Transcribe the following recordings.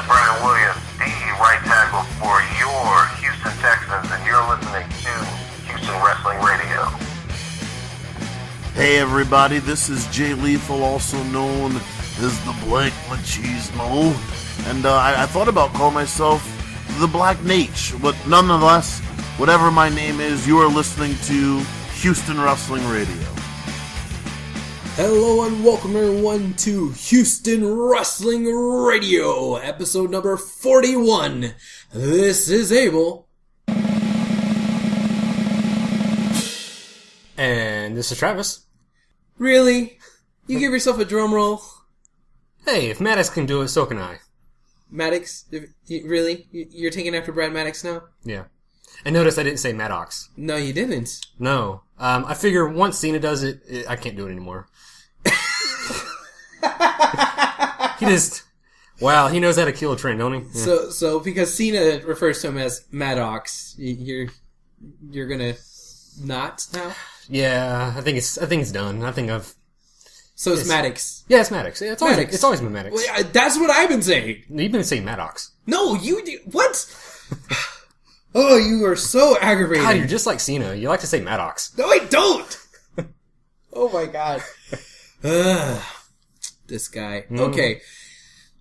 Brennan Williams, the right tackle for your Houston Texans, and you're listening to Houston Wrestling Radio. Hey everybody, this is Jay Lethal, also known as the Black Machismo, and I thought about calling myself the Black Nate, but nonetheless, whatever my name is, you are listening to Houston Wrestling Radio. Hello and welcome everyone to Houston Wrestling Radio, episode number 41. This is Abel. And this is Travis. Really? You give yourself a drum roll? Hey, if Maddox can do it, so can I. Maddox? Really? You're taking after Brad Maddox now? Yeah. And notice I didn't say Maddox. No, you didn't. No. I figure once Cena does it, I can't do it anymore. He knows how to kill a trend, don't he? Yeah. So because Cena refers to him as Maddox, you're gonna not now? Yeah, I think it's done. So it's Maddox. Yeah, it's Maddox. Yeah, Maddox. It's always been Maddox. Well, that's what I've been saying. You've been saying Maddox. No, you do. What? Oh, you are so aggravating. God, you're just like Cena. You like to say Maddox. No, I don't. Oh my god. This guy. Okay.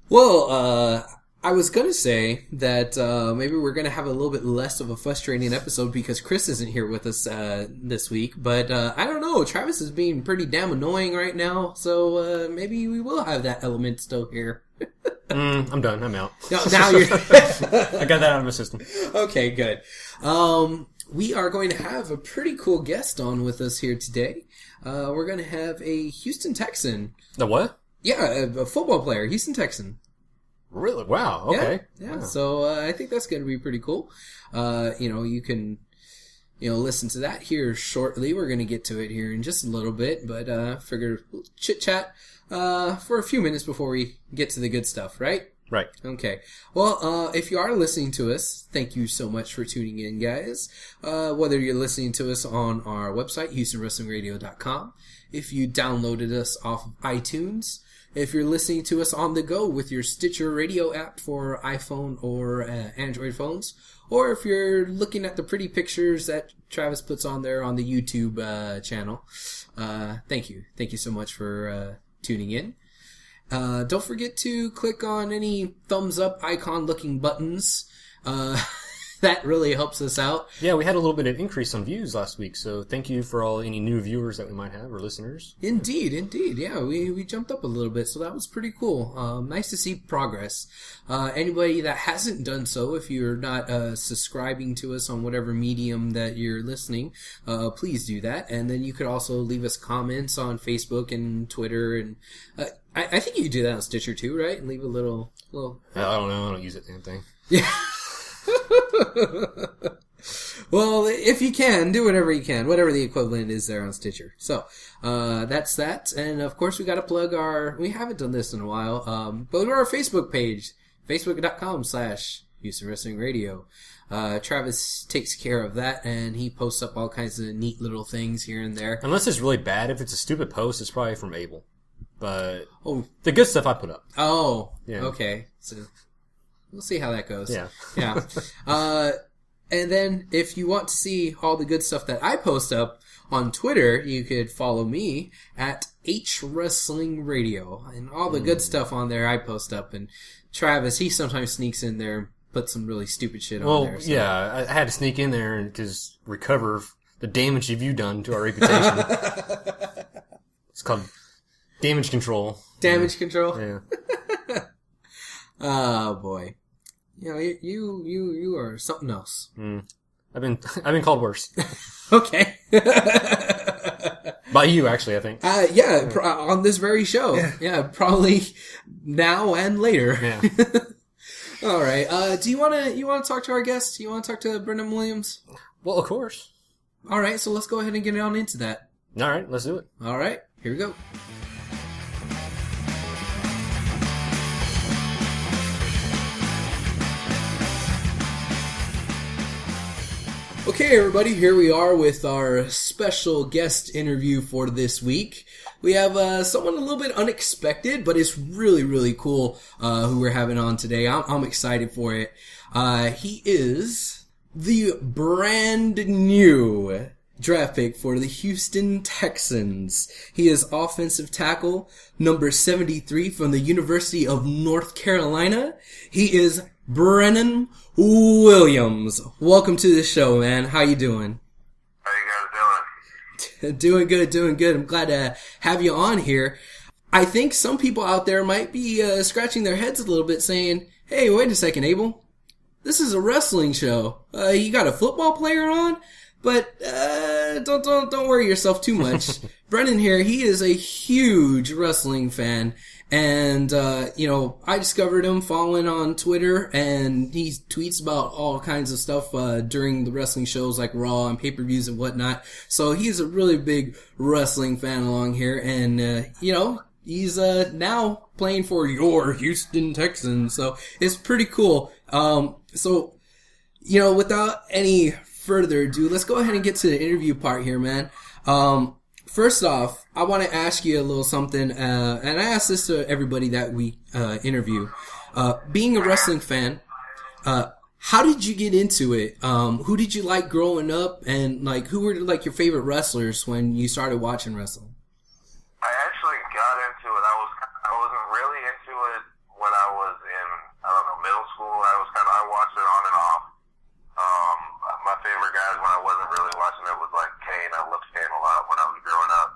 Well, I was gonna say that maybe we're gonna have a little bit less of a frustrating episode because Chris isn't here with us this week. But I don't know. Travis is being pretty damn annoying right now, so maybe we will have that element still here. I'm done. I'm out. Now you're. I got that out of my system. Okay, good. We are going to have a pretty cool guest on with us here today. We're going to have a Houston Texan. The what? Yeah, a football player, Houston Texan. Really? Wow. Okay. Yeah. Wow. So I think that's going to be pretty cool. You can, listen to that here shortly. We're going to get to it here in just a little bit, but figured we'll chit chat for a few minutes before we get to the good stuff, right? Right. Okay. Well, if you are listening to us, thank you so much for tuning in, guys. Whether you're listening to us on our website, HoustonWrestlingRadio.com, if you downloaded us off of iTunes, if you're listening to us on the go with your Stitcher radio app for iPhone or Android phones, or if you're looking at the pretty pictures that Travis puts on there on the YouTube channel, thank you. Thank you so much for tuning in. Don't forget to click on any thumbs up icon looking buttons. That really helps us out. Yeah, we had a little bit of increase on views last week, so thank you for any new viewers that we might have or listeners. Indeed. Yeah, we jumped up a little bit, so that was pretty cool. Nice to see progress. Anybody that hasn't done so, if you're not subscribing to us on whatever medium that you're listening, please do that. And then you could also leave us comments on Facebook and Twitter, and I think you can do that on Stitcher too, right? And leave a little. I don't know. I don't use it damn thing. Yeah. Well, if you can, do whatever you can, whatever the equivalent is there on Stitcher. So, that's that. And of course, we got to plug we haven't done this in a while, but our Facebook page, facebook.com/Houston Wrestling Radio. Travis takes care of that, and he posts up all kinds of neat little things here and there. Unless it's really bad, if it's a stupid post, it's probably from Abel. But the good stuff I put up. Oh, yeah. Okay. So we'll see how that goes. Yeah. Yeah. And then if you want to see all the good stuff that I post up on Twitter, you could follow me at HWrestling Radio. And all the good stuff on there I post up. And Travis, he sometimes sneaks in there and puts some really stupid shit on there. So. Yeah, I had to sneak in there and just recover the damage you've done to our reputation. It's called damage control. Damage control? Yeah. Oh, boy. You are something else. I've been called worse. Okay. By you, actually, I think. On this very show. Yeah, probably now and later. Yeah. All right. Do you want to talk to our guest? You want to talk to Brennan Williams? Well, of course. All right. So let's go ahead and get on into that. All right. Let's do it. All right. Here we go. Okay, everybody, here we are with our special guest interview for this week. We have someone a little bit unexpected, but it's really, really cool who we're having on today. I'm excited for it. He is the brand new draft pick for the Houston Texans. He is offensive tackle, number 73 from the University of North Carolina. He is Brennan Williams. Welcome to the show, man. How you doing? How you guys doing? Doing good, doing good. I'm glad to have you on here. I think some people out there might be scratching their heads a little bit saying, hey, wait a second, Abel. This is a wrestling show. You got a football player on? But don't worry yourself too much. Brennan here, he is a huge wrestling fan. And, I discovered him following on Twitter, and he tweets about all kinds of stuff during the wrestling shows like Raw and pay-per-views and whatnot. So he's a really big wrestling fan along here, and, he's now playing for your Houston Texans. So it's pretty cool. Without any further ado, let's go ahead and get to the interview part here, man. First off, I want to ask you a little something, and I ask this to everybody that we interview. Being a wrestling fan, how did you get into it? Who did you like growing up, and who were your favorite wrestlers when you started watching wrestling? I actually got into it. I wasn't really into it when I was in, middle school. I watched it on and off. My favorite guys when I wasn't really watching it was Kane. I loved Kane a lot when I was growing up.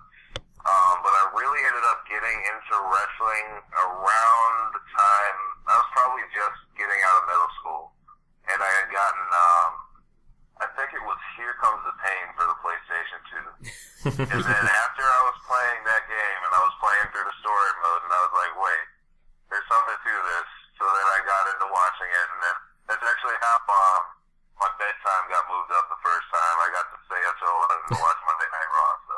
But I really ended up getting into wrestling around the time I was probably just getting out of middle school. And I had gotten, I think it was Here Comes the Pain for the PlayStation 2. And then after I was playing that game and I was playing through the story mode, and I was like, wait, there's something to this. So then I got into watching it, and then that's actually how my bedtime got moved up the first time. I got to stay up till 11 to watch Monday Night Raw. So.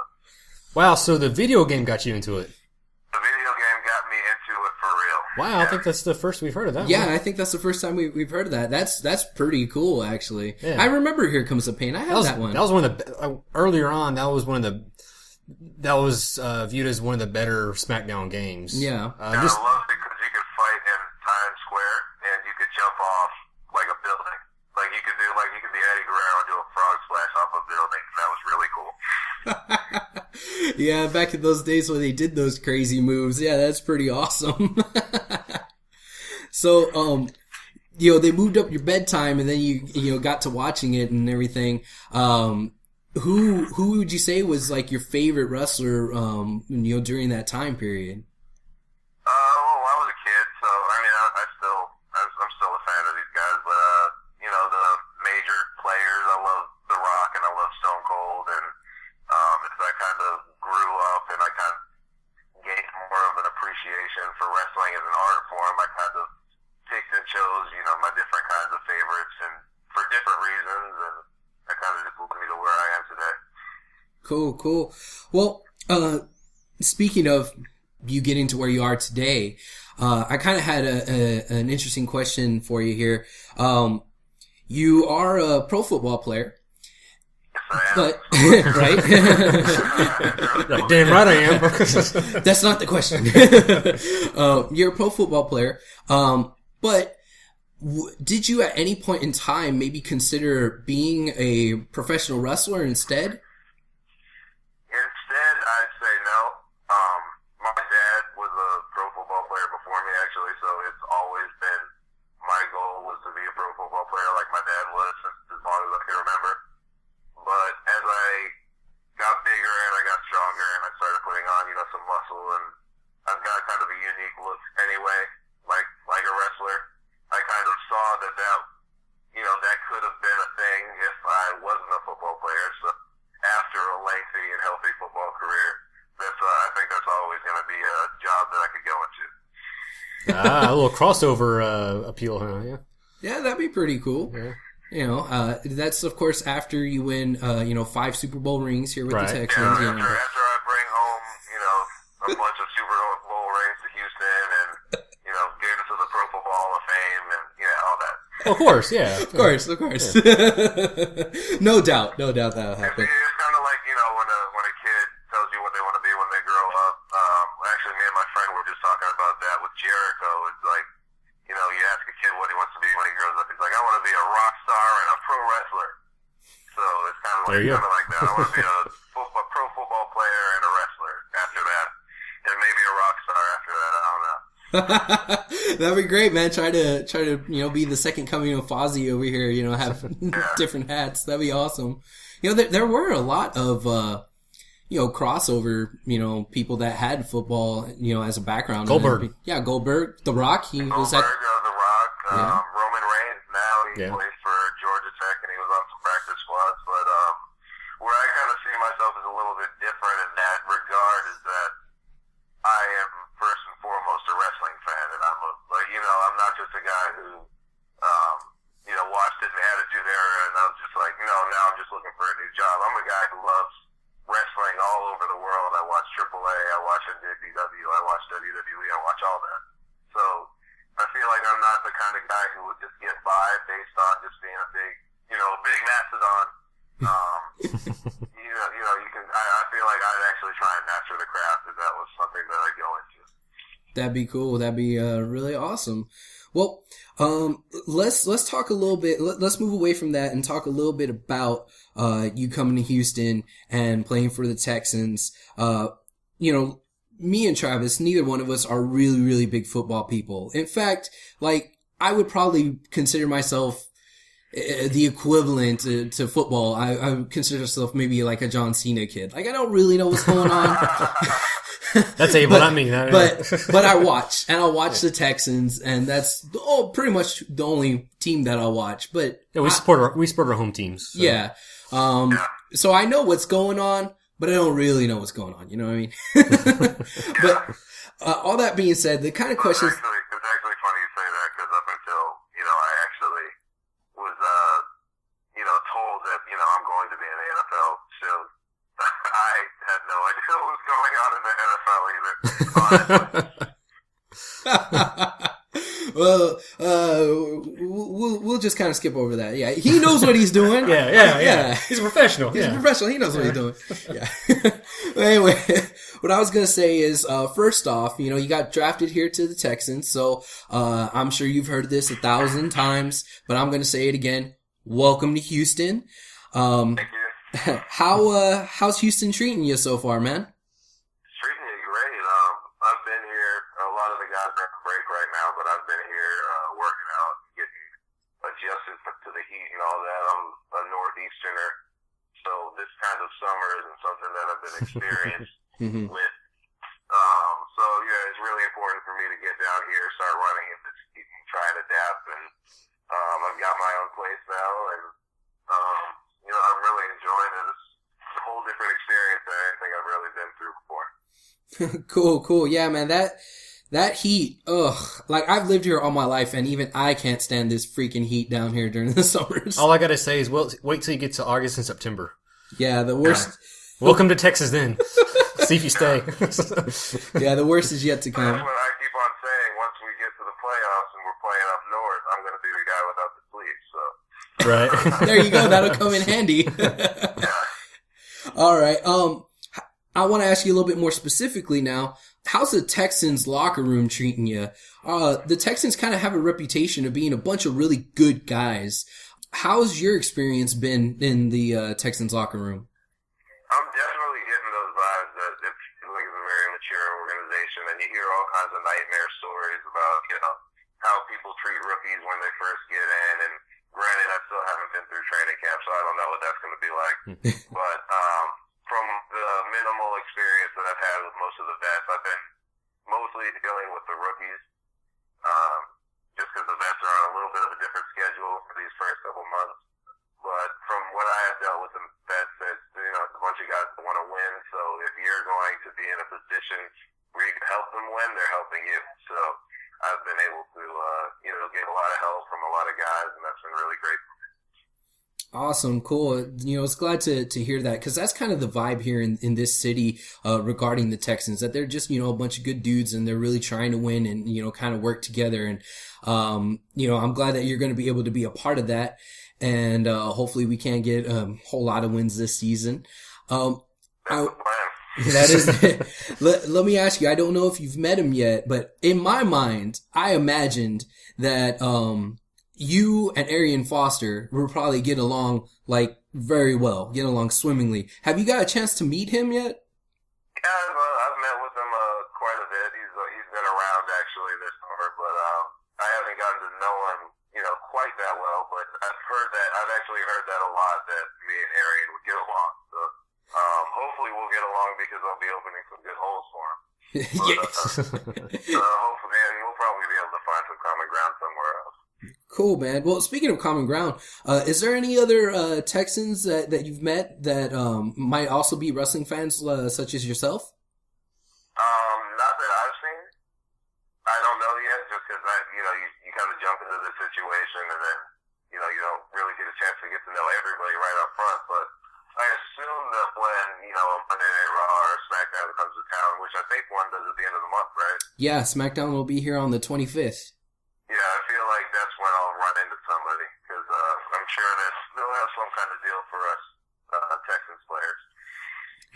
Wow, so the video game got you into it. The video game got me into it for real. Wow, yeah. I think that's the first we've heard of that. Yeah, one. I think that's the first time we've heard of that. That's pretty cool, actually. Yeah. I remember Here Comes the Pain. I had that one. That was one of the earlier on. That was one of the viewed as one of the better SmackDown games. Yeah. I loved it because you could fight in Times Square and you could jump off like a building. You could be Eddie Guerrero and do a frog splash off a building. And that was really cool. Yeah, back in those days when they did those crazy moves. Yeah, that's pretty awesome. So, they moved up your bedtime, and then you got to watching it and everything. Who would you say was your favorite wrestler, during that time period? I was a kid, so I'm still a fan of these guys, but the major players, I love The Rock and I love Stone Cold, and as I kind of grew up and I kind of gained more of an appreciation for wrestling as an art form, I kind of picked and chose, my different kinds of favorites, and for different reasons, and that kind of just led me to where I am today. Cool. Well, speaking of you getting to where you are today, I kind of had an interesting question for you here. You are a pro football player. But, right? Damn right I am. That's not the question. You're a pro football player. But did you at any point in time maybe consider being a professional wrestler instead? Instead, I'd say no. My dad was a pro football player before me, actually, so it's always been my goal was to be a pro football player like my dad was since as long as I can remember. But as I got bigger and I got stronger and I started putting on, some muscle, and I've got kind of a unique look anyway, like a wrestler, I kind of saw that that could have been a thing if I wasn't a football player. So after a lengthy and healthy football career, I think that's always going to be a job that I could go into. A little crossover appeal, huh? Yeah. Yeah, that'd be pretty cool. Yeah. That's of course after you win, 5 Super Bowl rings here with the Texans. Yeah, after I bring home, a bunch of Super Bowl rings to Houston and, get into the Pro Football Hall of Fame and, all that. Of course, yeah. Of course. No doubt that'll happen. It's kind of like, when a kid tells you what they want to be when they grow up. Actually, me and my friend were just talking about that with Jericho. It's like, you ask a kid what he wants to be when he grows up. He's like, I want to be a rock star and a pro wrestler. So it's kind of like that. I want to be a pro football player and a wrestler after that, and maybe a rock star after that. I don't know. That'd be great, man. Try to be the second coming of Fozzy over here. Have different hats. That'd be awesome. There were a lot of crossover. People that had football. As a background. Goldberg. Goldberg. The Rock. He was at The Rock. Yeah. Roman Reigns. Now he plays for Georgia Tech, and he was on some practice squads. But where I kind of see myself as a little bit different in that regard is that I am first and foremost a wrestling fan, and I'm not just a guy who, watched it in the Attitude Era, and I was just like, now I'm just looking for a new job. I'm a guy who loves wrestling all over the world. I watch AAA, I watch NJPW, I watch WWE, I watch all that. So I feel like I'm not the kind of guy who would just get by based on just being a big mastodon. I feel like I'd actually try and master the craft if that was something that I'd go into. That'd be cool. That'd be really awesome. Well, let's talk a little bit. Let's move away from that and talk a little bit about you coming to Houston and playing for the Texans. Me and Travis, neither one of us are really, really big football people. In fact, I would probably consider myself the equivalent to football. I consider myself maybe like a John Cena kid. I don't really know what's going on. That's what I mean. But I watch, and I'll watch the Texans, and that's pretty much the only team that I'll watch. But we support our home teams. So. Yeah. So I know what's going on, but I don't really know what's going on. You know what I mean? But all that being said, the kind of questions. It's actually funny you say that, because up until I actually was told that I'm going to be in the NFL soon. I had no idea what was going on in the NFL either. We'll just kind of skip over that. Yeah, he knows what he's doing. Yeah. He's a professional. He's a professional. He knows what he's doing. Yeah. Anyway, what I was gonna say is, first off, you got drafted here to the Texans, so I'm sure you've heard this 1,000 times, but I'm gonna say it again. Welcome to Houston. Thank you. How's Houston treating you so far, man? Treating you great. I've been here. A lot of the guys are on break right now, but I've been here working out, getting adjusted to the heat and all that. I'm a northeasterner, so this kind of summer isn't something that I've been experienced with. So yeah, it's really important for me to get down here, start running in this heat and try and adapt. And I've got my own place now, and I'm really enjoying it. It's a whole different experience than anything I've really been through before. Cool. Yeah, man, that heat, I've lived here all my life, and even I can't stand this freaking heat down here during the summers. All I gotta say is, wait till you get to August and September. Yeah, the worst. Welcome to Texas then. See if you stay. Yeah, the worst is yet to come. That's what I keep on saying. Once we get to the playoffs and we're playing up north, I'm going to be the guy without the sleeves, so. Right. There you go. That'll come in handy. Yeah. All right. I want to ask you a little bit more specifically now. How's the Texans locker room treating you? The Texans kind of have a reputation of being a bunch of really good guys. How's your experience been in the Texans locker room? I'm definitely getting those vibes that it feels like it's a very mature organization, and you hear all kinds of nightmare stories about, how people treat rookies when they first get in. And granted, I still haven't been through training camp, so I don't know what that's going to be like. But from the minimal experience that I've had with most of the vets, I've been mostly dealing with the rookies, just because the vets are on a little bit of a different schedule for these first couple months. But from what I have dealt with the vets, it's a bunch of guys that want to win. So if you're going to be in a position where you can help them win, they're helping you. So I've been able to, get a lot of help from a lot of guys, and that's been really great. Awesome, cool. You know, it's glad to hear that because that's kind of the vibe here in this city regarding the Texans, that they're just, you know, a bunch of good dudes and they're really trying to win and, you know, kind of work together. And, you know, I'm glad that you're going to be able to be a part of that. And hopefully we can get a whole lot of wins this season. That is, let me ask you, I don't know if you've met him yet, but in my mind, I imagined that, you and Arian Foster will probably get along, like, very well, get along swimmingly. Have you got a chance to meet him yet? Yeah, I've met with him quite a bit. He's been around actually this summer, but I haven't gotten to know him, you know, quite that well. But I've actually heard that a lot, that me and Arian would get along. So hopefully we'll get along because I'll be opening some good holes for him. But, Yes. hopefully, and we'll probably be able to find some common ground somewhere else. Cool, man. Well, speaking of common ground, is there any other Texans that you've met that might also be wrestling fans such as yourself? Not that I've seen. I don't know yet, just because you kind of jump into the situation and then you don't really get a chance to get to know everybody right up front. But I assume that when a Monday Night Raw or SmackDown comes to town, which I think one does at the end of the month, right? Yeah, SmackDown will be here on the 25th. Yeah, I feel like that's when I'll run into somebody, because I'm sure that they'll have some kind of deal for us Texans players.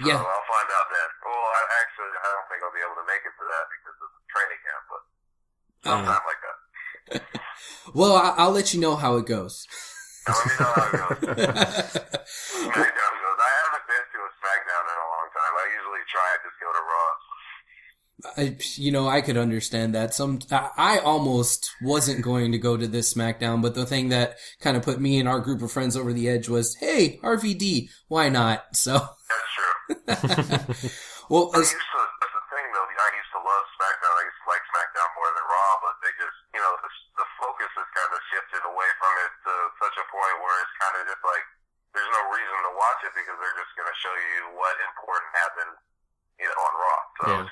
So Yeah. I'll find out then. Well, I don't think I'll be able to make it to that because of the training camp, but sometime like that. Well, I'll let you know how it goes. Now, let me know how it goes. SmackDown goes. I haven't been to a SmackDown in a long time. I usually try to just go to Raw. I could understand that. I almost wasn't going to go to this SmackDown, but the thing that kind of put me and our group of friends over the edge was, hey, RVD, why not? So. That's true. Well, that's the thing though. I used to love SmackDown. I used to like SmackDown more than Raw, but they just, the focus has kind of shifted away from it to such a point where it's kind of just like, there's no reason to watch it because they're just going to show you what important happened, on Raw. So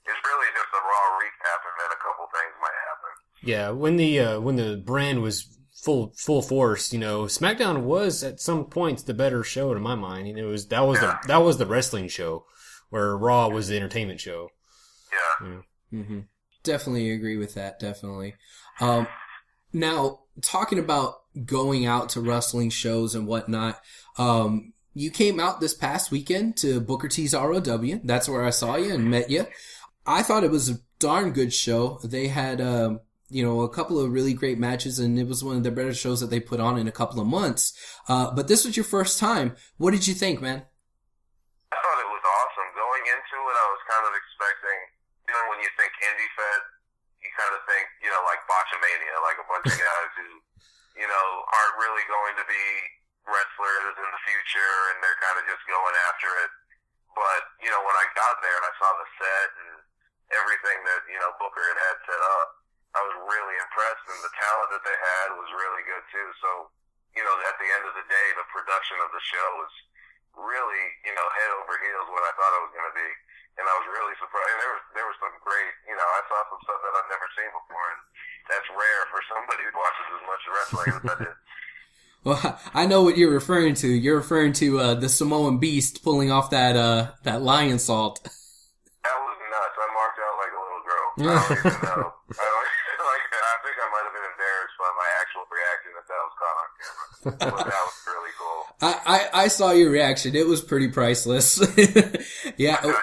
it's really just a Raw recap, and then a couple things might happen. Yeah, when the brand was full force, SmackDown was at some points the better show to my mind. That was the wrestling show, where Raw was the entertainment show. Yeah. Mm-hmm. Definitely agree with that. Definitely. Now, talking about going out to wrestling shows and whatnot, you came out this past weekend to Booker T's ROW. That's where I saw you and met you. I thought it was a darn good show. They had, a couple of really great matches, and it was one of the better shows that they put on in a couple of months. But this was your first time. What did you think, man? I thought it was awesome. Going into it, I was kind of expecting, when you think indie fed, you kind of think, like Botchamania, like a bunch of guys who, aren't really going to be wrestlers in the future, and they're kind of just going after it. But, when I got there and I saw the set and everything that, Booker had set up, I was really impressed, and the talent that they had was really good too. So, at the end of the day, the production of the show was really, head over heels what I thought it was going to be. And I was really surprised. And there was some great, I saw some stuff that I've never seen before, and that's rare for somebody who watches as much wrestling as I did. Well, I know what you're referring to. You're referring to the Samoan Beast pulling off that lion salt. That was nuts. I marked out like a little girl. I don't even know. I think I might have been embarrassed by my actual reaction if that was caught on camera. But that was really cool. I saw your reaction. It was pretty priceless. Yeah.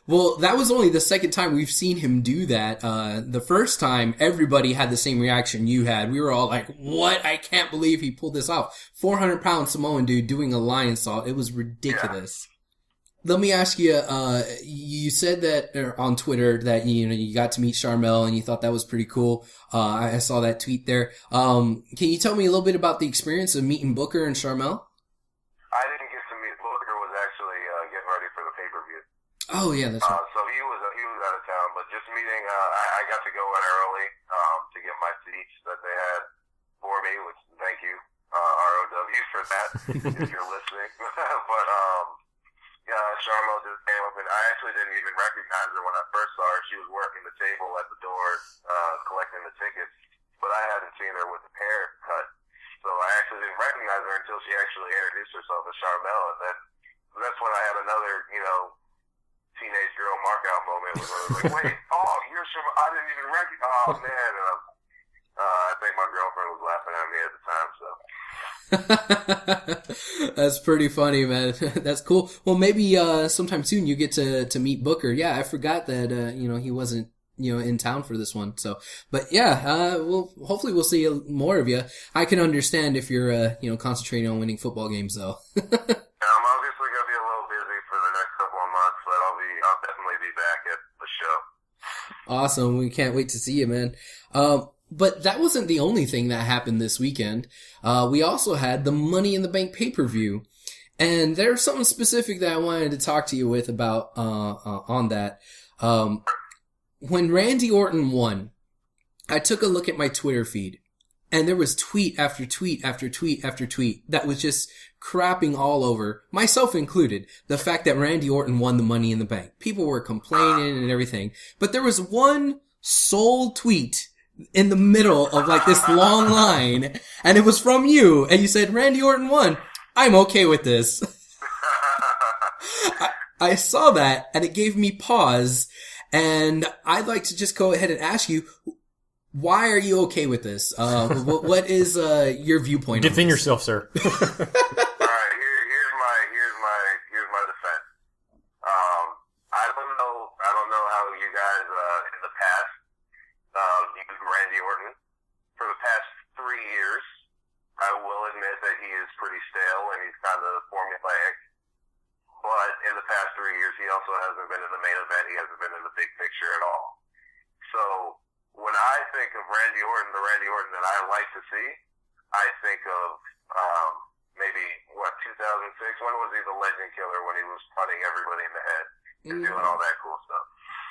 Well, that was only the second time we've seen him do that. The first time, everybody had the same reaction you had. We were all like, what? I can't believe he pulled this off. 400-pound Samoan dude doing a lion salt. It was ridiculous. Yeah. Let me ask you, you said that on Twitter that, you got to meet Sharmell and you thought that was pretty cool. I saw that tweet there. Can you tell me a little bit about the experience of meeting Booker and Sharmell? I didn't get to meet Booker. Was actually getting ready for the pay-per-view. Oh, yeah, that's right. So he was out of town, but just meeting, I got to go in early to get my seats that they had for me, which thank you, ROW, for that, if you're listening. But, Sharmell just came up, and I actually didn't even recognize her when I first saw her. She was working the table at the door, collecting the tickets, but I hadn't seen her with the hair cut. So I actually didn't recognize her until she actually introduced herself as Charmel, and then that's when I had another, teenage girl mark-out moment where I was like, wait, oh, you're Charmel, I didn't even recognize, oh, man, and I think my girlfriend was laughing at me at the time, so. That's pretty funny, man. That's cool. Well, maybe sometime soon you get to meet Booker. Yeah, I forgot that he wasn't in town for this one. So, but yeah, well, hopefully we'll see more of you. I can understand if you're concentrating on winning football games, though. I'm obviously gonna be a little busy for the next couple of months, but I'll definitely be back at the show. Awesome. We can't wait to see you, man. But that wasn't the only thing that happened this weekend. We also had the Money in the Bank pay-per-view. And there's something specific that I wanted to talk to you with about, on that. When Randy Orton won, I took a look at my Twitter feed, and there was tweet after tweet after tweet after tweet that was just crapping all over, myself included, the fact that Randy Orton won the Money in the Bank. People were complaining and everything. But there was one sole tweet in the middle of like this long line, and it was from you, and you said, Randy Orton won. I'm okay with this. I saw that, and it gave me pause, and I'd like to just go ahead and ask you, why are you okay with this? What is your viewpoint on this? Defend yourself, sir. All right, here's my defense. I don't know how you guys in the past used Randy Orton. For the past 3 years, I will admit that he is pretty stale and he's kind of formulaic. But in the past 3 years, he also hasn't been in the main event. He hasn't been in the big picture at all. So when I think of Randy Orton, the Randy Orton that I like to see, I think of maybe 2006. When was he the Legend Killer? When he was punting everybody in the head and doing all that cool stuff.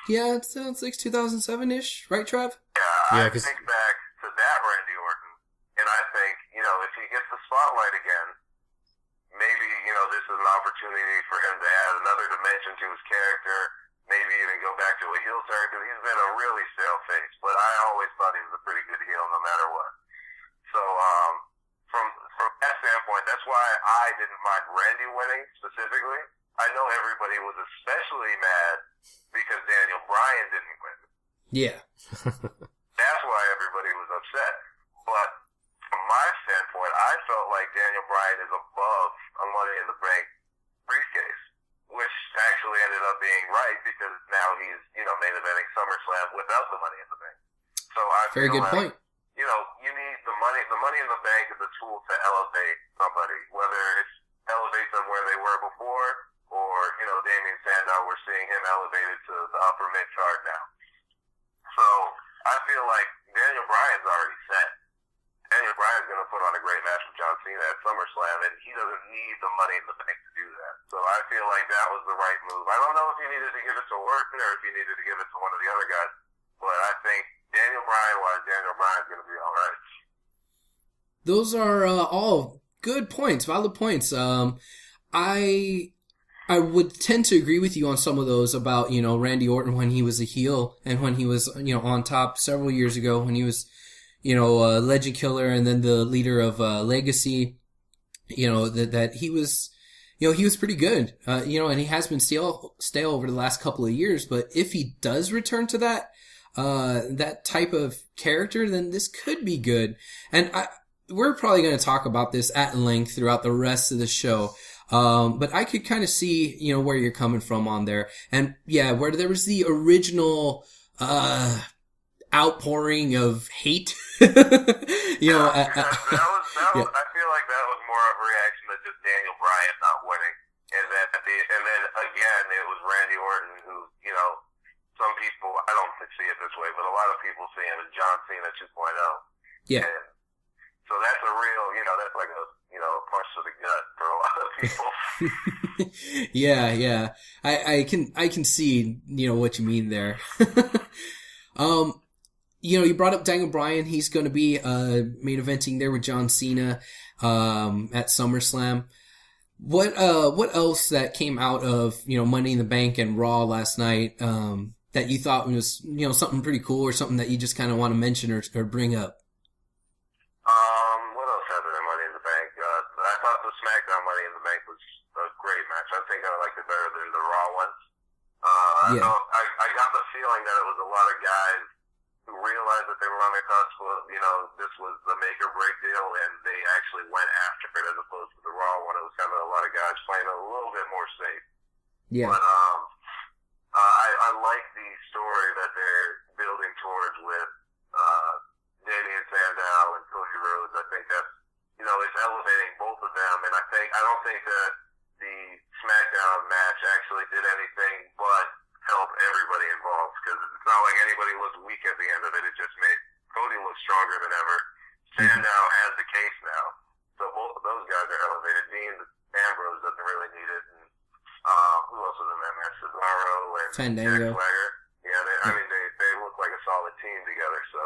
Yeah, it sounds like 2007-ish, right, Trev? Yeah, I think back to that Randy Orton, and I think, if he gets the spotlight again, maybe, this is an opportunity for him to add another dimension to his character, maybe even go back to a heel turn, because he's been a really stale face, but I always thought he was a pretty good heel no matter what. So, from that standpoint, that's why I didn't mind Randy winning specifically. I know everybody was especially mad because Daniel Bryan didn't win. Yeah. That's why everybody was upset. But from my standpoint, I felt like Daniel Bryan is above a Money in the Bank briefcase, which actually ended up being right because now he's, main eventing SummerSlam without the Money in the Bank. So I Very feel good like, point. You need the money. The Money in the Bank is a tool to elevate somebody, whether it's elevate them where they were before, or, Damian Sandow, we're seeing him elevated to the upper mid-card now. So I feel like Daniel Bryan's already set. Daniel Bryan's going to put on a great match with John Cena at SummerSlam, and he doesn't need the Money in the Bank to do that. So I feel like that was the right move. I don't know if he needed to give it to Orton or if he needed to give it to one of the other guys, but I think Daniel Bryan's going to be all right. Those are all good points, valid points. I would tend to agree with you on some of those about, Randy Orton when he was a heel and when he was, on top several years ago when he was, Legend Killer and then the leader of Legacy, that he was, he was pretty good, and he has been stale over the last couple of years. But if he does return to that type of character, then this could be good. And we're probably going to talk about this at length throughout the rest of the show. But I could kind of see, where you're coming from on there. And yeah, where there was the original, outpouring of hate, that was, I feel like that was more of a reaction to just Daniel Bryan not winning. And then again, it was Randy Orton who, some people, I don't see it this way, but a lot of people see him as John Cena 2.0. Yeah. And so that's a real, that's like a punch to the gut for a lot of people. Yeah. I can see, what you mean there. You brought up Daniel Bryan. He's going to be, main eventing there with John Cena, at SummerSlam. What else that came out of, Money in the Bank and Raw last night, that you thought was, something pretty cool or something that you just kind of want to mention or bring up? What else happened? ones. Yeah. I got the feeling that it was a lot of guys who realized that they were on the cusp of, this was the make or break deal, and they actually went after it as opposed to the Raw one. It was kind of a lot of guys playing a little bit more safe. Yeah. But I like the story that they're building towards with Damian Sandow and Cody Rhodes. I think that's, it's elevating both of them, and I don't think that the SmackDown match actually did anything but help everybody involved, because it's not like anybody looked weak at the end of it. It just made Cody look stronger than ever. Sandow has the case now, so both of those guys are elevated. Dean Ambrose doesn't really need it. And, who else was in that match? Cesaro and Fandango. Jack Swagger. Yeah, they look like a solid team together, so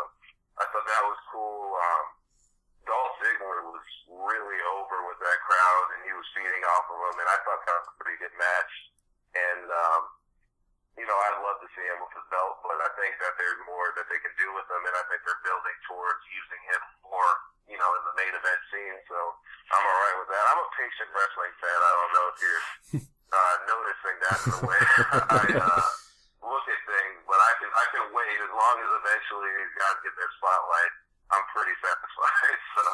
I thought that was cool. Dolph Ziggler was really over with that crowd, and he was feeding off of them, and I thought that was a pretty good match. And, I'd love to see him with his belt, but I think that there's more that they can do with him, and I think they're building towards using him more, in the main event scene, so I'm all right with that. I'm a patient wrestling fan. I don't know if you're noticing that in the way I look at things, but I can wait as long as eventually these guys get their spotlight. I'm pretty satisfied, so.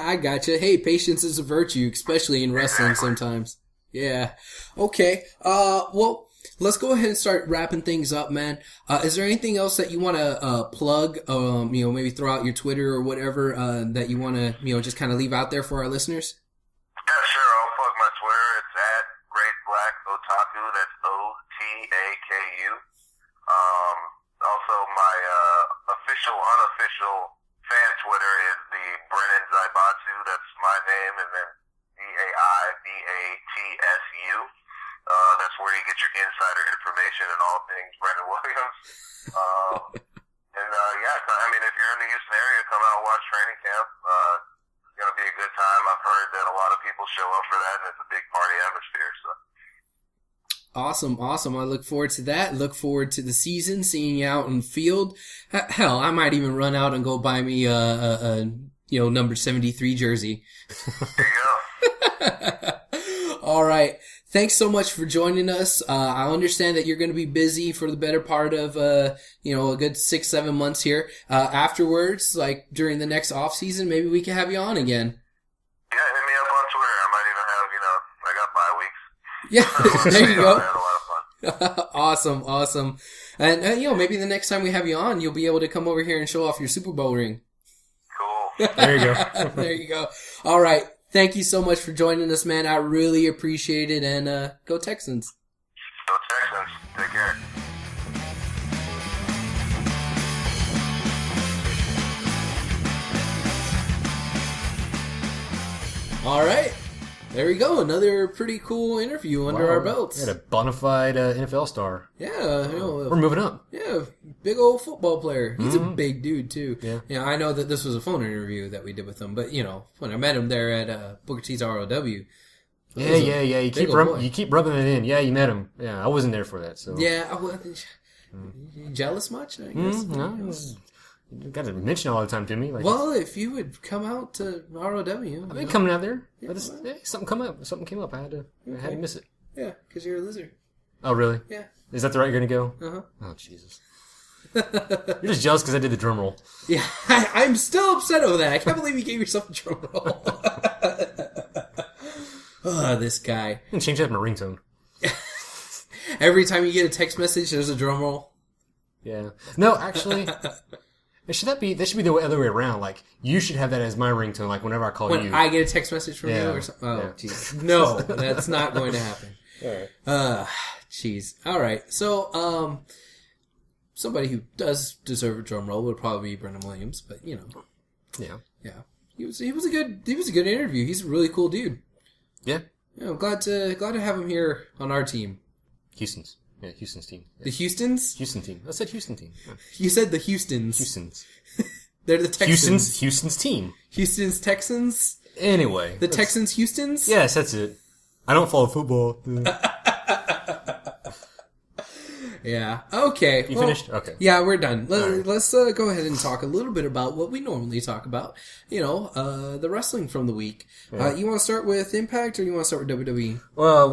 I gotcha. Hey, patience is a virtue, especially in wrestling sometimes. Yeah. Okay. Well, let's go ahead and start wrapping things up, man. Is there anything else that you want to plug? Maybe throw out your Twitter or whatever that you want to, just kind of leave out there for our listeners. Yeah, sure. I'll plug my Twitter. It's at Great Black Otaku. That's OTAKU. Also, my unofficial fan Twitter is the Brennan Zaibatsu. That's my name, and then BAIBATSU. That's where you get your insider information and all things Brennan Williams. If you're in the Houston area, come out and watch training camp. It's going to be a good time. I've heard that a lot of people show up for that, and it's a big party atmosphere. So. Awesome. I look forward to that. Look forward to the season, seeing you out in the field. Hell, I might even run out and go buy me a number 73 jersey. There you go. All right. Thanks so much for joining us. I understand that you're going to be busy for the better part of, a good 6-7 months here. Afterwards, like during the next off season, maybe we can have you on again. Yeah, hit me up on Twitter. I might even have, I got bye weeks. Yeah, there you go. I had a lot of fun. Awesome. And, maybe the next time we have you on, you'll be able to come over here and show off your Super Bowl ring. Cool. There you go. There you go. All right. Thank you so much for joining us, man. I really appreciate it. And go Texans. Go Texans. Take care. All right. There we go. Another pretty cool interview under our belts. We had a bona fide NFL star. Yeah. We're moving up. Yeah. Big old football player. He's a big dude, too. Yeah. I know that this was a phone interview that we did with him, but, when I met him there at Booker T's ROW. Yeah. You keep rubbing it in. Yeah, you met him. Yeah, I wasn't there for that. So yeah. You jealous much? I guess. No. You got to mention it all the time to me. Well, if you would come out to ROW. I've been coming out there. Something came up. I had to miss it. Yeah, because you're a lizard. Oh, really? Yeah. Is that the route you're going to go? Uh-huh. Oh, Jesus. You're just jealous because I did the drum roll. Yeah, I'm still upset over that. I can't believe you gave yourself a drum roll. This guy. I can change that in my ringtone. Every time you get a text message, there's a drum roll. Yeah. No, actually... That should be the other way around. Like, you should have that as my ringtone, like, whenever I call you. When I get a text message from you or something? Oh, jeez. Yeah. No, that's not going to happen. All right. Jeez. All right. So, somebody who does deserve a drum roll would probably be Brennan Williams, but, Yeah. Yeah. He was a good interview. He's a really cool dude. Yeah. Yeah, I'm glad to have him here on our team. Houston's. Yeah, Houston's team. Yeah. The Houstons? Houston team. I said Houston team. Yeah. You said the Houstons. Houston's. They're the Texans. Houston's team. Houston's Texans? Anyway. The Texans Houstons? Yes, that's it. I don't follow football. Yeah. Okay. You finished? Okay. Yeah, we're done. Right. Let's go ahead and talk a little bit about what we normally talk about. The wrestling from the week. Yeah. You want to start with Impact or you want to start with WWE? Well,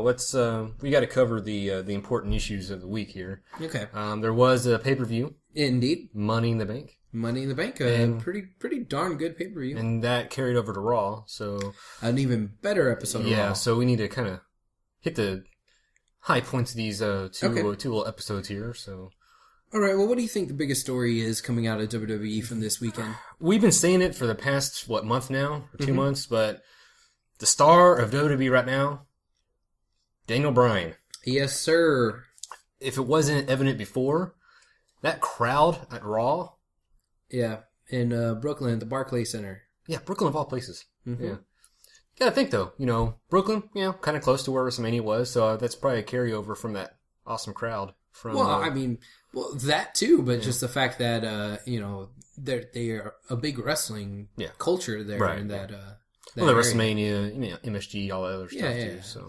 let's we got to cover the important issues of the week here. Okay. There was a pay-per-view, Indeed. Money in the Bank. Money in the Bank, pretty darn good pay-per-view. And that carried over to Raw, so An even better episode of Raw. yeah, so we need to kind of hit the high points of these two little episodes here, so. All right, well, what do you think the biggest story is coming out of WWE from this weekend? We've been saying it for the past, month now? Or 2 months, but the star of WWE right now, Daniel Bryan. Yes, sir. If it wasn't evident before, that crowd at Raw. Yeah, in Brooklyn at the Barclays Center. Yeah, Brooklyn of all places. Mm-hmm. Yeah. Gotta think though, Brooklyn, kind of close to where WrestleMania was, so that's probably a carryover from that awesome crowd. That too, but just the fact that they are a big wrestling culture there, right. In that. The WrestleMania, MSG, all that other stuff too. Yeah. So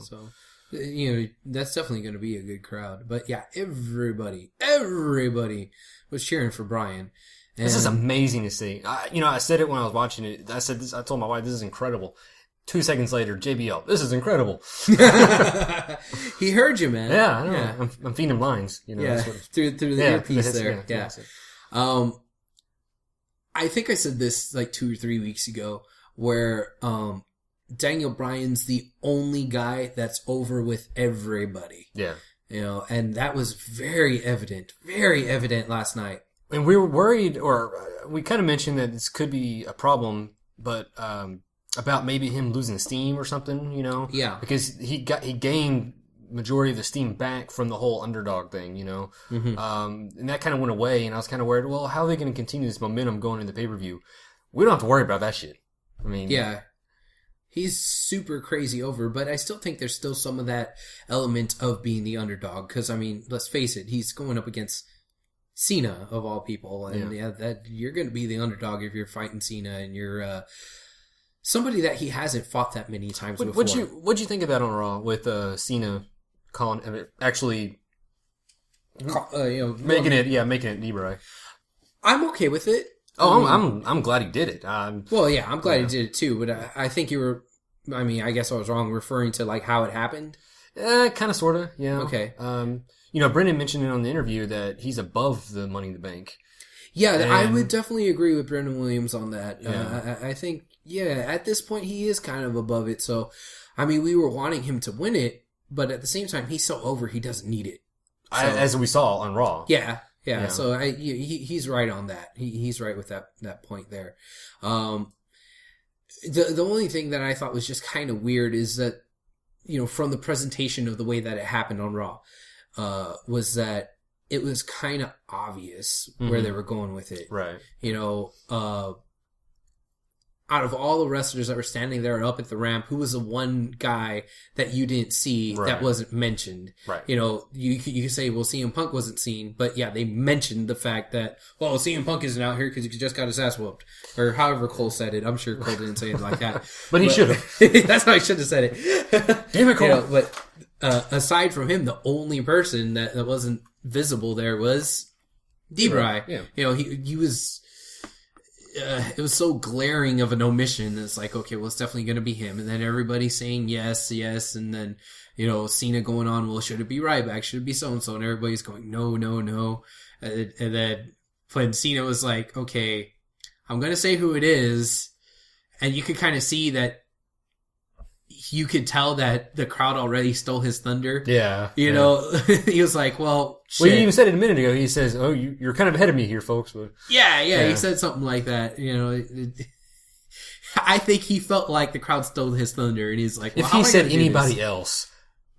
that's definitely going to be a good crowd. But yeah, everybody was cheering for Bryan. And this is amazing to see. I said it when I was watching it. I told my wife, "This is incredible." 2 seconds later, JBL, "This is incredible." He heard you, man. Yeah, I know. Yeah. I'm feeding him lines. Through the earpiece there. Yeah. Yeah. I think I said this like 2 or 3 weeks ago, where Daniel Bryan's the only guy that's over with everybody. Yeah. And that was very evident last night. And we were worried, or we kind of mentioned that this could be a problem, but about maybe him losing steam or something, Yeah. because he gained majority of the steam back from the whole underdog thing, Mm-hmm. And that kind of went away, and I was kind of worried, well, how are they going to continue this momentum going into the pay-per-view? We don't have to worry about that shit. I mean... Yeah. He's super crazy over, but I still think there's still some of that element of being the underdog, because, let's face it, he's going up against Cena, of all people, and that you're going to be the underdog if you're fighting Cena, and you're... somebody that he hasn't fought that many times before. What'd you think of that on Raw with Cena actually making it D-Bry? I'm okay with it. Oh, I'm glad he did it. I'm glad he did it too. But I think you were. I guess I was wrong referring to like how it happened. Kind of, sort of. Yeah. Okay. Brennan mentioned it on the interview that he's above the Money in the Bank. Yeah, I would definitely agree with Brennan Williams on that. Yeah. I think, at this point he is kind of above it. So, we were wanting him to win it, but at the same time, he's so over, he doesn't need it. So, as we saw on Raw. Yeah. So he's right on that. He's right with that point there. The only thing that I thought was just kind of weird is that, from the presentation of the way that it happened on Raw, was that it was kind of obvious where they were going with it. Right. Out of all the wrestlers that were standing there up at the ramp, who was the one guy that you didn't see that wasn't mentioned? Right. You could say, well, CM Punk wasn't seen, but yeah, they mentioned the fact that, well, CM Punk isn't out here because he just got his ass whooped. Or however Cole said it. I'm sure Cole didn't say it like that. but he should have. That's how he should have said it. Damn it, Cole. But aside from him, the only person that wasn't visible there was D-Bry. Yeah. He was... it was so glaring of an omission. It's like, okay, well, it's definitely going to be him. And then everybody saying yes. And then, Cena going on, well, should it be Ryback? Should it be so-and-so? And everybody's going, no. And then when Cena was like, okay, I'm going to say who it is. And you could kind of see that you could tell that the crowd already stole his thunder. Yeah. He was like, well, shit. Well, he even said it a minute ago. He says, oh, you're kind of ahead of me here, folks. But yeah. He said something like that. I think he felt like the crowd stole his thunder, and he's like, well, if he said anybody else,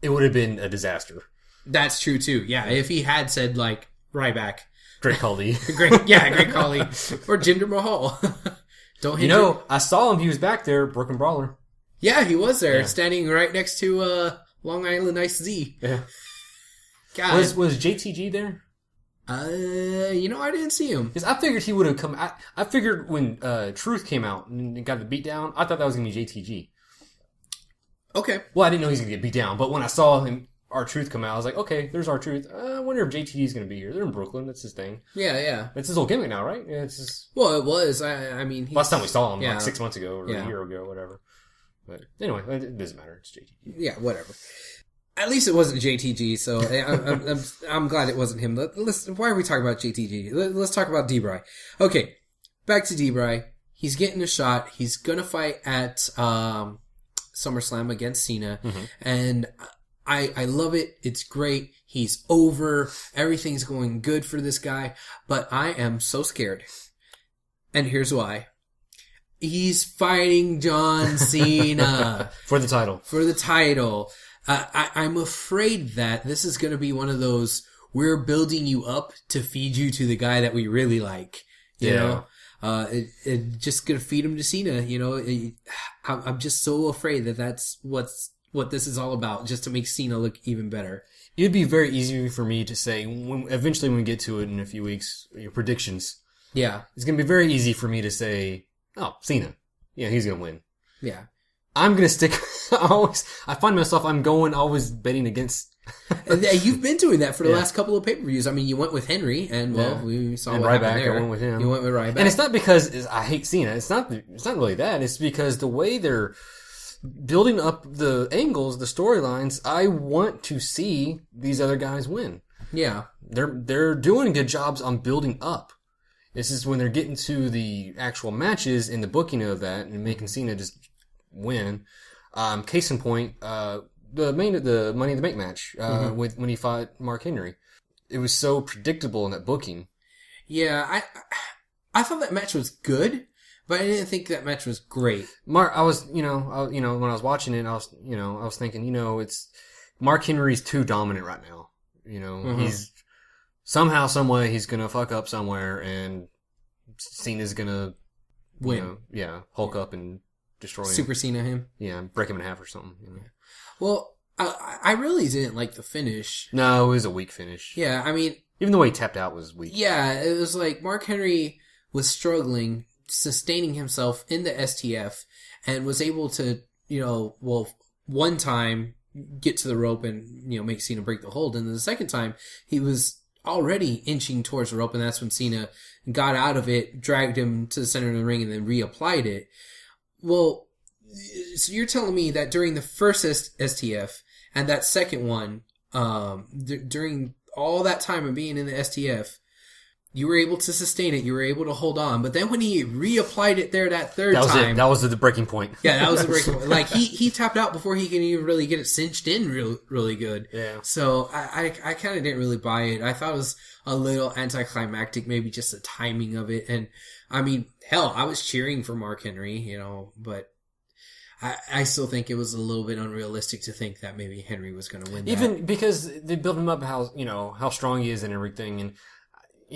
it would have been a disaster. That's true, too. Yeah, if he had said, like, Ryback. Great Khali. Great Khali. Or Jinder Mahal. Don't hit I saw him. He was back there, Brooklyn Brawler. Yeah, he was there, standing right next to Long Island Ice Z. Yeah. God. Was JTG there? I didn't see him. Because I figured he would have come. I figured when Truth came out and got the beat down, I thought that was going to be JTG. Okay. Well, I didn't know he was going to get beat down, but when I saw him R-Truth come out, I was like, okay, there's R-Truth. I wonder if JTG's going to be here. They're in Brooklyn. That's his thing. Yeah. It's his whole gimmick now, right? Yeah, it's his... Well, it was. I mean... Last time we saw him, like 6 months ago or a year ago or whatever. But anyway, it doesn't matter. It's JTG. Yeah, whatever. At least it wasn't JTG, so I'm glad it wasn't him. Why are we talking about JTG? Let's talk about D-Bry. Okay, back to D-Bry. He's getting a shot. He's going to fight at SummerSlam against Cena. Mm-hmm. And... I love it. It's great. He's over. Everything's going good for this guy. But I am so scared. And here's why. He's fighting John Cena. For the title. For the title. I'm afraid that this is going to be one of those, we're building you up to feed you to the guy that we really like. You know? It just going to feed him to Cena. You know? I'm just so afraid that that's what this is all about, just to make Cena look even better. It'd be very easy for me to say, eventually when we get to it in a few weeks, your predictions. Yeah. It's going to be very easy for me to say, oh, Cena. Yeah, he's going to win. Yeah. I'm going to stick, I find myself, I'm going always betting against. You've been doing that for the last couple of pay-per-views. I mean, you went with Henry, and we saw what happened there. I went with him. You went with Ryback. And it's not because I hate Cena. It's not really that. It's because the way they're building up the angles, the storylines, I want to see these other guys win. Yeah. They're doing good jobs on building up. This is when they're getting to the actual matches and the booking of that and making Cena just win. Case in point, the Money in the Bank match, when he fought Mark Henry. It was so predictable in that booking. Yeah, I thought that match was good. But I didn't think that match was great. I was, when I was watching it, I was thinking, it's Mark Henry's too dominant right now. He's somehow, some way, he's gonna fuck up somewhere, and Cena's gonna win. Hulk up and destroy him. Super Cena him. Yeah, break him in half or something. Well, I really didn't like the finish. No, it was a weak finish. Yeah, I mean, even the way he tapped out was weak. Yeah, it was like Mark Henry was struggling, sustaining himself in the STF, and was able to, one time get to the rope and, make Cena break the hold. And then the second time, he was already inching towards the rope, and that's when Cena got out of it, dragged him to the center of the ring, and then reapplied it. Well, so you're telling me that during the first STF and that second one, during all that time of being in the STF, you were able to sustain it. You were able to hold on. But then when he reapplied it there that third time... That was the breaking point. Yeah, that was the breaking point. Like, he tapped out before he can even really get it cinched in really good. Yeah. So I kind of didn't really buy it. I thought it was a little anticlimactic, maybe just the timing of it. And, I mean, hell, I was cheering for Mark Henry, but... I still think it was a little bit unrealistic to think that maybe Henry was going to win that. Even because they built him up how strong he is and everything, and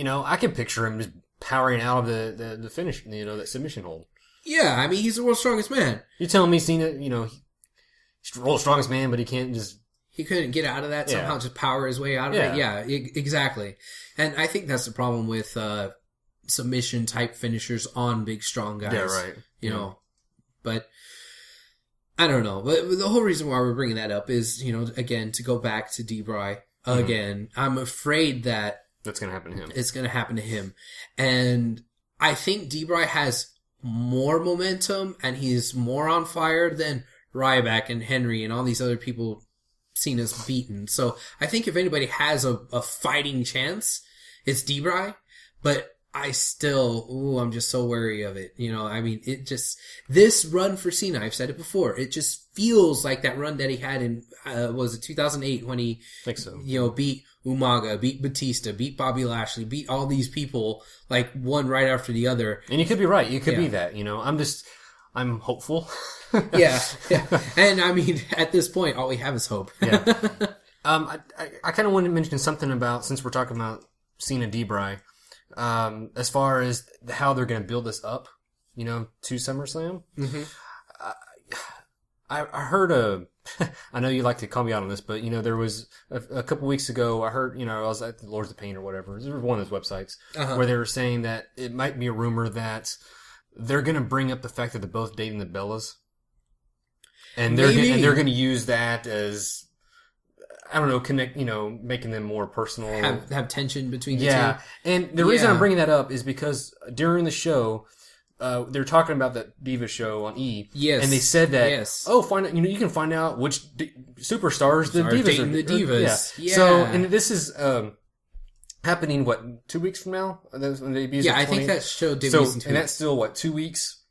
I can picture him just powering out of the finish, that submission hold. Yeah, I mean, he's the world's strongest man. You're telling me Cena, he's the world's strongest man, but he can't just... He couldn't get out of that, somehow just power his way out of it? Yeah, exactly. And I think that's the problem with submission-type finishers on big, strong guys. Yeah, right. But... I don't know. But the whole reason why we're bringing that up is, again, to go back to D-Bry again. I'm afraid that... That's going to happen to him. It's going to happen to him. And I think D-Bry has more momentum and he's more on fire than Ryback and Henry and all these other people Cena's beaten. So I think if anybody has a fighting chance, it's D-Bry. But I still, I'm just so wary of it. I mean, this run for Cena, I've said it before, it just feels like that run that he had in, was it 2008 when he, think so. Beat Umaga, beat Batista, beat Bobby Lashley, beat all these people, like one right after the other. And you could be right. You could be that, I'm hopeful. yeah. And I mean, at this point, all we have is hope. Yeah. I kind of wanted to mention something about, since we're talking about Cena D-Bry, as far as how they're going to build this up, to SummerSlam. Mm-hmm. I heard I know you like to call me out on this, but, there was a couple weeks ago, I heard, I was at the Lords of Pain or whatever. It was one of those websites where they were saying that it might be a rumor that they're going to bring up the fact that they're both dating the Bellas. And they're going to use that as, I don't know, connect, making them more personal. Have tension between the two. Yeah. And the reason I'm bringing that up is because during the show, they're talking about that Diva show on E. Yes. And they said that, find out, you can find out which superstars the Divas are. The Divas. Yeah. So, and this is, happening, 2 weeks from now? That's when they I think that show debuts in 2 weeks. And that's still, 2 weeks?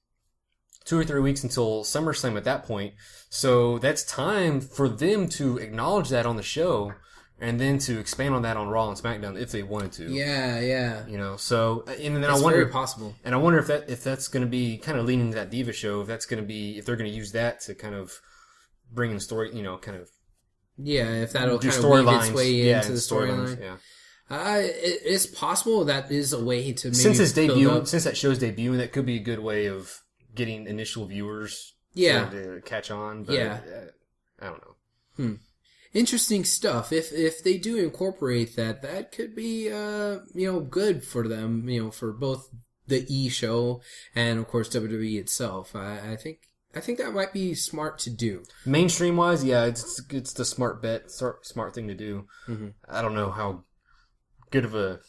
2 or 3 weeks until SummerSlam at that point. So that's time for them to acknowledge that on the show and then to expand on that on Raw and SmackDown if they wanted to. Yeah. So, and then it's I wonder. Very possible. And I wonder if that's going to be kind of leaning to that Diva show, if they're going to use that to kind of bring in the story, kind of. Yeah, if that'll kind of weave its way into the storyline. Yeah. It's possible that is a way to maybe since that show's debuting, that could be a good way of getting initial viewers to catch on. But I don't know. Interesting stuff. If they do incorporate that could be good for them, for both the E show and of course WWE itself. I think that might be smart to do. Mainstream wise, it's the smart bet, smart thing to do. Mm-hmm. I don't know how good of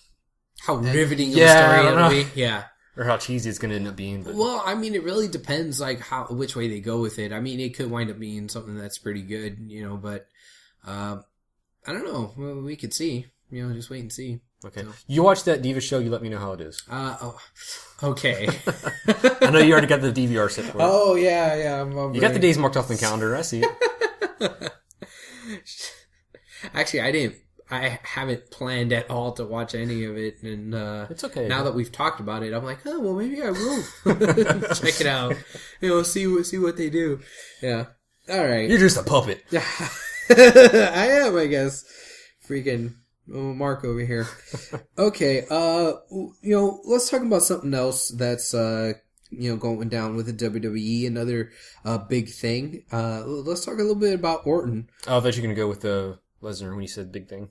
how riveting of a story it'll be. Yeah. Or how cheesy it's going to end up being. But. Well, I mean, it really depends, which way they go with it. I mean, it could wind up being something that's pretty good, but I don't know. Well, we could see. Just wait and see. Okay. So. You watch that Diva show. You let me know how it is. Okay. I know you already got the DVR set for it. Oh yeah. You got the days marked off the calendar. I see it. Actually, I haven't planned at all to watch any of it, and it's okay. Now that we've talked about it, I'm like, oh well, maybe I will check it out. See what they do. Yeah. All right. You're just a puppet. I am, I guess. Freaking Mark over here. Okay. Let's talk about something else that's going down with the WWE. Another big thing. Let's talk a little bit about Orton. Oh, I thought you were gonna go with Lesnar when you said big thing.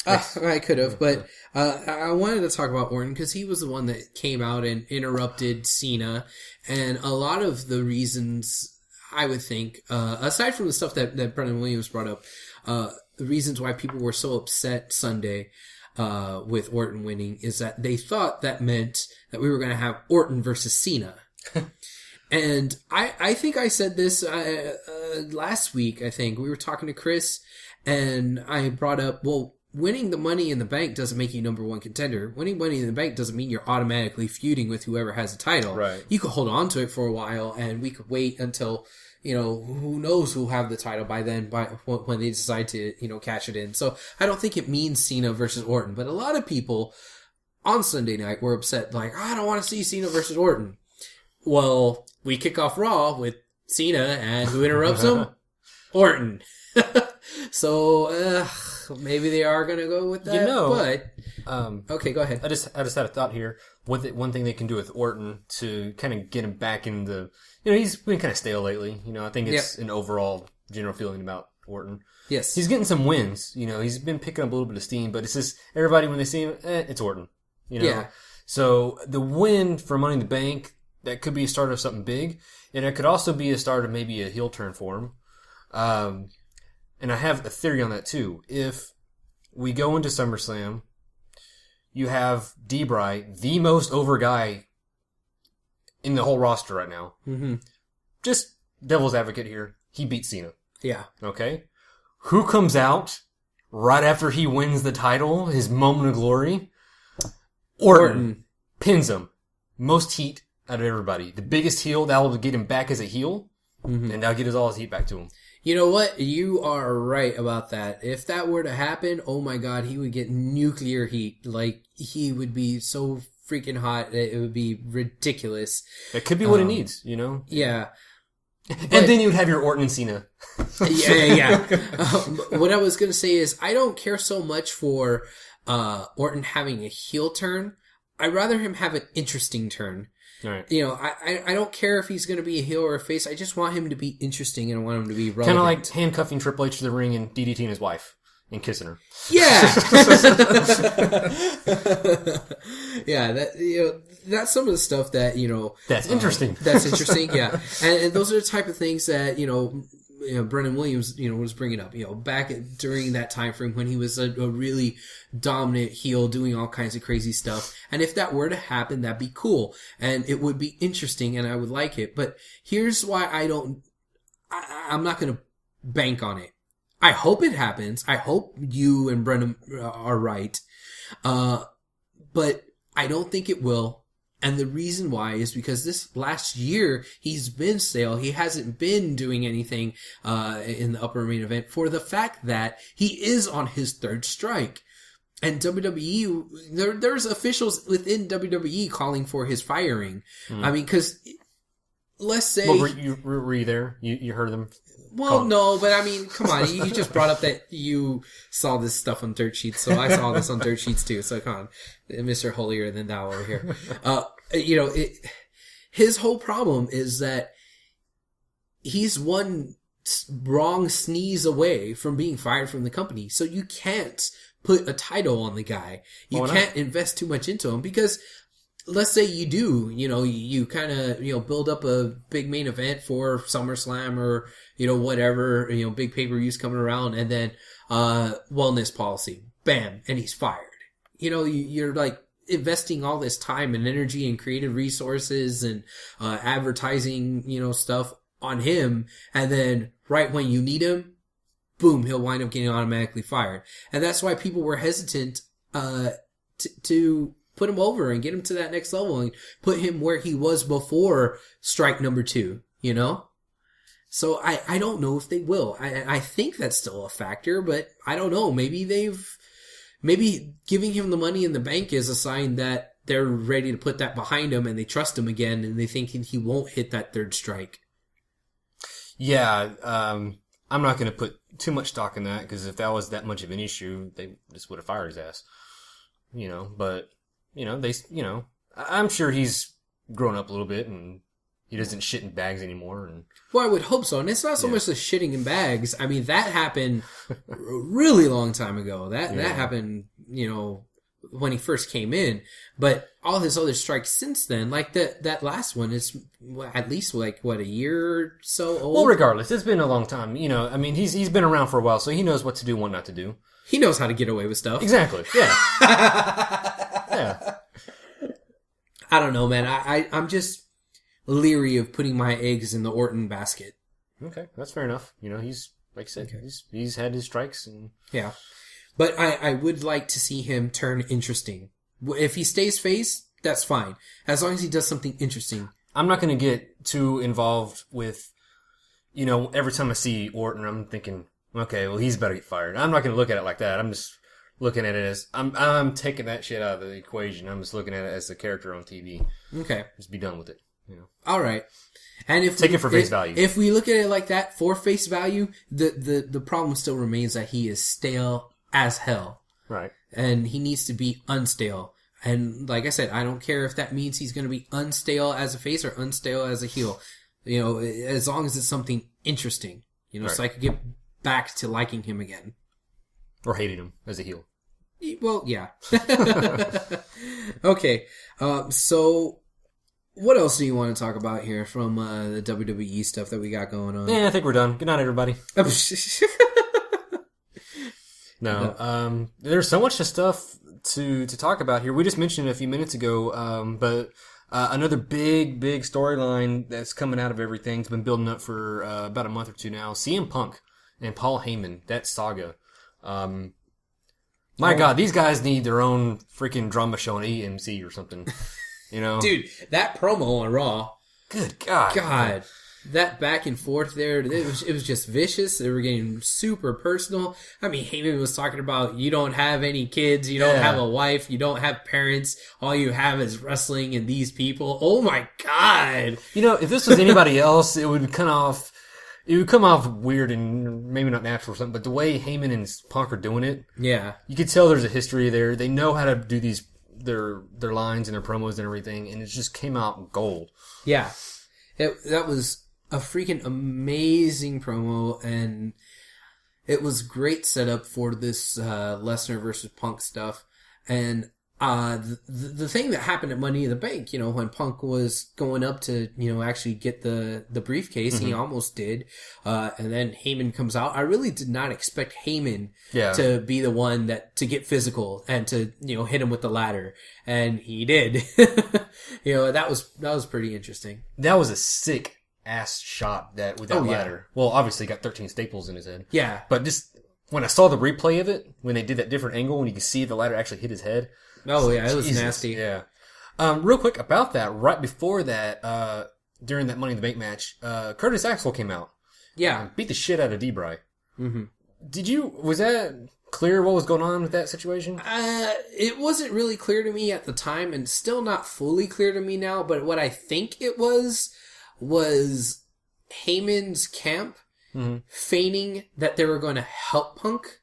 I could have, but I wanted to talk about Orton because he was the one that came out and interrupted Cena, and a lot of the reasons I would think, aside from the stuff that Brennan Williams brought up, the reasons why people were so upset Sunday with Orton winning is that they thought that meant that we were going to have Orton versus Cena. And I think I said this last week. I think we were talking to Chris, and I brought up, well, winning the Money in the Bank doesn't make you number one contender. Winning Money in the Bank doesn't mean you're automatically feuding with whoever has the title. Right. You could hold on to it for a while, and we could wait until, who knows who'll have the title by then, when they decide to, cash it in. So I don't think it means Cena versus Orton. But a lot of people on Sunday night were upset, like, I don't want to see Cena versus Orton. Well, we kick off Raw with Cena, and who interrupts him? Orton. So, maybe they are going to go with that, but... okay, go ahead. I just had a thought here. One thing they can do with Orton to kind of get him back in the... he's been kind of stale lately. I think it's an overall general feeling about Orton. Yes. He's getting some wins. He's been picking up a little bit of steam, but it's just everybody, when they see him, it's Orton. Yeah. So the win for Money in the Bank, that could be a start of something big, and it could also be a start of maybe a heel turn for him. And I have a theory on that too. If we go into SummerSlam, you have D-Bry, the most over guy in the whole roster right now. Mm-hmm. Just devil's advocate here. He beats Cena. Yeah. Okay? Who comes out right after he wins the title, his moment of glory? Orton. Pins him. Most heat out of everybody. The biggest heel, that will get him back as a heel, and that'll get all his heat back to him. You know what? You are right about that. If that were to happen, oh my God, he would get nuclear heat. Like, he would be so freaking hot. It would be ridiculous. That could be what it needs, Yeah. And then you'd have your Orton and Cena. Yeah. What I was going to say is, I don't care so much for Orton having a heel turn. I'd rather him have an interesting turn. All right. I don't care if he's going to be a heel or a face. I just want him to be interesting, and I want him to be relevant. Kind of like handcuffing Triple H to the ring and DDTing his wife and kissing her. Yeah. Yeah. That's some of the stuff that, That's interesting. That's interesting, yeah. And those are the type of things that, Brennan Williams, was bringing up, back during that time frame when he was a really dominant heel doing all kinds of crazy stuff. And if that were to happen, that'd be cool. And it would be interesting and I would like it. But here's why I'm not going to bank on it. I hope it happens. I hope you and Brennan are right. But I don't think it will. And the reason why is because this last year, he's been stale. He hasn't been doing anything in the upper main event for the fact that he is on his third strike. And WWE, there's officials within WWE calling for his firing. I mean, because let's say... Well, were you there? You heard them? Well, no, but I mean, come on. You just brought up that you saw this stuff on dirt sheets, so I saw this on dirt sheets too. So come on, Mr. Holier than thou over here. His whole problem is that he's one wrong sneeze away from being fired from the company. So you can't put a title on the guy. You can't invest too much into him because let's say you do, you kind of, build up a big main event for SummerSlam or, whatever, big pay-per-views coming around and then, wellness policy, bam, and he's fired. You're like investing all this time and energy and creative resources and, advertising, stuff on him. And then right when you need him, boom, he'll wind up getting automatically fired. And that's why people were hesitant, to put him over and get him to that next level and put him where he was before strike number 2, So I don't know if they will. I think that's still a factor, but I don't know. Maybe giving him the money in the bank is a sign that they're ready to put that behind him and they trust him again and they think he won't hit that third strike. Yeah, I'm not going to put too much stock in that because if that was that much of an issue, they just would have fired his ass. But... I'm sure he's grown up a little bit and he doesn't shit in bags anymore. And well, I would hope so. And it's not so much the shitting in bags. I mean, that happened a really long time ago. That happened, when he first came in. But all his other strikes since then, like that last one is at least a year or so old. Well, regardless, it's been a long time. He's been around for a while, so he knows what to do, what not to do. He knows how to get away with stuff. Exactly. Yeah. Yeah. I don't know, man. I'm just leery of putting my eggs in the Orton basket. Okay, that's fair enough. He's like I said, he's had his strikes and yeah. But I would like to see him turn interesting. If he stays face, that's fine. As long as he does something interesting. I'm not going to get too involved with, every time I see Orton, I'm thinking, okay, well, he's about to get fired. I'm not going to look at it like that. I'm just looking at it as, I'm taking that shit out of the equation. I'm just looking at it as a character on TV. Okay. Just be done with it. All right. And if take it for face value. If we look at it like that, for face value, the problem still remains that he is stale as hell. Right. And he needs to be unstale. And like I said, I don't care if that means he's going to be unstale as a face or unstale as a heel. As long as it's something interesting. Right. So I could get back to liking him again. Or hating him as a heel. Well, yeah. Okay. So what else do you want to talk about here from the WWE stuff that we got going on? Yeah, I think we're done. Good night, everybody. No. There's so much stuff to talk about here. We just mentioned it a few minutes ago, but another big storyline that's coming out of everything. It's been building up for about a month or two now. CM Punk and Paul Heyman, that saga. My God, these guys need their own freaking drama show on AMC or something. Dude, that promo on Raw. Good God. God. That back and forth there, it was just vicious. They were getting super personal. I mean, Heyman was talking about, you don't have any kids, you don't have a wife, you don't have parents, all you have is wrestling and these people. Oh my God. If this was anybody else, it would come off weird and maybe not natural or something, but the way Heyman and Punk are doing it, yeah, you could tell there's a history there. They know how to do their lines and their promos and everything, and it just came out gold. Yeah. That was a freaking amazing promo, and it was great setup for this Lesnar versus Punk stuff. And the thing that happened at Money in the Bank, when Punk was going up to, actually get the briefcase, he almost did. And then Heyman comes out. I really did not expect Heyman to be the one to get physical and to, hit him with the ladder. And he did. That was pretty interesting. That was a sick ass shot with that ladder. Well, obviously he got 13 staples in his head. Yeah. But just when I saw the replay of it, when they did that different angle, when you could see the ladder actually hit his head. Oh yeah, it was nasty. Yeah. Real quick about that, right before that, during that Money in the Bank match, Curtis Axel came out. Yeah. Beat the shit out of D-Bry. Mm-hmm. Was that clear what was going on with that situation? It wasn't really clear to me at the time, and still not fully clear to me now, but what I think it was Heyman's camp feigning that they were going to help Punk.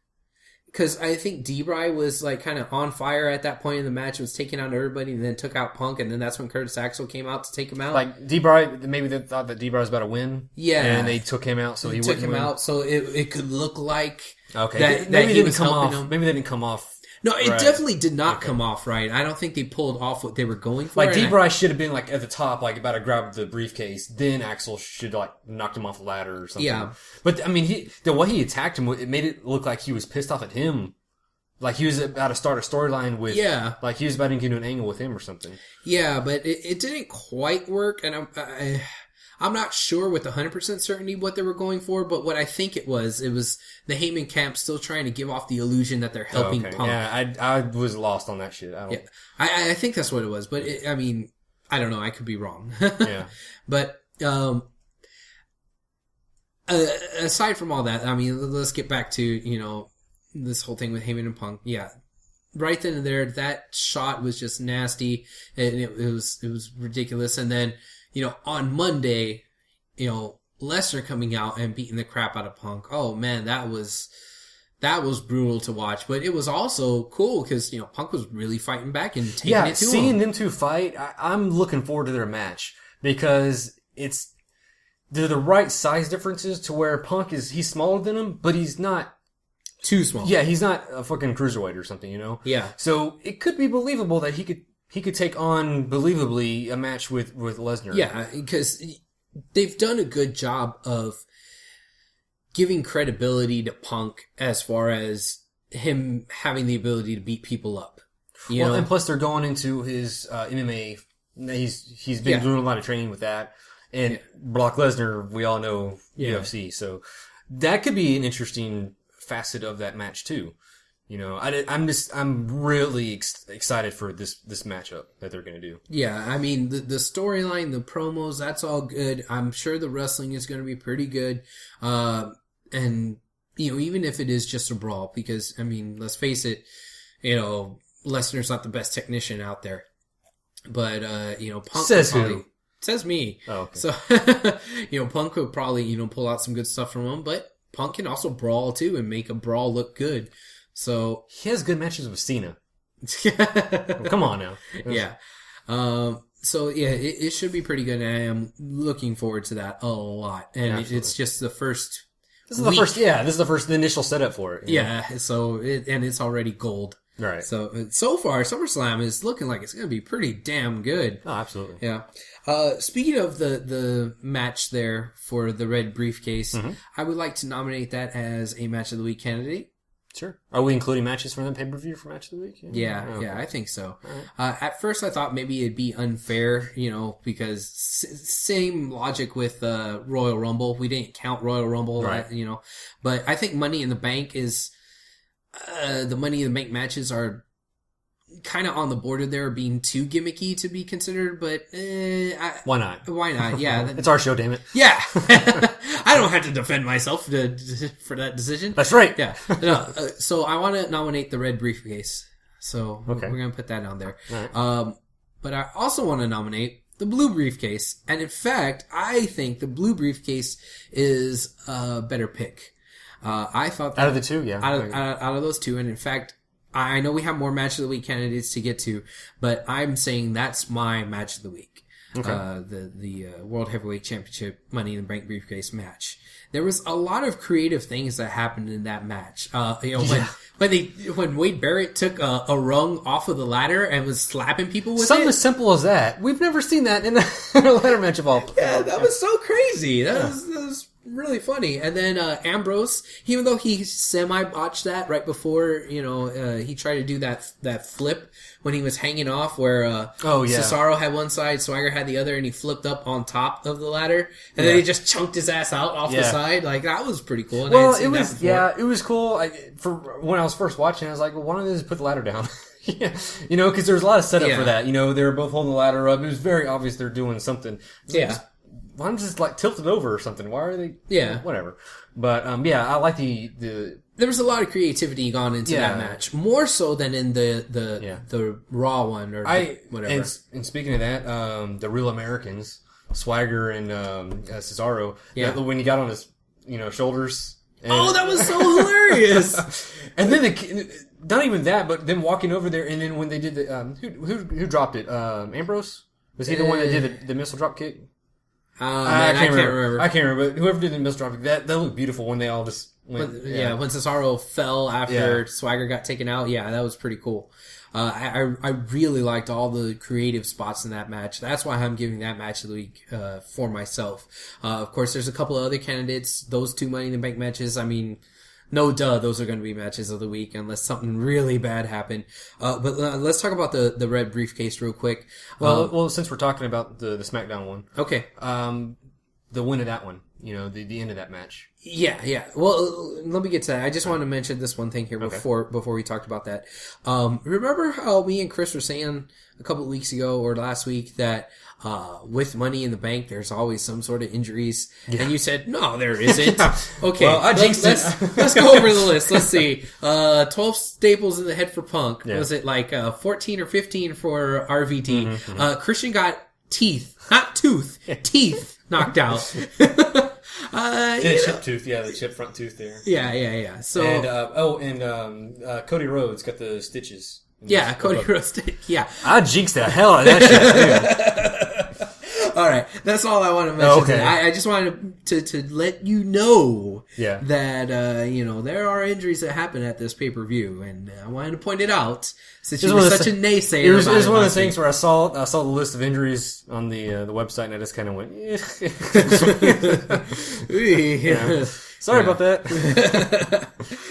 Because I think D-Bry was like kind of on fire at that point in the match, was taking out everybody, and then took out Punk, and then that's when Curtis Axel came out to take him out. Like D-Bry, maybe they thought that D-Bry was about to win. Yeah. And they took him out so he wouldn't win. Out so it could look like that maybe he was helping him. Maybe they didn't come off. No, it definitely did not come off right. I don't think they pulled off what they were going for. Like D-Bry should have been like at the top, like about to grab the briefcase. Then Axel should like knocked him off the ladder or something. Yeah. But I mean, the way he attacked him, it made it look like he was pissed off at him. Like he was about to start a storyline with, like he was about to get into an angle with him or something. Yeah, but it didn't quite work, and I'm not sure with 100% certainty what they were going for, but what I think it was the Heyman camp still trying to give off the illusion that they're helping Punk. Yeah, I was lost on that shit. I think that's what it was, but I mean, I don't know, I could be wrong. Yeah. But, aside from all that, I mean, let's get back to, this whole thing with Heyman and Punk. Yeah. Right then and there, that shot was just nasty, and it was ridiculous. And then, on Monday, Lesnar coming out and beating the crap out of Punk. Oh man, that was brutal to watch. But it was also cool because, Punk was really fighting back and taking it to him. Seeing them two fight, I'm looking forward to their match because they're the right size differences to where Punk he's smaller than him, but he's not too small. Yeah, he's not a fucking cruiserweight or something, Yeah. So it could be believable that he could take on believably a match with Lesnar. Yeah, because they've done a good job of giving credibility to Punk as far as him having the ability to beat people up. You know? And plus they're going into his MMA. He's been doing a lot of training with that. And Brock Lesnar, we all know UFC, so that could be an interesting facet of that match too. I'm really excited for this matchup that they're going to do. Yeah, I mean, the storyline, the promos, that's all good. I'm sure the wrestling is going to be pretty good. And, even if it is just a brawl, because, I mean, let's face it, Lesnar's not the best technician out there. But, Punk says probably, who? Says me. Oh, okay. So, Punk could probably, pull out some good stuff from him, but Punk can also brawl too and make a brawl look good. So he has good matches with Cena. Well, come on now. Yeah. It should be pretty good. And I am looking forward to that a lot. And it's just the first. This is the initial setup for it. Yeah. So it's already gold. Right. So far, SummerSlam is looking like it's going to be pretty damn good. Oh, absolutely. Yeah. Speaking of the match there for the red briefcase, I would like to nominate that as a match of the week candidate. Sure. Are we including matches from the pay-per-view for match of the week? Yeah, I think so. Right. At first I thought maybe it'd be unfair, because same logic with Royal Rumble. We didn't count Royal Rumble, right. But I think Money in the Bank is the Money in the Bank matches are kind of on the border there, being too gimmicky to be considered, but why not? Why not? Yeah, it's our show, damn it. Yeah, I don't have to defend myself for that decision. That's right. Yeah. No, so I want to nominate the red briefcase. So we're gonna put that on there. Right. But I also want to nominate the blue briefcase, and in fact, I think the blue briefcase is a better pick. I thought that out of the two, out of those two, and in fact, I know we have more match of the week candidates to get to, but I'm saying that's my match of the week. Okay. The World Heavyweight Championship Money in the Bank briefcase match. There was a lot of creative things that happened in that match. When Wade Barrett took a rung off of the ladder and was slapping people with Something it. as simple as that. We've never seen that in a ladder match of all. Yeah, that was so crazy. That was really funny. And then Ambrose, even though he semi-botched that right before, he tried to do that flip when he was hanging off where Cesaro had one side, Swagger had the other, and he flipped up on top of the ladder. And then he just chunked his ass out off the side. Like, that was pretty cool. And Well, it was cool. For when I was first watching, I was like, well, why don't they just put the ladder down? Yeah, because there was a lot of setup for that. They were both holding the ladder up. It was very obvious they're doing something. Why don't you just tilt it over or something? Why are they? Yeah, whatever. But I like the. There was a lot of creativity gone into that match, more so than in the Raw one or whatever. And speaking of that, the Real Americans, Swagger and Cesaro. Yeah, when he got on his shoulders. And, that was so hilarious. And then not even that, but them walking over there, and then when they did the who dropped it? Ambrose, was he the one that did the missile drop kick? I can't remember. I can't remember. But whoever did the missile drop kick, that looked beautiful when they all just went. When Cesaro fell after Swagger got taken out. Yeah, that was pretty cool. I really liked all the creative spots in that match. That's why I'm giving that match of the week for myself. Of course, there's a couple of other candidates. Those two Money in the Bank matches, I mean, no duh, those are going to be matches of the week unless something really bad happened. But let's talk about the red briefcase real quick. Well, since we're talking about the SmackDown one. Okay. The win of that one. The end of that match. Yeah. Well, let me get to that. I just wanted to mention this one thing here before we talked about that. Remember how me and Chris were saying a couple of weeks ago or last week that with Money in the Bank, there's always some sort of injuries, and you said no, there isn't. Okay, well, I jinxed it. Let's go over the list. Let's see. 12 staples in the head for Punk. Yeah. Was it 14 or 15 for RVD? Mm-hmm. Christian got teeth, not tooth, teeth knocked out. Chip tooth, the chip front tooth there. Yeah. So and Cody Rhodes got the stitches. Yeah, Cody Rhodes. Yeah, I jinxed the hell out of that shit. All right, that's all I want to mention. Okay. I just wanted to let you know that there are injuries that happen at this pay-per-view, and I wanted to point it out since you were such a naysayer. It was one of the things where I saw the list of injuries on the website, and I just kind of went, Sorry about that.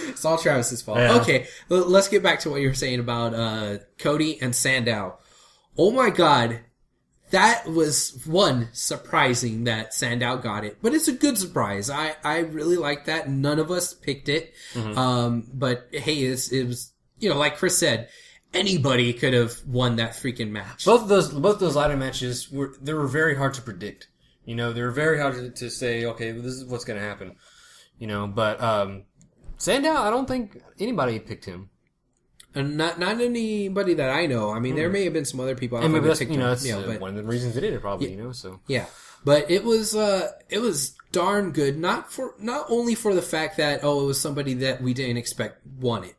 It's all Travis's fault. Yeah. Okay, let's get back to what you were saying about Cody and Sandow. Oh my God. That was surprising that Sandow got it, but it's a good surprise. I really like that. None of us picked it. Mm-hmm. But hey, it was, like Chris said, anybody could have won that freaking match. Both of those ladder matches were very hard to predict. They were very hard to say, okay, well, this is what's going to happen. But Sandow, I don't think anybody picked him. And not anybody that I know. I mean, there may have been some other people out there that picked him. That's one of the reasons they did it, probably. So yeah, but it was darn good. Not only for the fact that it was somebody that we didn't expect won it.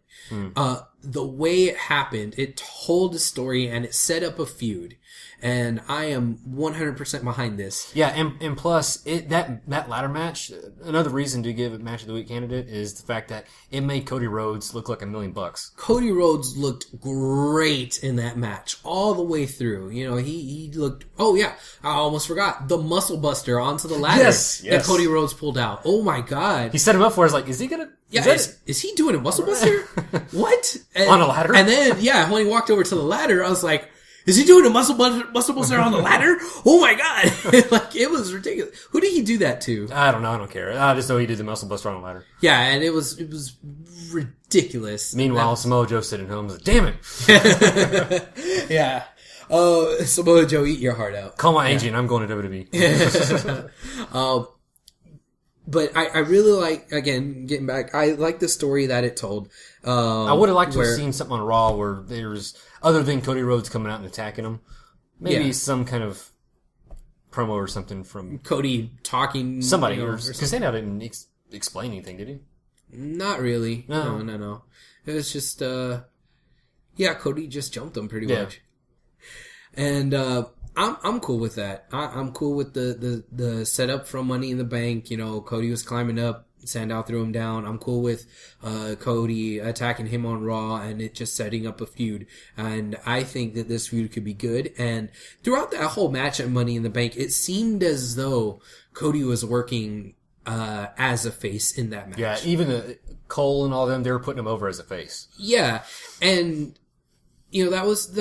The way it happened, it told a story and it set up a feud. And I am 100% behind this. Yeah, and plus, that ladder match, another reason to give it Match of the Week candidate is the fact that it made Cody Rhodes look like $1 million. Cody Rhodes looked great in that match, all the way through. He looked, I almost forgot, the muscle buster onto the ladder that Cody Rhodes pulled out. Oh my God. He set him up for us, is he gonna... Yeah, is he doing a muscle buster? What? On a ladder? And then, when he walked over to the ladder, I was like, is he doing a muscle buster on the ladder? Oh my God. It was ridiculous. Who did he do that to? I don't know. I don't care. I just know he did the muscle buster on the ladder. Yeah, and it was ridiculous. Meanwhile, Samoa Joe sitting home was like, damn it. Yeah. Oh, Samoa Joe, eat your heart out. Call my agent. I'm going to WWE. But I really like, again, getting back, I like the story that it told. I would have liked to have seen something on Raw where there's, other than Cody Rhodes coming out and attacking him, maybe some kind of promo or something from Cody talking. Somebody, because Sandow didn't explain anything, did he? Not really. No. It was just, Cody just jumped him pretty much. And I'm cool with that. I'm cool with the setup from Money in the Bank. You know, Cody was climbing up, Sandow threw him down. I'm cool with Cody attacking him on Raw and it just setting up a feud. And I think that this feud could be good. And throughout that whole match at Money in the Bank, it seemed as though Cody was working as a face in that match. Yeah, even Cole and all them, they were putting him over as a face. Yeah, and you know that was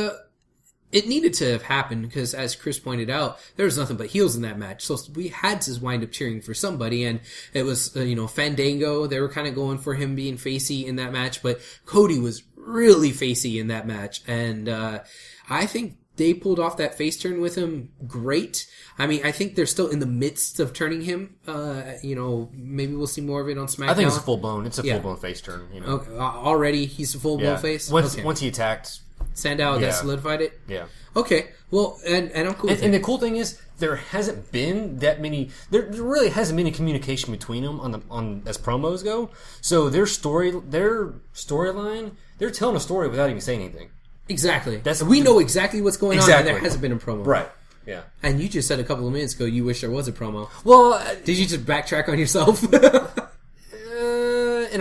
it needed to have happened because, as Chris pointed out, there was nothing but heels in that match. So we had to wind up cheering for somebody, and it was, Fandango. They were kind of going for him being facey in that match, but Cody was really facey in that match, and I think they pulled off that face turn with him great. I mean, I think they're still in the midst of turning him. Maybe we'll see more of it on SmackDown. I think it's a full-blown face turn. Okay, already he's a full-blown face? Once he attacked... Sandow, that solidified it? Yeah. Okay, well, and I'm cool with it. And the cool thing is, there hasn't been that many... There really hasn't been any communication between them on as promos go. So their storyline, they're telling a story without even saying anything. Exactly. We know exactly what's going on, and there hasn't been a promo. Right. Yeah. And you just said a couple of minutes ago you wish there was a promo. Well... Did you just backtrack on yourself? In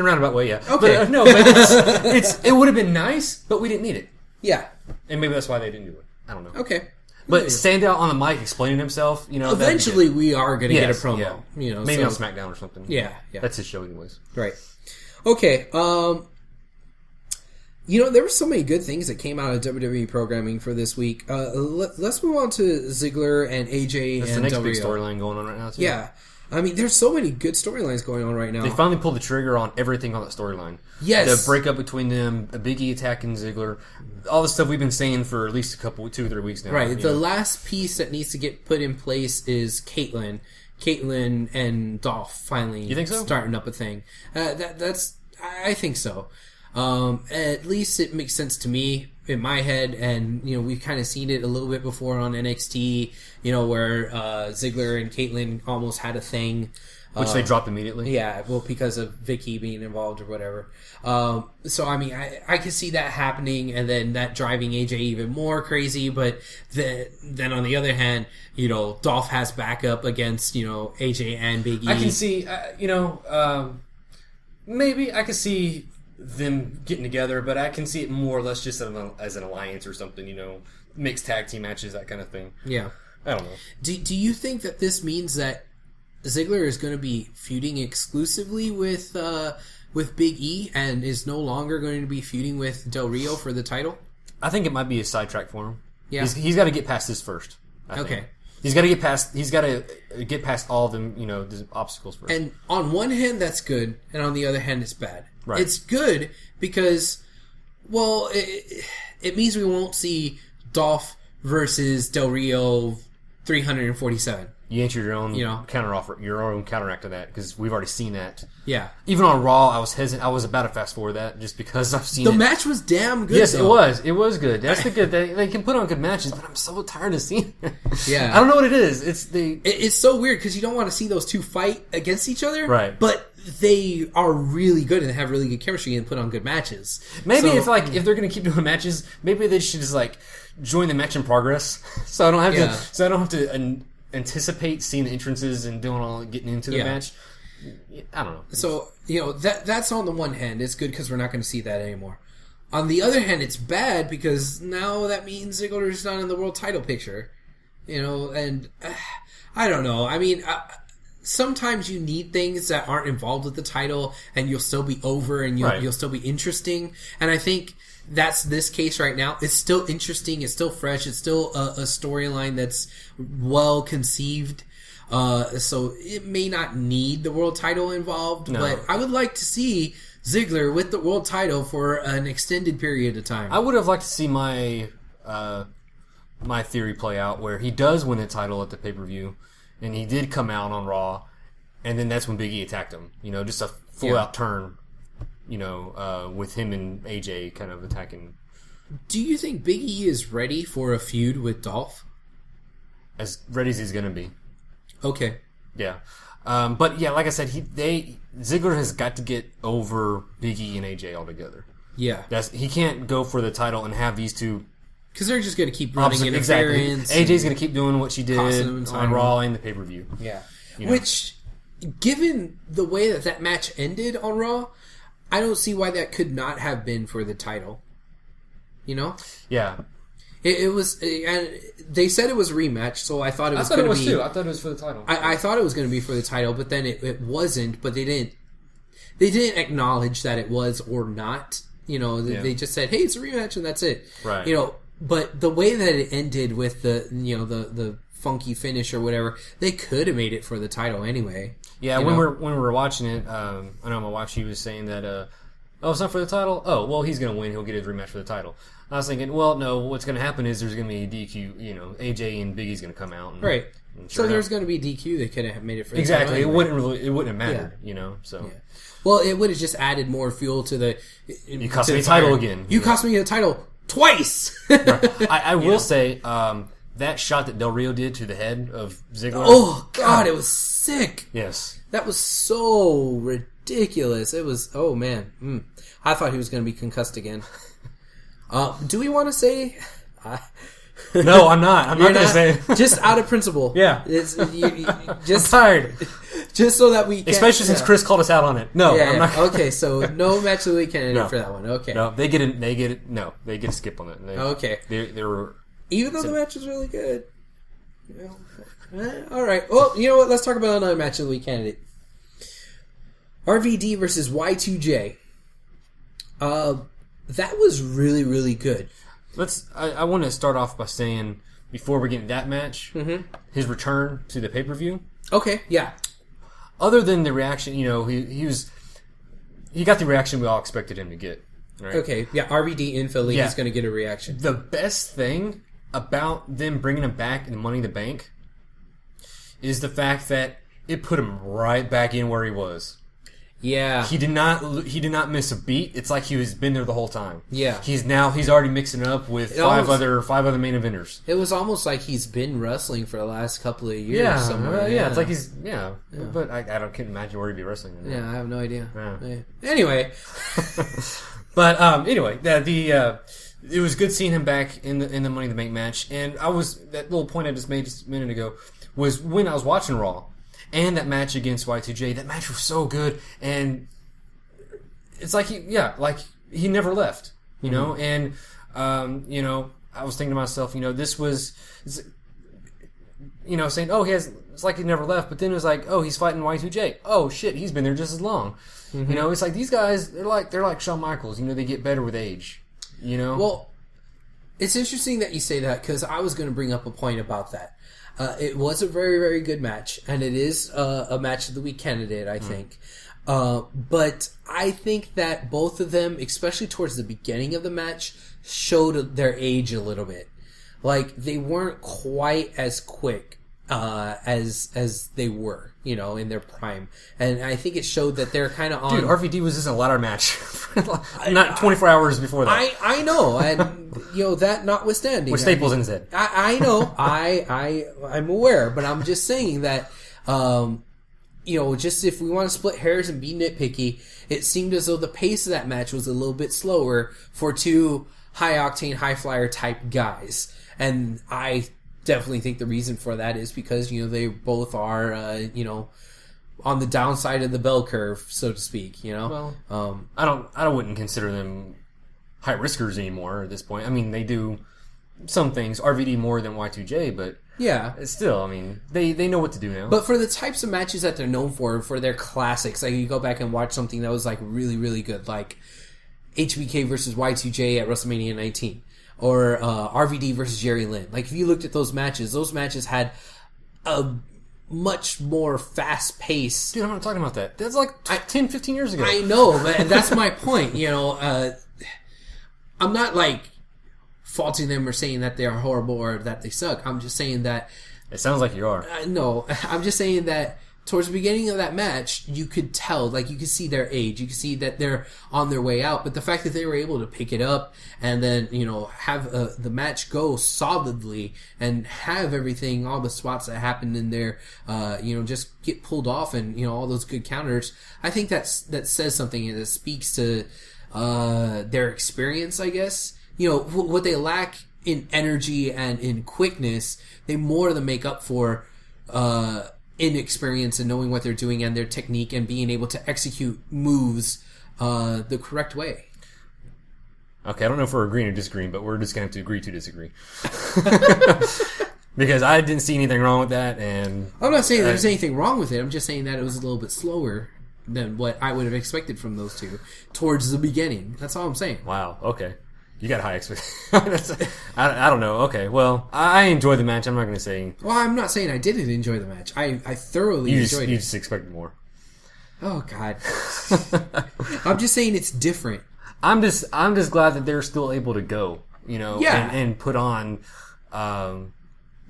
a roundabout way, yeah. Okay. But it would have been nice, but we didn't need it. Yeah. And maybe that's why they didn't do it. I don't know. Okay. But Sandow on the mic explaining himself, eventually we are going to get a promo. Yeah. Maybe on SmackDown or something. Yeah. That's his show anyways. Right. Okay. There were so many good things that came out of WWE programming for this week. Let's move on to Ziggler and AJ That's and the next Del big Rio. storyline going on right now, too. Yeah. I mean, there's so many good storylines going on right now. They finally pulled the trigger on everything on that storyline. Yes. The breakup between them, a Big E attacking Ziggler, all the stuff we've been saying for at least 2 or 3 weeks now. Right. The last piece that needs to get put in place is Caitlyn and Dolph finally you think so? Starting up a thing. I think so. At least it makes sense to me in my head, and we've kind of seen it a little bit before on NXT, where Ziggler and Caitlyn almost had a thing, which they dropped immediately. Yeah, well, because of Vicky being involved or whatever. So I mean, I could see that happening, and then that driving AJ even more crazy. But then on the other hand, Dolph has backup against AJ and Big E. I can see, maybe I could see them getting together, but I can see it more or less just as an alliance or something, mixed tag team matches, that kind of thing. Yeah. I don't know. Do you think that this means that Ziggler is going to be feuding exclusively with Big E and is no longer going to be feuding with Del Rio for the title? I think it might be a sidetrack for him. Yeah. He's got to get past this first. I think. He's got to get past all of them, the obstacles first. And on one hand, that's good, and on the other hand, it's bad. Right. It's good because, well, it means we won't see Dolph versus Del Rio 347. You answered your own counteroffer, your own counteract to that, because we've already seen that. Yeah. Even on Raw, I was hesitant. I was about to fast forward that just because I've seen the match was damn good. Yes, though. it was. It was good. That's the good. They can put on good matches, but I'm so tired of seeing it. Yeah. I don't know what it is. It's so weird because you don't want to see those two fight against each other. Right. But they are really good and have really good chemistry and put on good matches. Maybe if they're going to keep doing matches, maybe they should just join the match in progress, so I don't have to anticipate seeing the entrances and getting into the match. I don't know. So that's on the one hand, it's good because we're not going to see that anymore. On the other hand, it's bad because now that means Ziggler's not in the world title picture. And I don't know. I mean, sometimes you need things that aren't involved with the title, and you'll still be over, and you'll still be interesting. And I think that's this case right now. It's still interesting. It's still fresh. It's still a storyline that's well conceived. So it may not need the world title involved, but I would like to see Ziggler with the world title for an extended period of time. I would have liked to see my theory play out where he does win the title at the pay-per-view, and he did come out on Raw, and then that's when Big E attacked him. Just a full-out turn. With him and AJ kind of attacking. Do you think Big E is ready for a feud with Dolph? As ready as he's going to be. Okay. Yeah. But yeah, like I said, Ziggler has got to get over Big E and AJ altogether. Yeah. He can't go for the title and have these two Because they're just going to keep running interference. Exactly. AJ's going to keep doing what she did on Raw and the pay-per-view. Yeah. You know? Which, given the way that match ended on Raw, I don't see why that could not have been for the title. You know? Yeah. It was, and they said it was a rematch, so I thought it was going to be. Too. I thought it was for the title. I thought it was going to be for the title, but then it wasn't. But they didn't acknowledge that it was or not. You know, they just said, "Hey, it's a rematch," and that's it. Right. You know, but the way that it ended with the funky finish or whatever, they could have made it for the title anyway. Yeah, when we were watching it, I know my wife, she was saying that, oh, it's not for the title? Oh, well, he's going to win. He'll get his rematch for the title. I was thinking, well, no, what's going to happen is there's going to be a DQ, you know, AJ and Biggie's going to come out. And, right. And so there's going to be DQ. They could have made it for the exactly. title. Exactly. It wouldn't have mattered, you know, so. Yeah. Well, it would have just added more fuel to the... You cost me the title again. You cost me the title twice! Right. I will say, that shot that Del Rio did to the head of Ziggler. Oh, God, it was sick. Yes. That was so ridiculous. It was, oh, man. I thought he was going to be concussed again. Do we want to say... No, I'm not. I'm not going to say... Just out of principle. Yeah. Just I'm tired. Just so that we can... Especially since Chris called us out on it. No, I'm not. Okay, so no match of the week candidate for that one. Okay. No, they get a skip on it. Okay. They were... Even though the match was really good. All right. Well, you know what? Let's talk about another match of the week candidate. RVD versus Y2J. That was really, really good. I want to start off by saying, before we get into that match, his return to the pay-per-view. Okay, yeah. Other than the reaction, you know, he got the reaction we all expected him to get. Right? Okay, yeah, RVD in Philly, he's going to get a reaction. The best thing about them bringing him back in Money in the Bank is the fact that it put him right back in where he was. Yeah. He did not miss a beat. It's like he was been there the whole time. Yeah. He's already mixing it up with five other main eventers. It was almost like he's been wrestling for the last couple of years. Yeah, somewhere. Yeah. It's like he's but I can't imagine where he'd be wrestling. Yeah, I have no idea. Yeah. Anyway. But anyway, it was good seeing him back in the Money in the Bank match, and that little point I just made just a minute ago was when I was watching Raw. And that match against Y2J, that match was so good, and it's like he never left, you know. And you know, I was thinking to myself, you know, this was, you know, saying, oh, it's like he never left, but then it was like, oh, he's fighting Y2J. Oh shit, he's been there just as long. You know, it's like these guys, they're like Shawn Michaels, you know, they get better with age, you know. Well, it's interesting that you say that because I was going to bring up a point about that. It was a very, very good match, and it is a match of the week candidate, I think. But I think that both of them, especially towards the beginning of the match, showed their age a little bit. Like, they weren't quite as quick as they were, you know, in their prime. And I think it showed that they're kind of on... Dude, RVD was just a ladder match. Not 24 hours before that. I know, and, you know, that notwithstanding... With staples in his head. I know, I'm aware, but I'm just saying that, you know, just if we want to split hairs and be nitpicky, it seemed as though the pace of that match was a little bit slower for two high-octane, high-flyer type guys. And I definitely think the reason for that is because, you know, they both are, you know, on the downside of the bell curve, so to speak, you know? Well, I wouldn't consider them high riskers anymore at this point. I mean, they do some things, RVD more than Y2J, but yeah, it's still, I mean, they know what to do now. But for the types of matches that they're known for their classics, like you go back and watch something that was like really, really good, like HBK versus Y2J at WrestleMania 19. Or RVD versus Jerry Lynn. Like, if you looked at those matches had a much more fast pace. Dude, I'm not talking about that. That's like 10, 15 years ago. I know, but that's my point. You know, I'm not, like, faulting them or saying that they're horrible or that they suck. I'm just saying that... It sounds like you are. No, I'm just saying that towards the beginning of that match, you could tell, like, you could see their age. You could see that they're on their way out. But the fact that they were able to pick it up and then, you know, have the match go solidly and have everything, all the spots that happened in there, you know, just get pulled off and, you know, all those good counters. I think that says something and it speaks to their experience, I guess. You know, what they lack in energy and in quickness, they more than make up for inexperience and knowing what they're doing and their technique and being able to execute moves the correct way. Okay, I don't know if we're agreeing or disagreeing, but we're just going to have to agree to disagree. Because I didn't see anything wrong with that, and... I'm not saying there's anything wrong with it. I'm just saying that it was a little bit slower than what I would have expected from those two towards the beginning. That's all I'm saying. Wow, okay. You got high expectations. I don't know. Okay, well, I enjoyed the match. I'm not going to say... Well, I'm not saying I didn't enjoy the match. I thoroughly enjoyed it. You just expected more. Oh, God. I'm just saying it's different. I'm just glad that they're still able to go, and put on,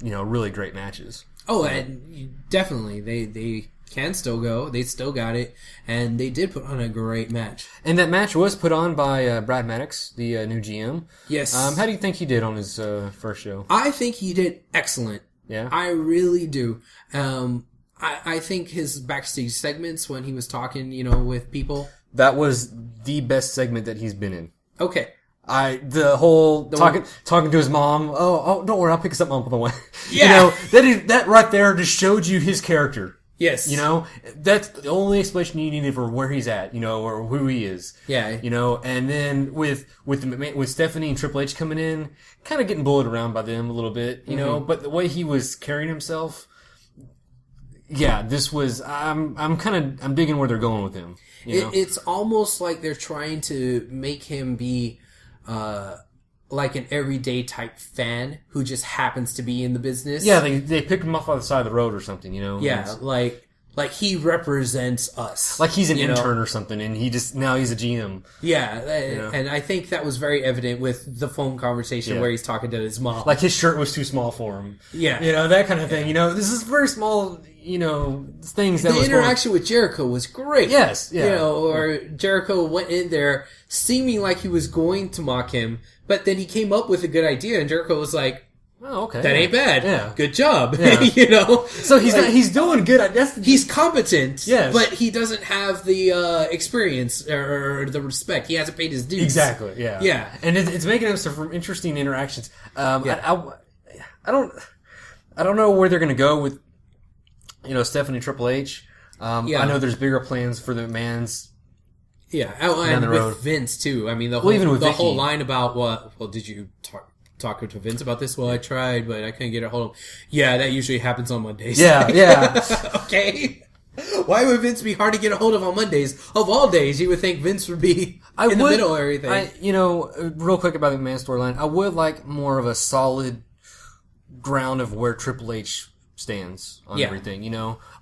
really great matches. Oh, and definitely. They can still go. They still got it. And they did put on a great match. And that match was put on by Brad Maddox, the new GM. Yes. How do you think he did on his first show? I think he did excellent. Yeah? I really do. I think his backstage segments when he was talking, with people. That was the best segment that he's been in. Okay. The whole talking to his mom. Oh, don't worry, I'll pick something up on the way. Yeah. That right there just showed you his character. Yes. That's the only explanation you needed for where he's at, or who he is. Yeah. And then with Stephanie and Triple H coming in, kind of getting bullied around by them a little bit, but the way he was carrying himself, yeah, this was, I'm digging where they're going with him. It's almost like they're trying to make him be, like an everyday type fan who just happens to be in the business. Yeah, they picked him off on the side of the road or something, Yeah, like he represents us. Like he's an intern or something, and now he's a GM. Yeah, and I think that was very evident with the phone conversation where he's talking to his mom. Like his shirt was too small for him. Yeah. That kind of thing. This is very small, things that the interaction with Jericho was great. Yes, yeah. Or Jericho went in there seeming like he was going to mock him, but then he came up with a good idea, and Jericho was like, "Oh, okay, that ain't bad. Yeah, good job." Yeah. So he's doing good. He's competent. Yes, but he doesn't have the experience or the respect. He hasn't paid his dues. Exactly. Yeah. Yeah. And it's making him some interesting interactions. I don't know where they're going to go with Stephanie Triple H. I know there's bigger plans for the McMahons. Yeah, down the road. With Vince too. I mean, the whole line about what? Well, did you talk to Vince about this? Well, I tried, but I couldn't get a hold of him. Yeah, that usually happens on Mondays. Yeah. Okay. Why would Vince be hard to get a hold of on Mondays? Of all days, you would think Vince would be in the middle of everything. Real quick about the McMahon storyline, I would like more of a solid ground of where Triple H stands on everything.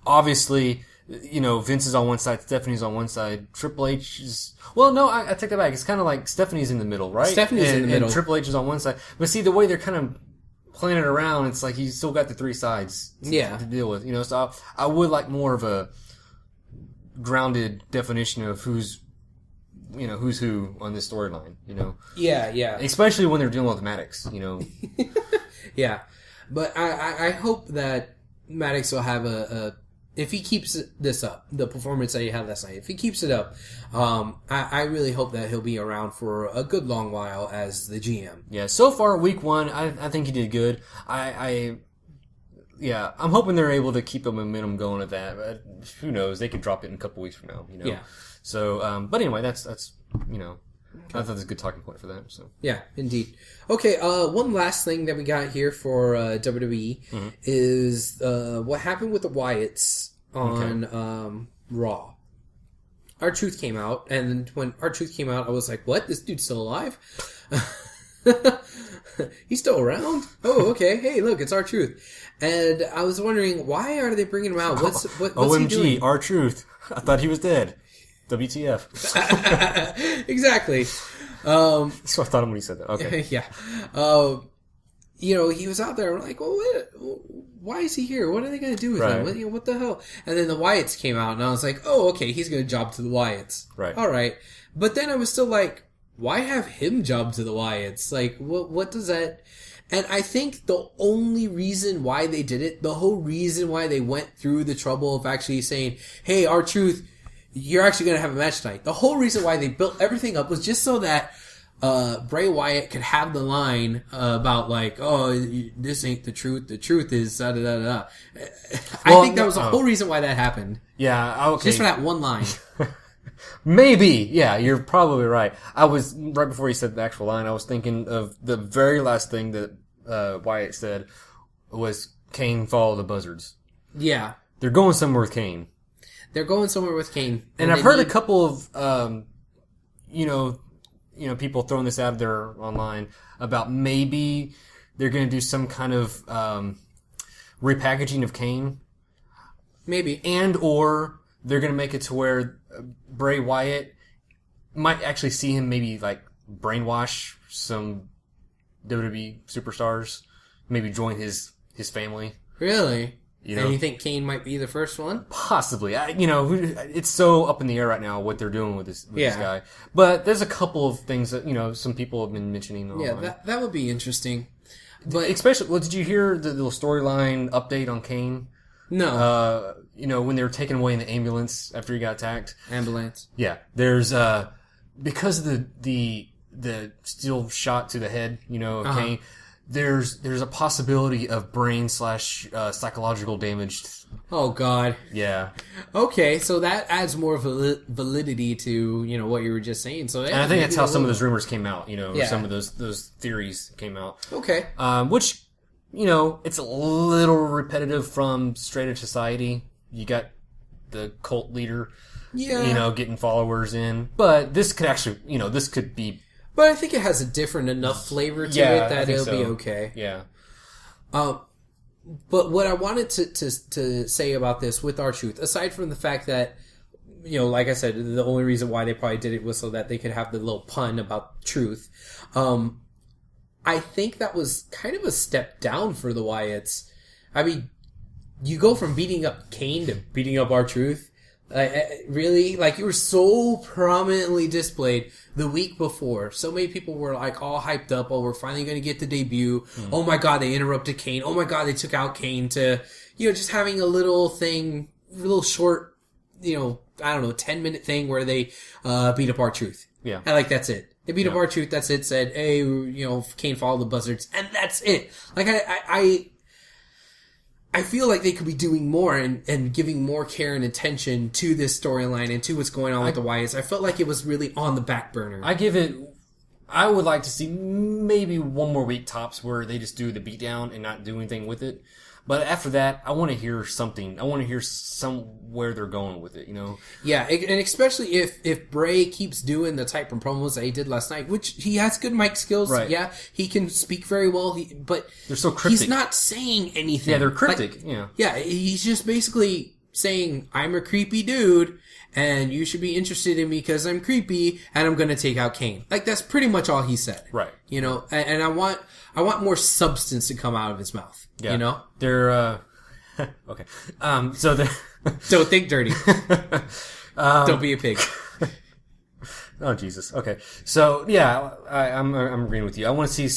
Obviously, Vince is on one side, Stephanie's on one side, Triple H is... Well, no, I take that back. It's kind of like Stephanie's in the middle, right? Stephanie's in the middle. And Triple H is on one side. But see, the way they're kind of playing it around, it's like he's still got the three sides to deal with. So I would like more of a grounded definition of who's who on this storyline, Yeah. Especially when they're dealing with Maddox, Yeah. But I hope that Maddox will have if he keeps this up, the performance that he had last night, if he keeps it up, I really hope that he'll be around for a good long while as the GM. Yeah, so far, week one, I think he did good. I'm hoping they're able to keep the momentum going at that. But who knows? They could drop it in a couple weeks from now, Yeah. So, but anyway, that's I thought that's a good talking point for that. So yeah, indeed. Okay, one last thing that we got here for WWE is what happened with the Wyatts on Raw. R-Truth came out, and when R-Truth came out, I was like, "What? This dude's still alive? He's still around? Oh, okay. Hey, look, it's R-Truth." And I was wondering, why are they bringing him out? What's OMG, he doing? R-Truth. I thought he was dead. WTF. Exactly. So I thought him when he said that. Okay. Yeah. He was out there. I'm like, well, why is he here? What are they going to do with him? What the hell? And then the Wyatts came out, and I was like, oh, okay, he's going to job to the Wyatts. Right. All right. But then I was still like, why have him job to the Wyatts? Like, what does that... And I think the only reason why they did it, the whole reason why they went through the trouble of actually saying, hey, R-Truth, you're actually going to have a match tonight. The whole reason why they built everything up was just so that Bray Wyatt could have the line about like, "Oh, this ain't the truth. The truth is da da da da." I think that was the whole reason why that happened. Yeah, okay. Just for that one line. Maybe. Yeah, you're probably right. I was, right before you said the actual line, I was thinking of the very last thing that Wyatt said was Kane follow the buzzards. Yeah. They're going somewhere with Kane. They're going somewhere with Kane. And I've heard a couple of, people throwing this out there online about maybe they're going to do some kind of repackaging of Kane. Maybe. And or they're going to make it to where Bray Wyatt might actually see him maybe like brainwash some WWE superstars, maybe join his family. Really? You know? And you think Kane might be the first one? Possibly. It's so up in the air right now what they're doing with this guy. But there's a couple of things that, some people have been mentioning online. Yeah, that would be interesting. But especially, did you hear the little storyline update on Kane? No. When they were taken away in the ambulance after he got attacked. Ambulance. Yeah. There's, because of the steel shot to the head, of Kane, there's a possibility of brain / psychological damage. Oh God. Yeah. Okay, so that adds more validity to what you were just saying. So, and I think that's how some of those rumors came out. Some of those theories came out. Okay. Which, it's a little repetitive from Straight Edge Society. You got the cult leader, getting followers in, but this could actually, this could be. But I think it has a different enough flavor to it that it'll be okay. Yeah. But what I wanted to say about this with R-Truth, aside from the fact that, like I said, the only reason why they probably did it was so that they could have the little pun about truth. I think that was kind of a step down for the Wyatts. I mean, you go from beating up Kane to beating up R-Truth. Really? Like, you were so prominently displayed the week before. So many people were like all hyped up. Oh, we're finally going to get the debut. Oh my God, they interrupted Kane. Oh my God, they took out Kane to, just having a little thing, a little short, 10-minute thing where they, beat up R-Truth. Yeah. And like, that's it. They beat up R-Truth. That's it. Said, hey, Kane followed the buzzards. And that's it. Like, I feel like they could be doing more and giving more care and attention to this storyline and to what's going on with the Wyatts. I felt like it was really on the back burner. I would like to see maybe one more week tops where they just do the beatdown and not do anything with it. But after that, I want to hear something. I want to hear somewhere they're going with it, Yeah, and especially if Bray keeps doing the type of promos that he did last night, which he has good mic skills. Right. Yeah, he can speak very well, but they're so cryptic. He's not saying anything. Yeah, they're cryptic. Yeah, he's just basically saying, I'm a creepy dude, and you should be interested in me because I'm creepy, and I'm going to take out Kane. Like, that's pretty much all he said. Right. And I want more substance to come out of his mouth. Yeah. They're, okay. So they're... Don't think dirty. Don't be a pig. Oh, Jesus. Okay. So, yeah, I'm agreeing with you. I want to see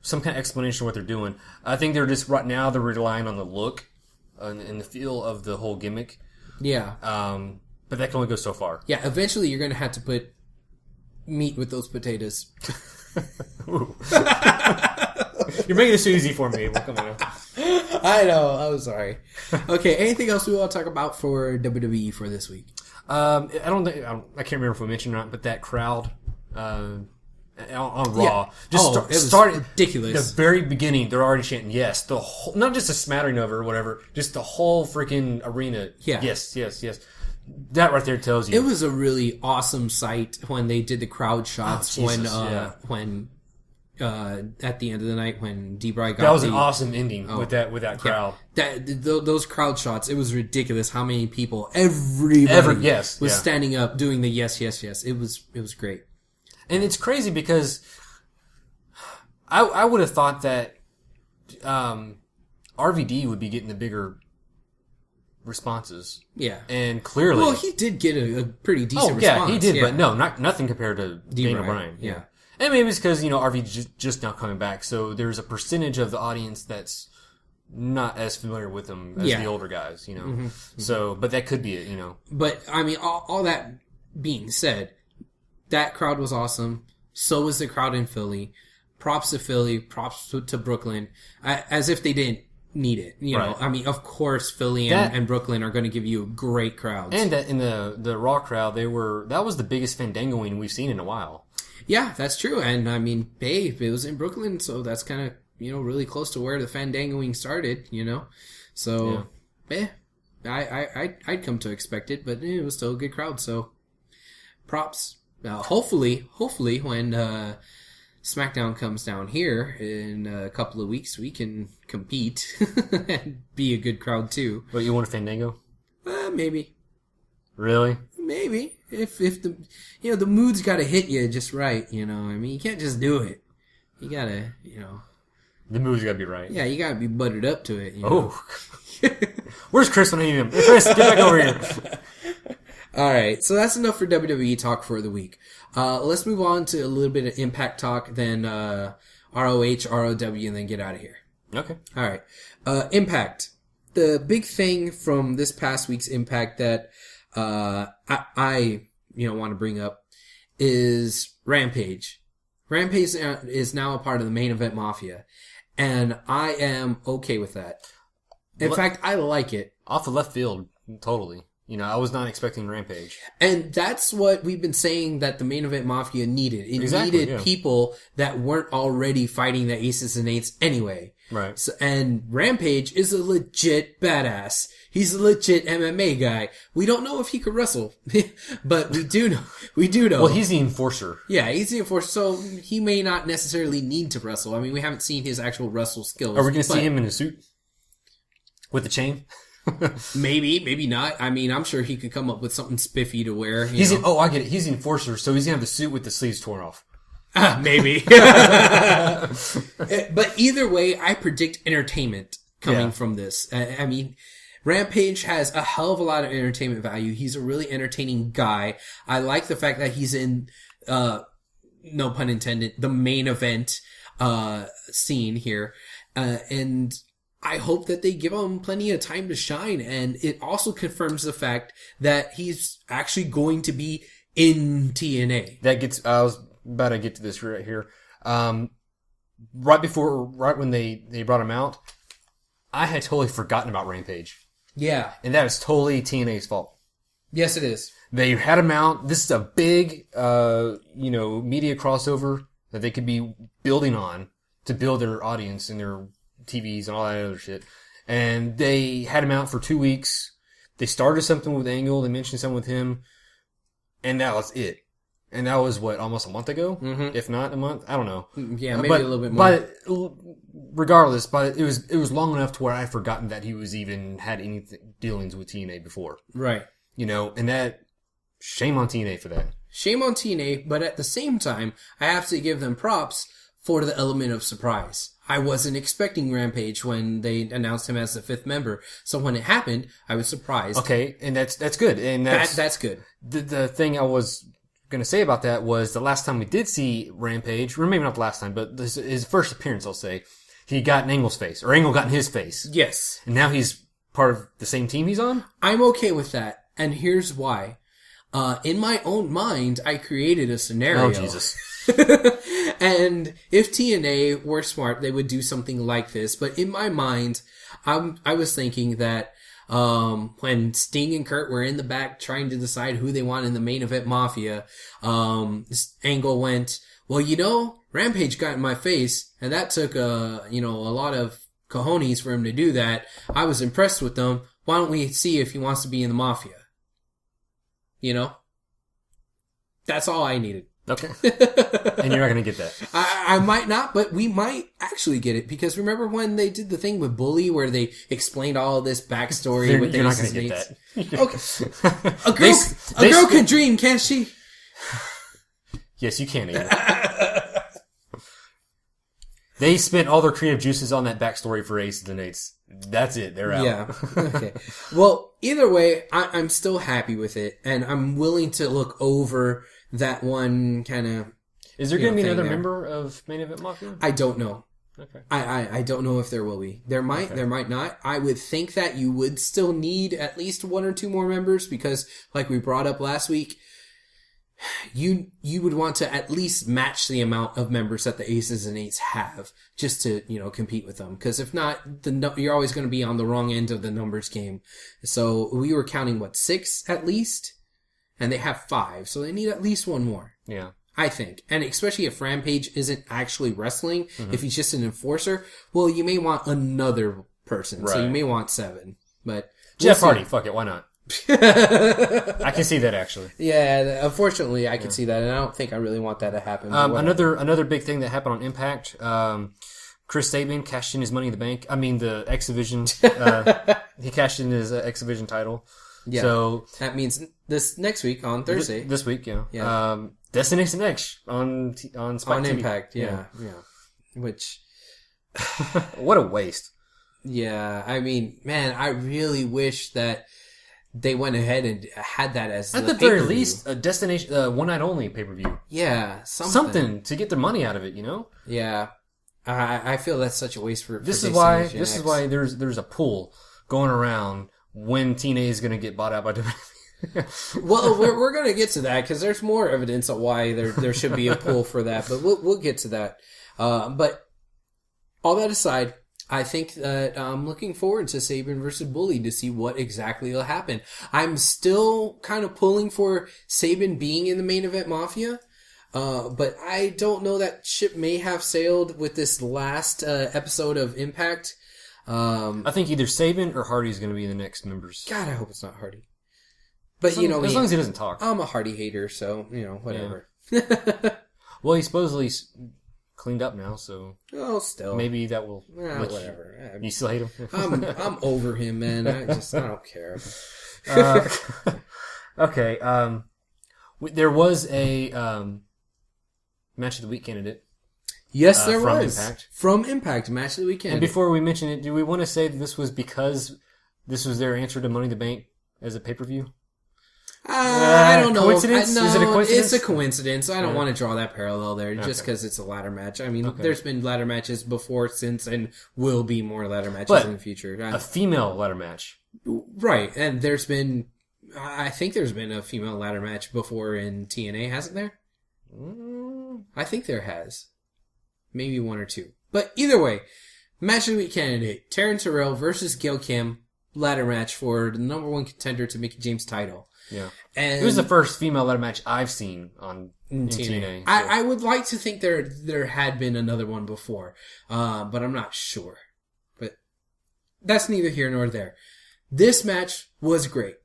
some kind of explanation of what they're doing. I think they're just, right now, they're relying on the look and the feel of the whole gimmick. Yeah. But that can only go so far. Yeah, eventually you're going to have to put meat with those potatoes. Ooh. You're making this too easy for me. Come on. I know. I'm sorry. Okay, anything else we want to talk about for WWE for this week? I can't remember if we mentioned or not, but that crowd on Raw started ridiculous. The very beginning, they're already chanting yes. The whole, not just a smattering of it or whatever, just the whole freaking arena. Yeah. Yes. That right there tells you. It was a really awesome sight when they did the crowd shots when at the end of the night when D-Bry got that was an awesome ending with that crowd. Yeah. Those crowd shots, it was ridiculous how many people, everybody was standing up doing the yes. It was great. And it's crazy because I would have thought that RVD would be getting the bigger responses. Yeah. And clearly... Well, he did get a pretty decent response. Yeah, he did, but no, nothing compared to Daniel Bryan. Yeah. And maybe it's because, RVD's just now coming back, so there's a percentage of the audience that's not as familiar with him as the older guys, Mm-hmm. So, but that could be it, But, I mean, all that being said, that crowd was awesome. So was the crowd in Philly. Props to Philly. Props to Brooklyn. As if they didn't need it. You know, I mean, of course, Philly and Brooklyn are going to give you great crowds. And in the Raw crowd, that was the biggest fandangoing we've seen in a while. Yeah, that's true. And I mean, hey, it was in Brooklyn, so that's kind of, you know, really close to where the fandangoing started, you know? So, I'd come to expect it, but it was still a good crowd, so props. Hopefully, when SmackDown comes down here in a couple of weeks, we can compete and be a good crowd too. But you want a fandango? Maybe. Really? Maybe. If the, you know, the mood's got to hit you just right, you know. I mean, you can't just do it. You got to, you know. The mood's got to be right. Yeah, you got to be buttered up to it, you know. Oh. Where's Chris when I need him? Hey, Chris, get back over here. All right, so that's enough for WWE talk for the week. Let's move on to a little bit of Impact talk, then ROH, ROW, and then get out of here. Okay. All right. Impact. The big thing from this past week's Impact that I want to bring up is Rampage. Rampage is now a part of the Main Event Mafia, and I am okay with that. In fact, I like it. Off the left field, totally. You know, I was not expecting Rampage. And that's what we've been saying that the Main Event Mafia needed. It needed people that weren't already fighting the Aces and Eights anyway. Right. So, and Rampage is a legit badass. He's a legit MMA guy. We don't know if he could wrestle, but we do know. Well, he's the enforcer. Yeah, he's the enforcer, so he may not necessarily need to wrestle. I mean, we haven't seen his actual wrestle skills. Are we going to see him in a suit? With the chain? Maybe not. I mean, I'm sure he could come up with something spiffy to wear. I get it. He's the enforcer, so he's going to have the suit with the sleeves torn off. Maybe. But either way, I predict entertainment coming from this. I mean, Rampage has a hell of a lot of entertainment value. He's a really entertaining guy. I like the fact that he's in, no pun intended, the main event scene here. And I hope that they give him plenty of time to shine. And it also confirms the fact that he's actually going to be in TNA. I was about to get to this right here. Right when they brought him out, I had totally forgotten about Rampage. Yeah. And that is totally TNA's fault. Yes, it is. They had him out. This is a big, media crossover that they could be building on to build their audience and their TVs and all that other shit. And they had him out for 2 weeks. They started something with Angle. They mentioned something with him. And that was it. And that was, almost a month ago? Mm-hmm. If not a month? I don't know. Yeah, maybe a little bit more. But regardless, it was long enough to where I'd forgotten that he was even had any dealings with TNA before. Right. You know, and that, shame on TNA for that. Shame on TNA, but at the same time, I have to give them props for the element of surprise. I wasn't expecting Rampage when they announced him as the 5th member. So when it happened, I was surprised. Okay, and that's good. And that's good. The thing I was going to say about that was the last time we did see Rampage, or maybe not the last time, but his first appearance, I'll say, he got in Angle's face, or Angle got in his face. Yes. And now he's part of the same team he's on? I'm okay with that, and here's why. In my own mind, I created a scenario. Oh, Jesus. And if TNA were smart, they would do something like this. But in my mind, I was thinking that when Sting and Kurt were in the back trying to decide who they want in the Main Event Mafia, Angle went, well, Rampage got in my face, and that took a lot of cojones for him to do that. I was impressed with them. Why don't we see if he wants to be in the Mafia? That's all I needed. Okay. And you're not going to get that. I might not, but we might actually get it. Because remember when they did the thing with Bully where they explained all of this backstory with You're not going to get that. Okay. A girl can dream, can't she? Yes, you can, Ian. They spent all their creative juices on that backstory for Aces and Eights. That's it. They're out. Yeah. Okay. Well, either way, I'm still happy with it. And I'm willing to look over that one kind of... Is there going to be another member of Main Event Mafia? I don't know. Okay. I don't know if there will be. There might not. I would think that you would still need at least 1 or 2 more members because, like we brought up last week, you would want to at least match the amount of members that the Aces and Eights have just to, compete with them. Because if not, you're always going to be on the wrong end of the numbers game. So we were counting, 6 at least? And they have 5. So they need at least one more. Yeah. I think. And especially if Rampage isn't actually wrestling, if he's just an enforcer, well, you may want another person. Right. So you may want 7. But Jeff Hardy, fuck it, why not? I can see that actually. Yeah, unfortunately, I can see that, and I don't think I really want that to happen. Another big thing that happened on Impact. Chris Sabin cashed in his Money in the Bank. I mean, the X Division. He cashed in his X Division title. Yeah. So that means this next week on Thursday. This week, yeah. Destination X on Spike on TV. Impact. Yeah. Which, what a waste. Yeah, I mean, man, I really wish that they went ahead and had that as at the very least a destination, one night only pay per view. Yeah, something to get their money out of it. Yeah, I feel that's such a waste for. This is why there's a pool going around when TNA is going to get bought out by WWE. Well, we're going to get to that because there's more evidence of why there should be a pool for that, but we'll get to that. But all that aside, I think that I'm looking forward to Sabin versus Bully to see what exactly will happen. I'm still kind of pulling for Sabin being in the main event Mafia, but I don't know, that ship may have sailed with this last episode of Impact. I think either Sabin or Hardy is going to be the next members. God, I hope it's not Hardy. But as long as he doesn't talk. I'm a Hardy hater, so whatever. Yeah. Well, he supposedly cleaned up now, so still maybe that will. Whatever. You still hate him? I'm over him, man. I don't care. Okay. There was a match of the week candidate. Yes, there was. Impact. From Impact, match of the weekend. And before we mention it, do we want to say that this was because this was their answer to Money in the Bank as a pay-per-view? I don't know. Coincidence? Is it a coincidence? It's a coincidence. I don't want to draw that parallel there just because it's a ladder match. I mean, there's been ladder matches before, since, and will be more ladder matches in the future. A female ladder match. Right. And I think there's been a female ladder match before in TNA, hasn't there? I think there has. Maybe 1 or 2. But either way, match of the week candidate, Taryn Terrell versus Gail Kim, ladder match for the number 1 contender to Mickie James title. Yeah. And it was the first female ladder match I've seen in TNA. So. I would like to think there had been another one before, but I'm not sure. But that's neither here nor there. This match was great.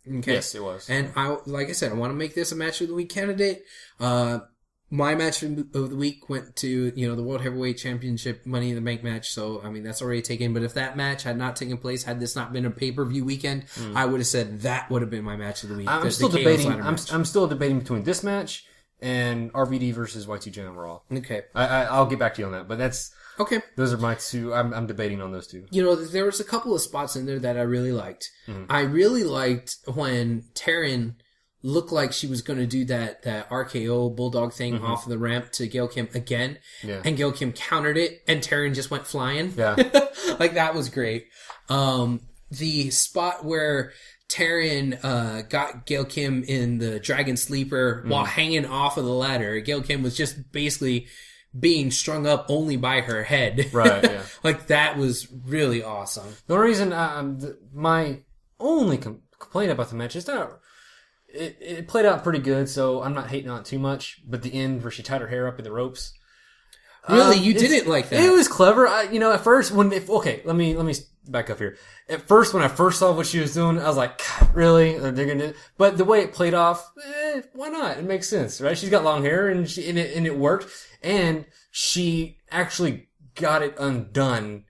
Okay? Yes, it was. And like I said, I want to make this a match of the week candidate. My match of the week went to, the World Heavyweight Championship Money in the Bank match. So, I mean, that's already taken. But if that match had not taken place, had this not been a pay-per-view weekend, I would have said that would have been my match of the week. I'm still debating. I'm still debating between this match and RVD versus Y2J on Raw. Okay. I'll get back to you on that. But that's okay. Those are my two. I'm debating on those two. There was a couple of spots in there that I really liked. I really liked when Taryn looked like she was going to do that RKO Bulldog thing off of the ramp to Gail Kim again. Yeah. And Gail Kim countered it, and Taryn just went flying. Yeah. Like, that was great. The spot where Taryn got Gail Kim in the Dragon Sleeper while hanging off of the ladder. Gail Kim was just basically being strung up only by her head. Right, yeah. Like, that was really awesome. The only reason, my only complaint about the match is that it played out pretty good, so I'm not hating on it too much. But the end where she tied her hair up in the ropes. Really? You didn't like that? It was clever. At first, let me back up here. At first, when I first saw what she was doing, I was like, God, really? They're gonna do it? But the way it played off, why not? It makes sense, right? She's got long hair, and it worked. And she actually got it undone.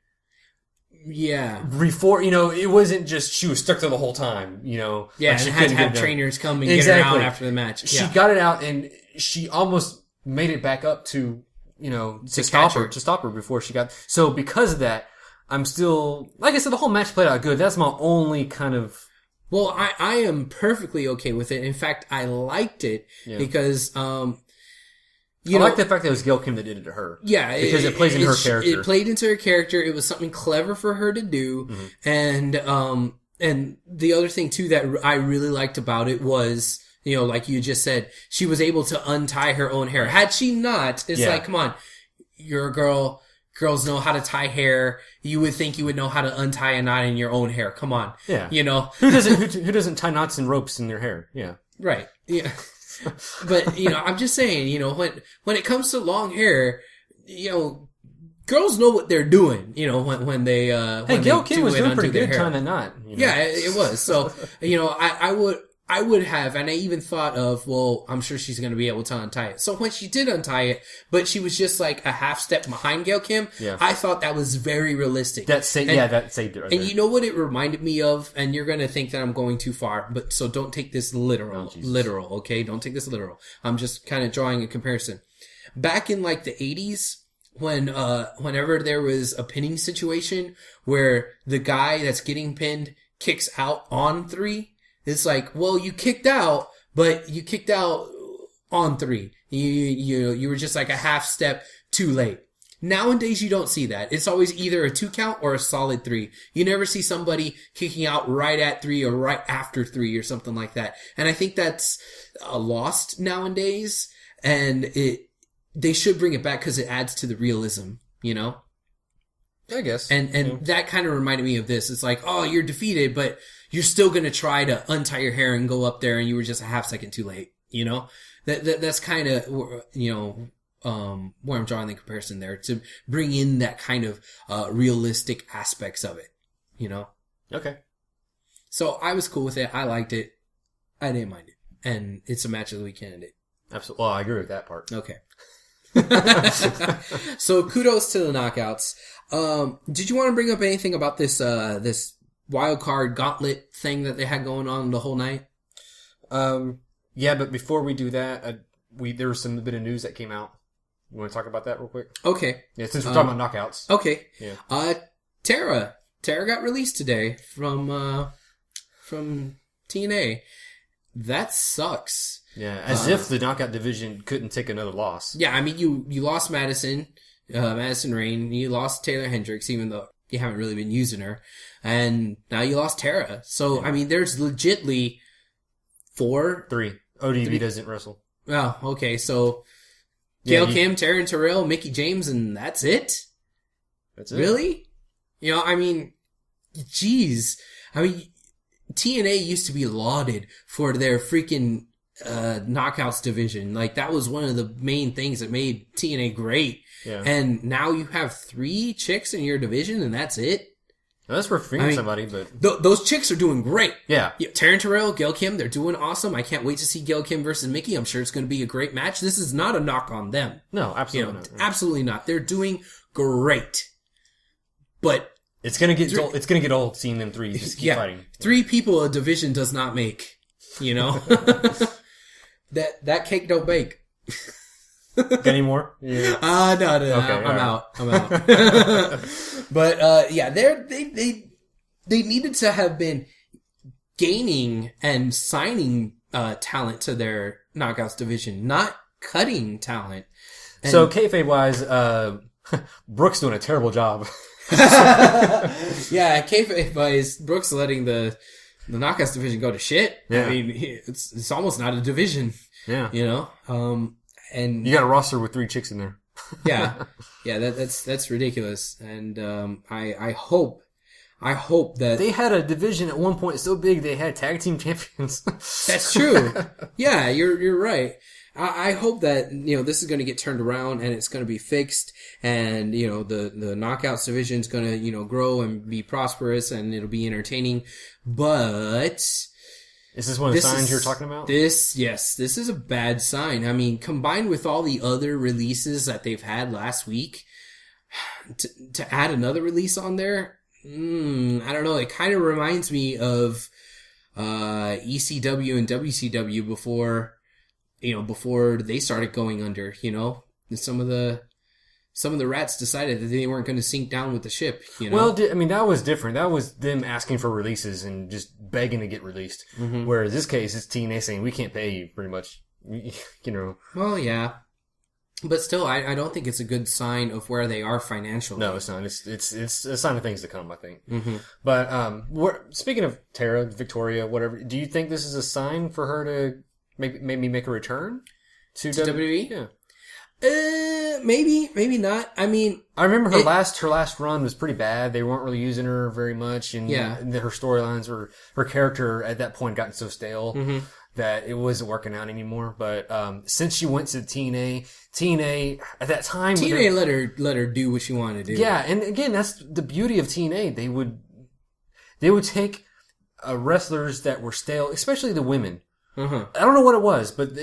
Yeah. Before, it wasn't just she was stuck there the whole time, Yeah, like she had to have trainers come and get her out after the match. She got it out, and she almost made it back up to, to stop her before she got. So because of that, I'm still, like I said, the whole match played out good. That's my only kind of. Well, I am perfectly okay with it. In fact, I liked it because, I like the fact that it was Gail Kim that did it to her. Yeah. Because it plays into her character. It played into her character. It was something clever for her to do. And the other thing too that I really liked about it was, You know, like you just said, she was able to untie her own hair. Had she not, it's like, come on, you're a girl. Girls know how to tie hair. You would think you would know how to untie a knot in your own hair. Come on. Yeah. You know. Who doesn't tie knots and ropes in their hair? Yeah. Right. Yeah. But, you know, I'm just saying, you know, when it comes to long hair, you know, girls know what they're doing, you know, when they, hey, Gail Kim was doing pretty good tying that knot. You know? Yeah, it was. So, you know, I would have, and I even thought of, well, I'm sure she's going to be able to untie it. So when she did untie it, but she was just like a half step behind Gail Kim, I thought that was very realistic. That saved it right there. And you know what it reminded me of? And you're going to think that I'm going too far, but so don't take this literal, okay? Don't take this literal. I'm just kind of drawing a comparison. Back in like the 80s, whenever there was a pinning situation where the guy that's getting pinned kicks out on 3, it's like, well, you kicked out, but you kicked out on 3. You were just like a half step too late. Nowadays, you don't see that. It's always either a 2 count or a solid 3. You never see somebody kicking out right at 3 or right after 3 or something like that. And I think that's lost nowadays. And they should bring it back because it adds to the realism, you know? I guess. And that kind of reminded me of this. It's like, oh, you're defeated, but you're still going to try to untie your hair and go up there and you were just a half second too late, you know? That's kind of, you know, where I'm drawing the comparison there, to bring in that kind of realistic aspects of it, you know? Okay. So I was cool with it. I liked it. I didn't mind it. And it's a match of the week candidate. Absolutely. Well, I agree with that part. Okay. So kudos to the knockouts. Did you want to bring up anything about this wild card gauntlet thing that they had going on the whole night? Yeah, but before we do that, there was some bit of news that came out. You want to talk about that real quick? Okay. Yeah, since we're talking about knockouts. Okay. Yeah. Tara got released today from TNA. That sucks. Yeah, as if the knockout division couldn't take another loss. Yeah, I mean, you lost Madison Rain. You lost Taylor Hendricks, even though you haven't really been using her. And now you lost Tara. So, I mean, there's legitly 4. 3. ODB doesn't wrestle. Oh, okay. So, Gail Kim, Taryn Terrell, Mickey James, and that's it? That's it. Really? You know, I mean, geez. I mean, TNA used to be lauded for their freaking knockouts division. Like, that was one of the main things that made TNA great. Yeah. And now you have 3 chicks in your division, and that's it? Well, that's worth freeing somebody, but... those chicks are doing great. Yeah. Taryn Terrell, Gail Kim, they're doing awesome. I can't wait to see Gail Kim versus Mickey. I'm sure it's going to be a great match. This is not a knock on them. No, absolutely not. Absolutely not. They're doing great. But... It's going to get old seeing them 3 just keep fighting. 3 people a division does not make, you know? That cake don't bake. Got any more? Yeah. No, okay, I'm out. But, yeah, they needed to have been gaining and signing, talent to their knockouts division, not cutting talent. And so, kayfabe wise, Brooke's doing a terrible job. Yeah, kayfabe wise, Brooke's letting the knockouts division go to shit. Yeah. I mean, it's almost not a division. Yeah. You know? And you got a roster with 3 chicks in there. Yeah, that's ridiculous. And I hope that they had a division at one point so big they had tag team champions. That's true. Yeah, you're right. I hope that, you know, this is going to get turned around and it's going to be fixed, and, you know, the knockouts division is going to, you know, grow and be prosperous and it'll be entertaining. But is this one of the signs you're talking about? This is a bad sign. I mean, combined with all the other releases that they've had last week, to add another release on there, I don't know. It kind of reminds me of ECW and WCW before they started going under. You know, some of the rats decided that they weren't going to sink down with the ship, you know? Well, I mean, that was different. That was them asking for releases and just begging to get released. Mm-hmm. Whereas this case, it's TNA saying, we can't pay you, pretty much. You know. Well, yeah. But still, I don't think it's a good sign of where they are financially. No, it's not. It's a sign of things to come, I think. Mm-hmm. But, speaking of Tara, Victoria, whatever, do you think this is a sign for her to maybe make a return to WWE? Yeah. Maybe not. I mean, I remember her last run was pretty bad. They weren't really using her very much, and her storylines her character at that point gotten so stale that it wasn't working out anymore. But since she went to TNA at that time, TNA let her do what she wanted to do. Yeah, and again, that's the beauty of TNA. They would take wrestlers that were stale, especially the women. I don't know what it was, but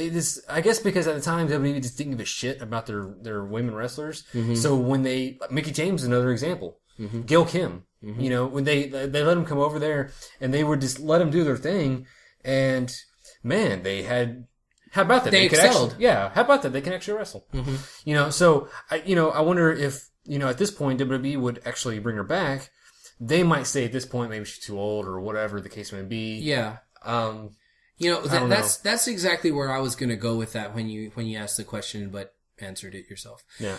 I guess because at the time WWE just didn't give a shit about their women wrestlers. So when Mickie James is another example. Gail Kim, when they let them come over there and they would just let them do their thing, and man, how about that? They excelled. How about that? They can actually wrestle. So I wonder if at this point WWE would actually bring her back. They might say at this point maybe she's too old or whatever the case may be. Yeah. That's exactly where I was going to go with that when you asked the question, but answered it yourself. Yeah.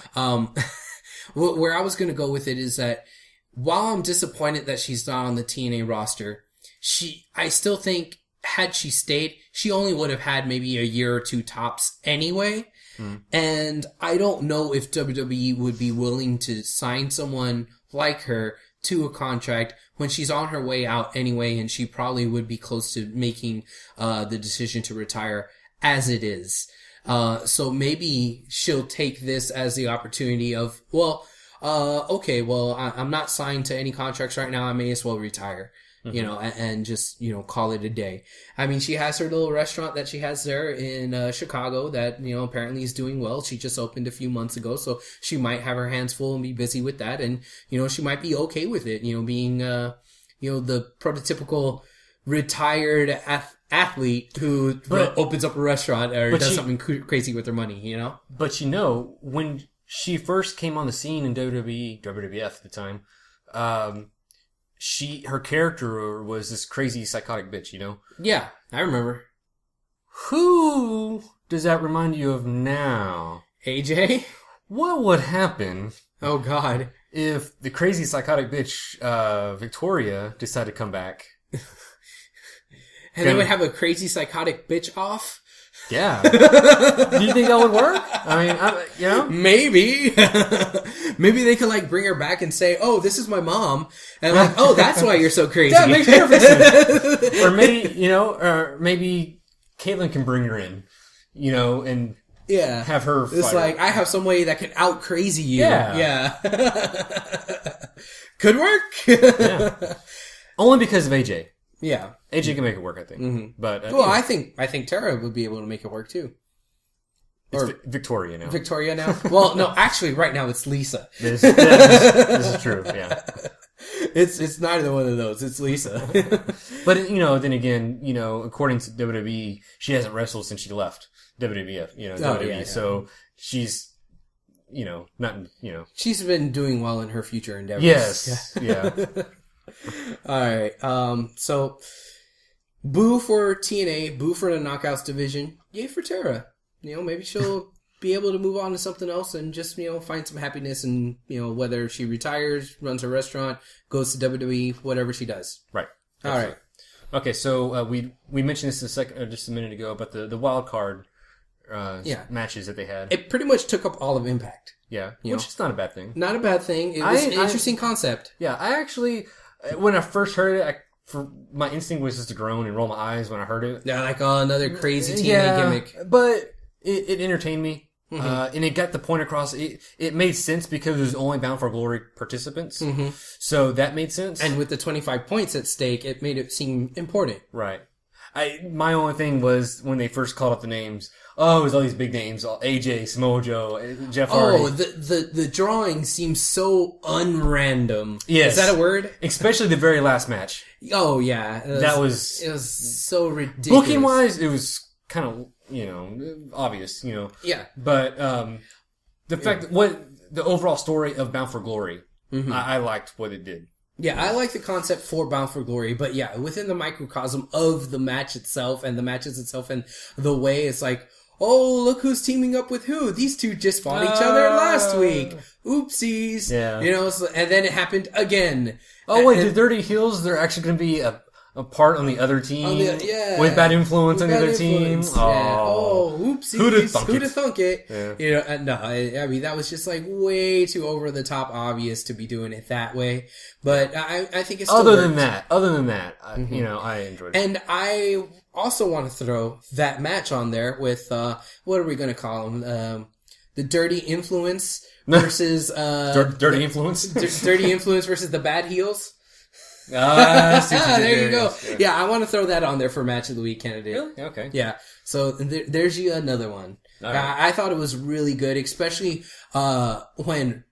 Where I was going to go with it is that while I'm disappointed that she's not on the TNA roster, I still think had she stayed, she only would have had maybe a year or two tops anyway. And I don't know if WWE would be willing to sign someone like her to a contract when she's on her way out anyway, and she probably would be close to making the decision to retire as it is. So maybe she'll take this as the opportunity of, I'm not signed to any contracts right now. I may as well retire. And just, call it a day. I mean, she has her little restaurant that she has there in Chicago that, apparently is doing well. She just opened a few months ago, so she might have her hands full and be busy with that. And, she might be okay with it, being, the prototypical retired athlete who opens up a restaurant or does something crazy with her money, But when she first came on the scene in WWF at the time, her character was this crazy psychotic bitch, Yeah, I remember. Who does that remind you of now? AJ? What would happen? Oh, God. If the crazy psychotic bitch, Victoria, decided to come back? And they would have a crazy psychotic bitch off? Yeah. Do you think that would work? I mean, Maybe. Maybe they could bring her back and say, "Oh, this is my mom," and "Oh, that's why you're so crazy." That makes perfect sense. Or maybe Caitlyn can bring her in, and have her. It's I have somebody that can out crazy you. Yeah. Could work. Yeah. Only because of AJ. Yeah. AJ can make it work, I think. But I think Tara would be able to make it work too. Or Victoria now. Victoria now? Well, no, actually, right now it's Lisa. This is true. Yeah. It's neither one of those. It's Lisa. But then again, according to WWE, she hasn't wrestled since she left WWF. WWE. Yeah. So she's, not. She's been doing well in her future endeavors. Yes. Yeah. All right. So, boo for TNA, boo for the Knockouts division, yay for Tara. Maybe she'll be able to move on to something else and just, find some happiness and, whether she retires, runs a restaurant, goes to WWE, whatever she does. Right. All right. Okay, so we mentioned this just a minute ago about the wild card matches that they had. It pretty much took up all of Impact. Yeah, which is not a bad thing. Not a bad thing. It was an interesting concept. Yeah, I actually, when I first heard it, my instinct was just to groan and roll my eyes when I heard it. Yeah, another crazy TNA gimmick. But it entertained me. And it got the point across. It made sense because it was only Bound for Glory participants. So that made sense. And with the 25 points at stake, it made it seem important. Right. My only thing was when they first called up the names. Oh, it was all these big names. AJ, Samoa Joe, Jeff Hardy. Oh, the drawing seems so unrandom. Yes. Is that a word? Especially the very last match. Oh, yeah. It was so ridiculous. Booking wise, it was kind of, obvious, Yeah. But, the fact that the overall story of Bound for Glory, I liked what it did. Yeah, I like the concept for Bound for Glory, but yeah, within the microcosm of the match itself and the matches itself and the way it's oh, look who's teaming up with who. These two just fought each other last week. Oopsies. Yeah. And then it happened again. Oh, wait, the Dirty Heels, they're actually going to be a part on the other team with bad influence on the other team. Oh, oopsie. Who'da thunk it? Yeah. You know, no, I mean, that was just like way too over the top obvious to be doing it that way. But I think it's still Other than that, you know, I enjoyed it. And I also want to throw that match on there with, what are we going to call them? The Dirty Influence versus, Dirty Influence? Dirty Influence versus the Bad Heels. There you go. Yeah, I want to throw that on there for Match of the Week candidate. Really? Okay. Yeah. So there's you another one. Right. I thought it was really good, especially when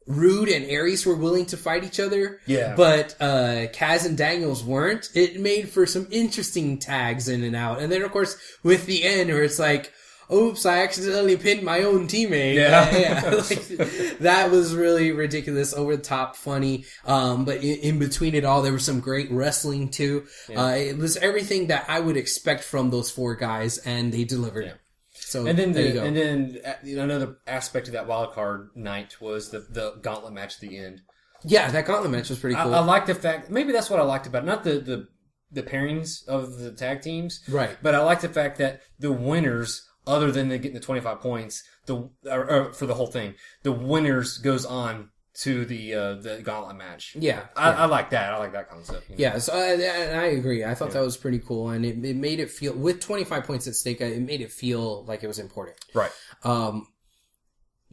Rude and Aries were willing to fight each other. Yeah. But Kaz and Daniels weren't. It made for some interesting tags in and out. And then, of course, with the end where it's like, oops, I accidentally pinned my own teammate. Yeah. Like, that was really ridiculous, over the top, funny. But in between it all, there was some great wrestling too. Yeah. It was everything that I would expect from those four guys, and they delivered. Yeah. So, and then another aspect of that wild card night was the gauntlet match at the end. Yeah, that gauntlet match was pretty cool. I like the fact, maybe that's what I liked about it. Not the pairings of the tag teams. Right. But I like the fact that the winners, other than getting the 25 points, for the whole thing, the winners goes on to the gauntlet match. Yeah. I like that. I like that concept. You know? Yeah, so I agree. I thought that was pretty cool, and it made it feel, with 25 points at stake, it made it feel like it was important. Right.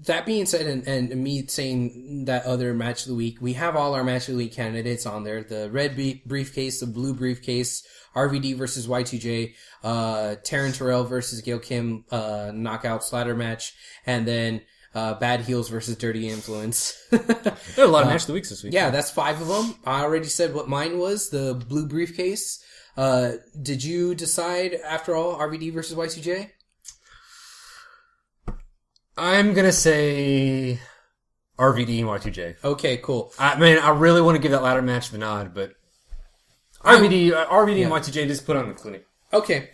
That being said, and me saying that other match of the week, we have all our match of the week candidates on there. The red briefcase, the blue briefcase, RVD versus Y2J, Taryn Terrell versus Gail Kim, Knockouts Laddermatch, and then Bad Heels versus Dirty Influence. There are a lot of match of the weeks this week. Yeah, that's 5 of them. I already said what mine was, the blue briefcase. Did you decide, after all, RVD versus Y2J? I'm going to say RVD and Y2J. Okay, cool. I really want to give that ladder match the nod, but RVD and Y2J just put on the clinic. Okay.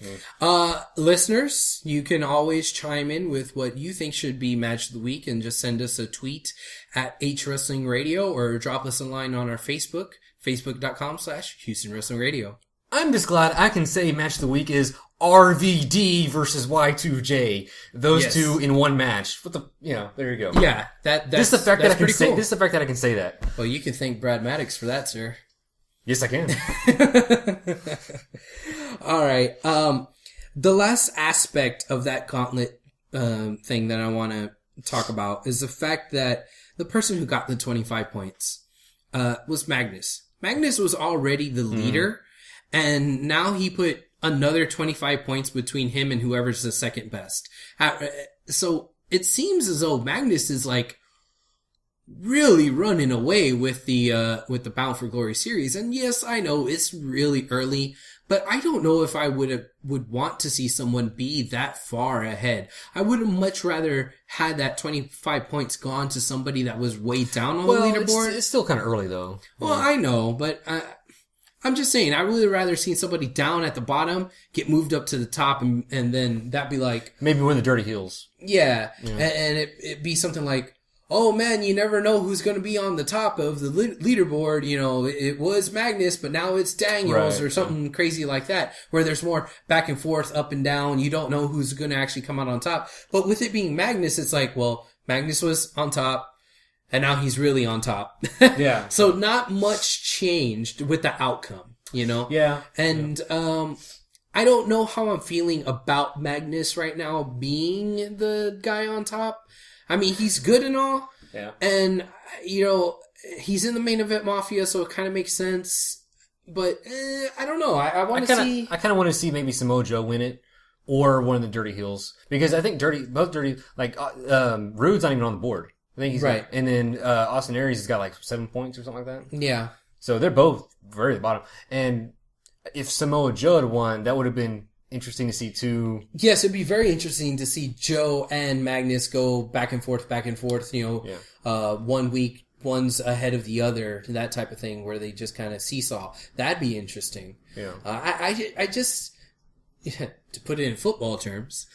Listeners, you can always chime in with what you think should be match of the week and just send us a tweet at H Wrestling Radio or drop us a line on our Facebook, facebook.com/Houston Wrestling Radio. I'm just glad I can say match of the week is RVD versus Y2J. Those two in one match. There you go. Yeah, this is the fact that I can say. Cool. This is the fact that I can say that. Well, you can thank Brad Maddox for that, sir. Yes, I can. All right. The last aspect of that gauntlet thing that I want to talk about is the fact that the person who got the 25 points was Magnus. Magnus was already the leader, and now he put another 25 points between him and whoever's the second best. So it seems as though Magnus is like really running away with the Bound for Glory series. And yes, I know it's really early, but I don't know if I would want to see someone be that far ahead. I would have much rather had that 25 points gone to somebody that was way down on the leaderboard. It's still kind of early though. Well, I know, but I'm just saying, I'd really rather see somebody down at the bottom get moved up to the top, and then that'd be like, maybe win the Dirty Heels. Yeah. And it'd be something like, oh man, you never know who's going to be on the top of the leaderboard. You know, it was Magnus, but now it's Daniels, or something crazy like that, where there's more back and forth, up and down. You don't know who's going to actually come out on top. But with it being Magnus, it's like, well, Magnus was on top, and now he's really on top. Yeah. So not much changed with the outcome, you know? Yeah. And, I don't know how I'm feeling about Magnus right now being the guy on top. I mean, he's good and all. Yeah. And, you know, he's in the main event Mafia, so it kind of makes sense. But, I don't know. I want to see. I kind of want to see maybe Samoa Joe win it, or one of the Dirty Heels. Because I think Rude's not even on the board. I think he's right. And then Austin Aries has got like 7 points or something like that. Yeah. So they're both very at the bottom. And if Samoa Joe had won, that would have been interesting to see too. Yes, it'd be very interesting to see Joe and Magnus go back and forth, you know, 1 week, one's ahead of the other, that type of thing, where they just kind of seesaw. That'd be interesting. Yeah. I just, to put it in football terms,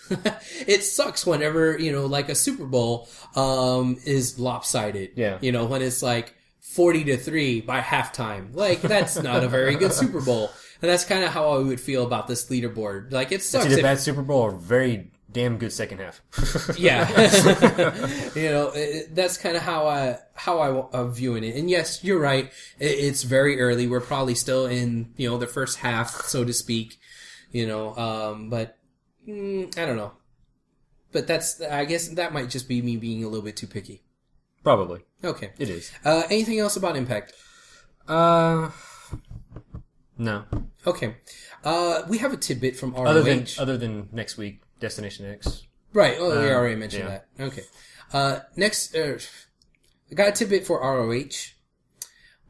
it sucks whenever, you know, like a Super Bowl, is lopsided. Yeah. You know, when it's like 40-3 by halftime. Like, that's not a very good Super Bowl. And that's kind of how I would feel about this leaderboard. Like, it sucks. It's either bad Super Bowl or very damn good second half. Yeah. That's kind of how I'm viewing it. And yes, you're right. It's very early. We're probably still in, the first half, so to speak. But I don't know. But I guess that might just be me being a little bit too picky. Probably. Okay. It is. Anything else about Impact? No. Okay. We have a tidbit from ROH. Other than next week, Destination X. Right. Oh, we already mentioned that. Okay. Next, I got a tidbit for ROH.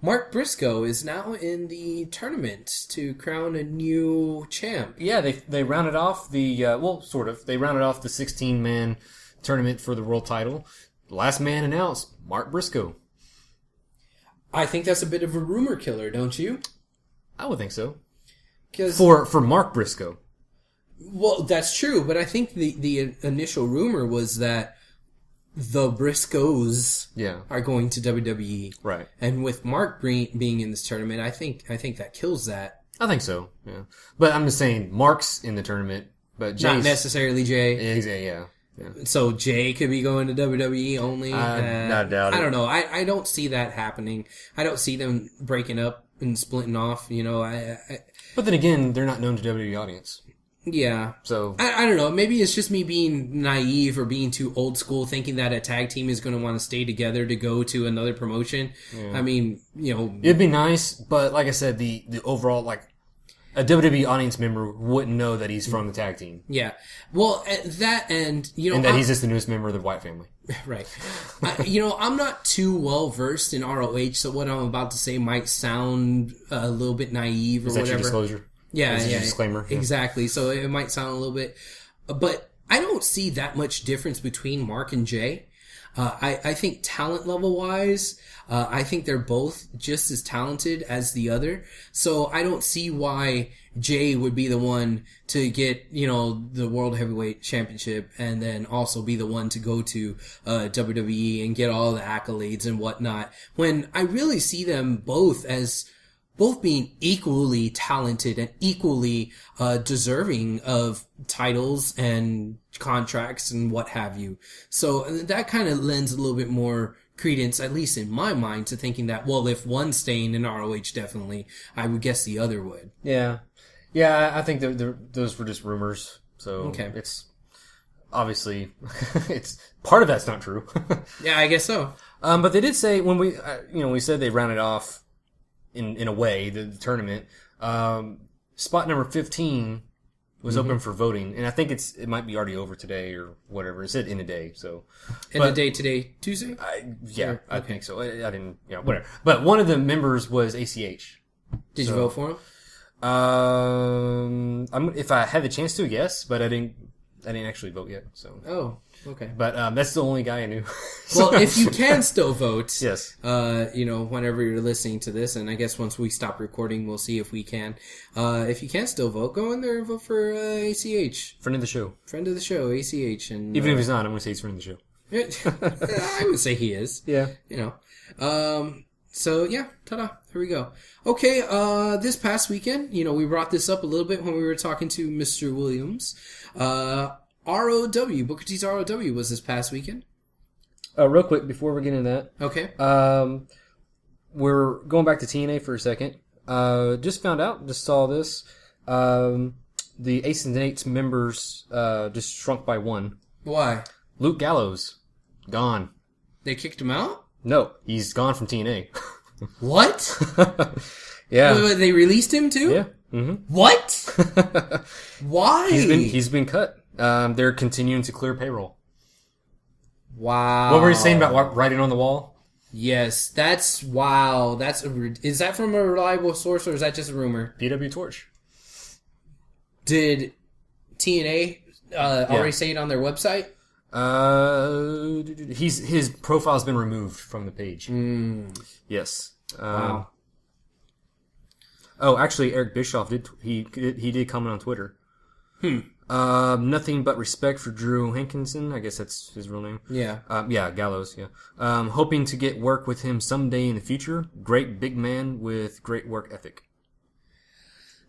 Mark Briscoe is now in the tournament to crown a new champ. Yeah, they rounded off the, sort of. They rounded off the 16-man tournament for the world title. Last man announced, Mark Briscoe. I think that's a bit of a rumor killer, don't you? I would think so. For Mark Briscoe. Well, that's true, but I think the initial rumor was that the Briscoes are going to WWE. Right. And with Mark being in this tournament, I think that kills that. I think so, yeah. But I'm just saying, Mark's in the tournament, but Jay's... Not necessarily Jay. Yeah. So Jay could be going to WWE only? I doubt it. I don't know. I don't see that happening. I don't see them breaking up and splitting off, But then again, they're not known to WWE audience. Yeah. So I don't know. Maybe it's just me being naive or being too old school, thinking that a tag team is going to want to stay together to go to another promotion. Yeah. I mean, it'd be nice, but like I said, the overall, like, a WWE audience member wouldn't know that he's from the tag team. Yeah. Well, that and that he's just the newest member of the White family. Right. I'm not too well versed in ROH, so what I'm about to say might sound a little bit naive or Is that whatever. Your disclosure? Yeah, Your disclaimer. Exactly. So it might sound a little bit, but I don't see that much difference between Mark and Jay. I think talent level wise, I think they're both just as talented as the other. So I don't see why Jay would be the one to get, the World Heavyweight Championship and then also be the one to go to WWE and get all the accolades and whatnot, when I really see them both being equally talented and equally deserving of titles and contracts and what have you. So that kind of lends a little bit more credence, at least in my mind, to thinking that, well, if one's staying in ROH, definitely, I would guess the other would. Yeah, I think those were just rumors. So it's obviously it's part of that's not true. Yeah, I guess so. But they did say when we said they rounded off in a way the tournament. Spot number 15 was open for voting, and I think it might be already over today or whatever. It said in a day, so a day today, Tuesday. I think so. I didn't, whatever. But one of the members was ACH. Did you vote for him? If I had the chance to, yes, but I didn't actually vote yet. So. Oh, okay. But that's the only guy I knew. Well, if you can still vote, yes. Whenever you're listening to this, and I guess once we stop recording, we'll see if we can. If you can still vote, go in there and vote for ACH. Friend of the show. Friend of the show, ACH, and even if he's not, I'm going to say he's friend of the show. I would say he is. Yeah. So yeah, ta-da, here we go. Okay, this past weekend, we brought this up a little bit when we were talking to Mr. Williams. ROW, Booker T's ROW was this past weekend. Real quick, before we get into that. Okay. We're going back to TNA for a second. Just saw this. The Ace and Eights members, just shrunk by one. Why? Luke Gallows. Gone. They kicked him out? No, he's gone from TNA. What? Yeah. Wait, they released him too? Yeah. Mm-hmm. What? Why? He's been cut. They're continuing to clear payroll. Wow. What were you saying about writing on the wall? Yes, that's wow. Is that from a reliable source or is that just a rumor? PW Torch. Did TNA already say it on their website? His profile's been removed from the page. Yes. Wow. Oh, actually, Eric Bischoff did comment on Twitter. Nothing but respect for Drew Hankinson. I guess that's his real name. Yeah. Gallows, yeah. Hoping to get work with him someday in the future. Great big man with great work ethic.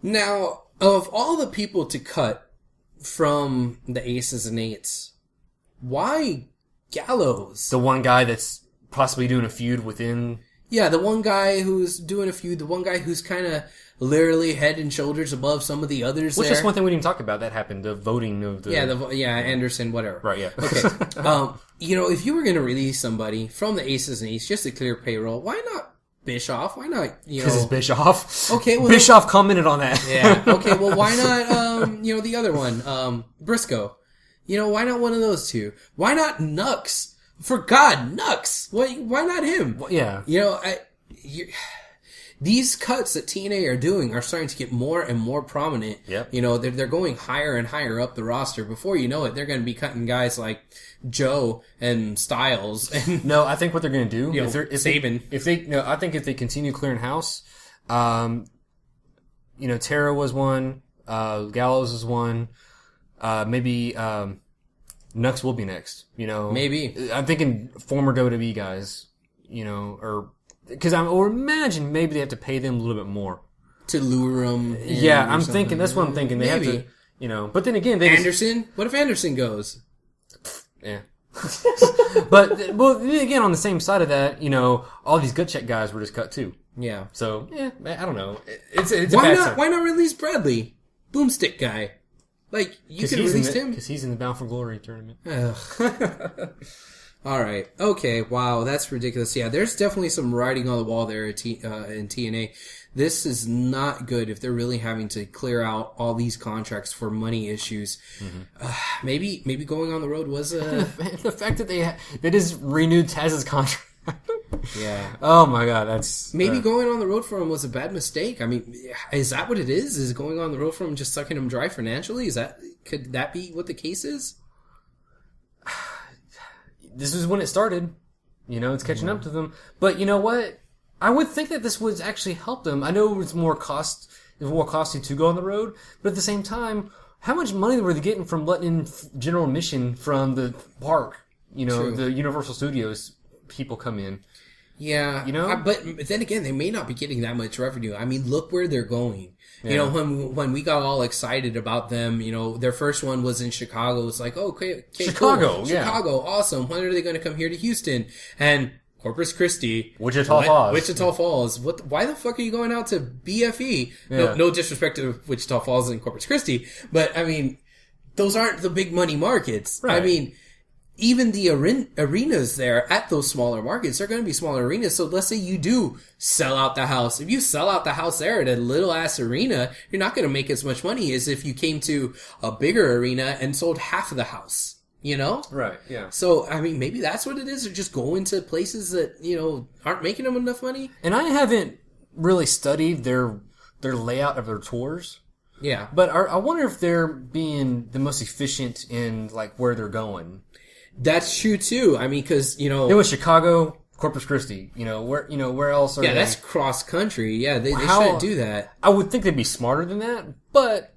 Now, of all the people to cut from the Aces and Eights, why Gallows? The one guy that's possibly doing a feud within... Yeah, the one guy who's doing a feud, the one guy who's kind of literally head and shoulders above some of the others. Which there. is one thing we didn't talk about. That happened. The voting of the... Yeah, Anderson, whatever. Right, yeah. Okay. If you were going to release somebody from the Aces and Eights just to clear payroll, why not Bischoff? Why not, Because it's Bischoff. Okay, well... Bischoff commented on that. Yeah. Okay, well, why not, the other one, Briscoe? Why not one of those two? Why not Nux? For God, Nux! Why not him? Well, yeah. These cuts that TNA are doing are starting to get more and more prominent. Yep. They're going higher and higher up the roster. Before you know it, they're going to be cutting guys like Joe and Styles. And no, I think what they're going to do, Sabin. I think if they continue clearing house, Tara was one, Gallows is one, maybe Nux will be next. Maybe. I'm thinking former WWE guys, because I would imagine maybe they have to pay them a little bit more to lure them. Yeah, I'm thinking. That's what I'm thinking. They have to, But then again, Anderson. What if Anderson goes? Yeah. But again, on the same side of that, all these gut check guys were just cut too. Yeah. So I don't know. It's why not release Bradley, Boomstick guy? Like you could have released him because he's in the Bound for Glory tournament. All right. Okay. Wow. That's ridiculous. Yeah. There's definitely some writing on the wall there in TNA. This is not good if they're really having to clear out all these contracts for money issues. Mm-hmm. Maybe going on the road was a... the fact that they just renewed Taz's contract. Yeah. Oh my God. That's... Maybe going on the road for him was a bad mistake. I mean, is that what it is? Is going on the road for him just sucking him dry financially? Could that be what the case is? This is when it started. It's catching up to them. But you know what? I would think that this would actually help them. I know it's more costly to go on the road, but at the same time, how much money were they getting from letting in general admission from the park? True. The Universal Studios people come in. Yeah. But then again, they may not be getting that much revenue. I mean, look where they're going. Yeah. When we got all excited about them, their first one was in Chicago. It's like, okay, Chicago, cool. yeah. Chicago, awesome. When are they going to come here to Houston? And Corpus Christi. Wichita Falls. Why the fuck are you going out to BFE? Yeah. No disrespect to Wichita Falls and Corpus Christi, but I mean, those aren't the big money markets. Right. I mean, even the arenas there at those smaller markets are going to be smaller arenas. So let's say you do sell out the house. If you sell out the house there at a little ass arena, you're not going to make as much money as if you came to a bigger arena and sold half of the house. Right, yeah. So, I mean, maybe that's what it is. Or just going to places that, aren't making them enough money. And I haven't really studied their layout of their tours. Yeah. But I wonder if they're being the most efficient in, where they're going. That's true, too. I mean, because, It was Chicago, Corpus Christi. Where else are they? Yeah, that's cross country. Yeah, they shouldn't do that. I would think they'd be smarter than that. But,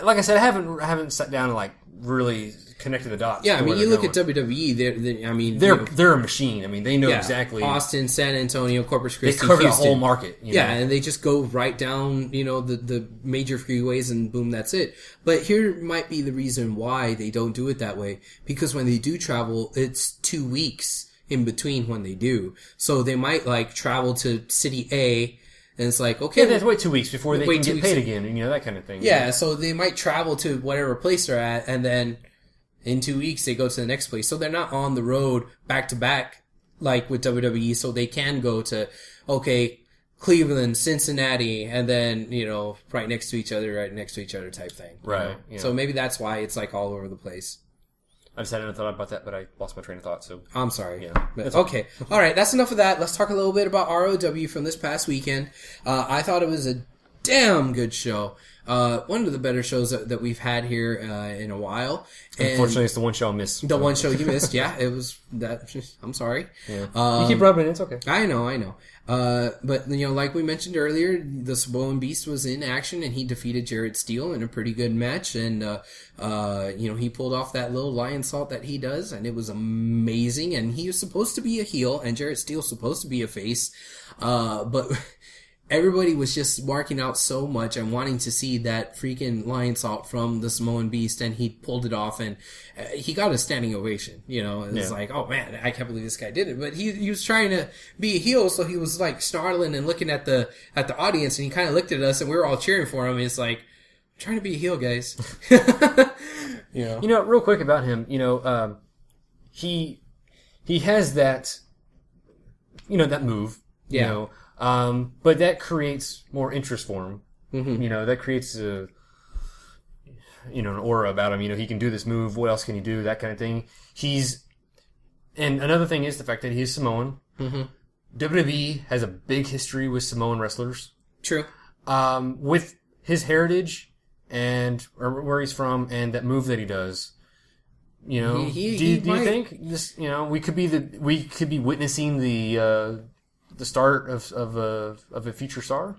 like I said, I haven't sat down and, really connected the dots. Yeah, I mean, you look at WWE, they're a machine. I mean, they know exactly. Austin, San Antonio, Corpus Christi, they cover Houston. the whole market. Yeah, and they just go right down, the major freeways and boom, that's it. But here might be the reason why they don't do it that way. Because when they do travel, it's 2 weeks in between when they do. So they might, travel to city A, and it's like, okay. Yeah, they have to wait 2 weeks before they can get paid again, that kind of thing. Yeah, so they might travel to whatever place they're at, and then in 2 weeks they go to the next place. So they're not on the road back to back like with WWE, so they can go to, Cleveland, Cincinnati, and then, right next to each other type thing. Right. So maybe that's why it's all over the place. I just hadn't thought about that, but I lost my train of thought, so. I'm sorry. Yeah. But, okay. All right. That's enough of that. Let's talk a little bit about ROW from this past weekend. I thought it was a damn good show. one of the better shows that we've had here in a while. And unfortunately, it's the one show I missed. The one show you missed, yeah. It was that. I'm sorry. Yeah. You keep rubbing it. It's okay. I know. But, like we mentioned earlier, the Samoan Beast was in action, and he defeated Jared Steele in a pretty good match. And, he pulled off that little lion salt that he does, and it was amazing. And he was supposed to be a heel, and Jared Steele's supposed to be a face. But everybody was just marking out so much and wanting to see that freaking lion salt from the Samoan Beast, and he pulled it off, and he got a standing ovation. It was like, oh man, I can't believe this guy did it. But he was trying to be a heel, so he was like snarling and looking at the audience, and he kind of looked at us, and we were all cheering for him. It's like, I'm trying to be a heel, guys. Real quick about him, he has that, that move, but that creates more interest for him. Mm-hmm. That creates an aura about him. He can do this move. What else can he do? That kind of thing. And another thing is the fact that he's Samoan. Mm-hmm. WWE has a big history with Samoan wrestlers. True. With his heritage and where he's from and that move that he does. Do you think this? We could be witnessing the start of a future star?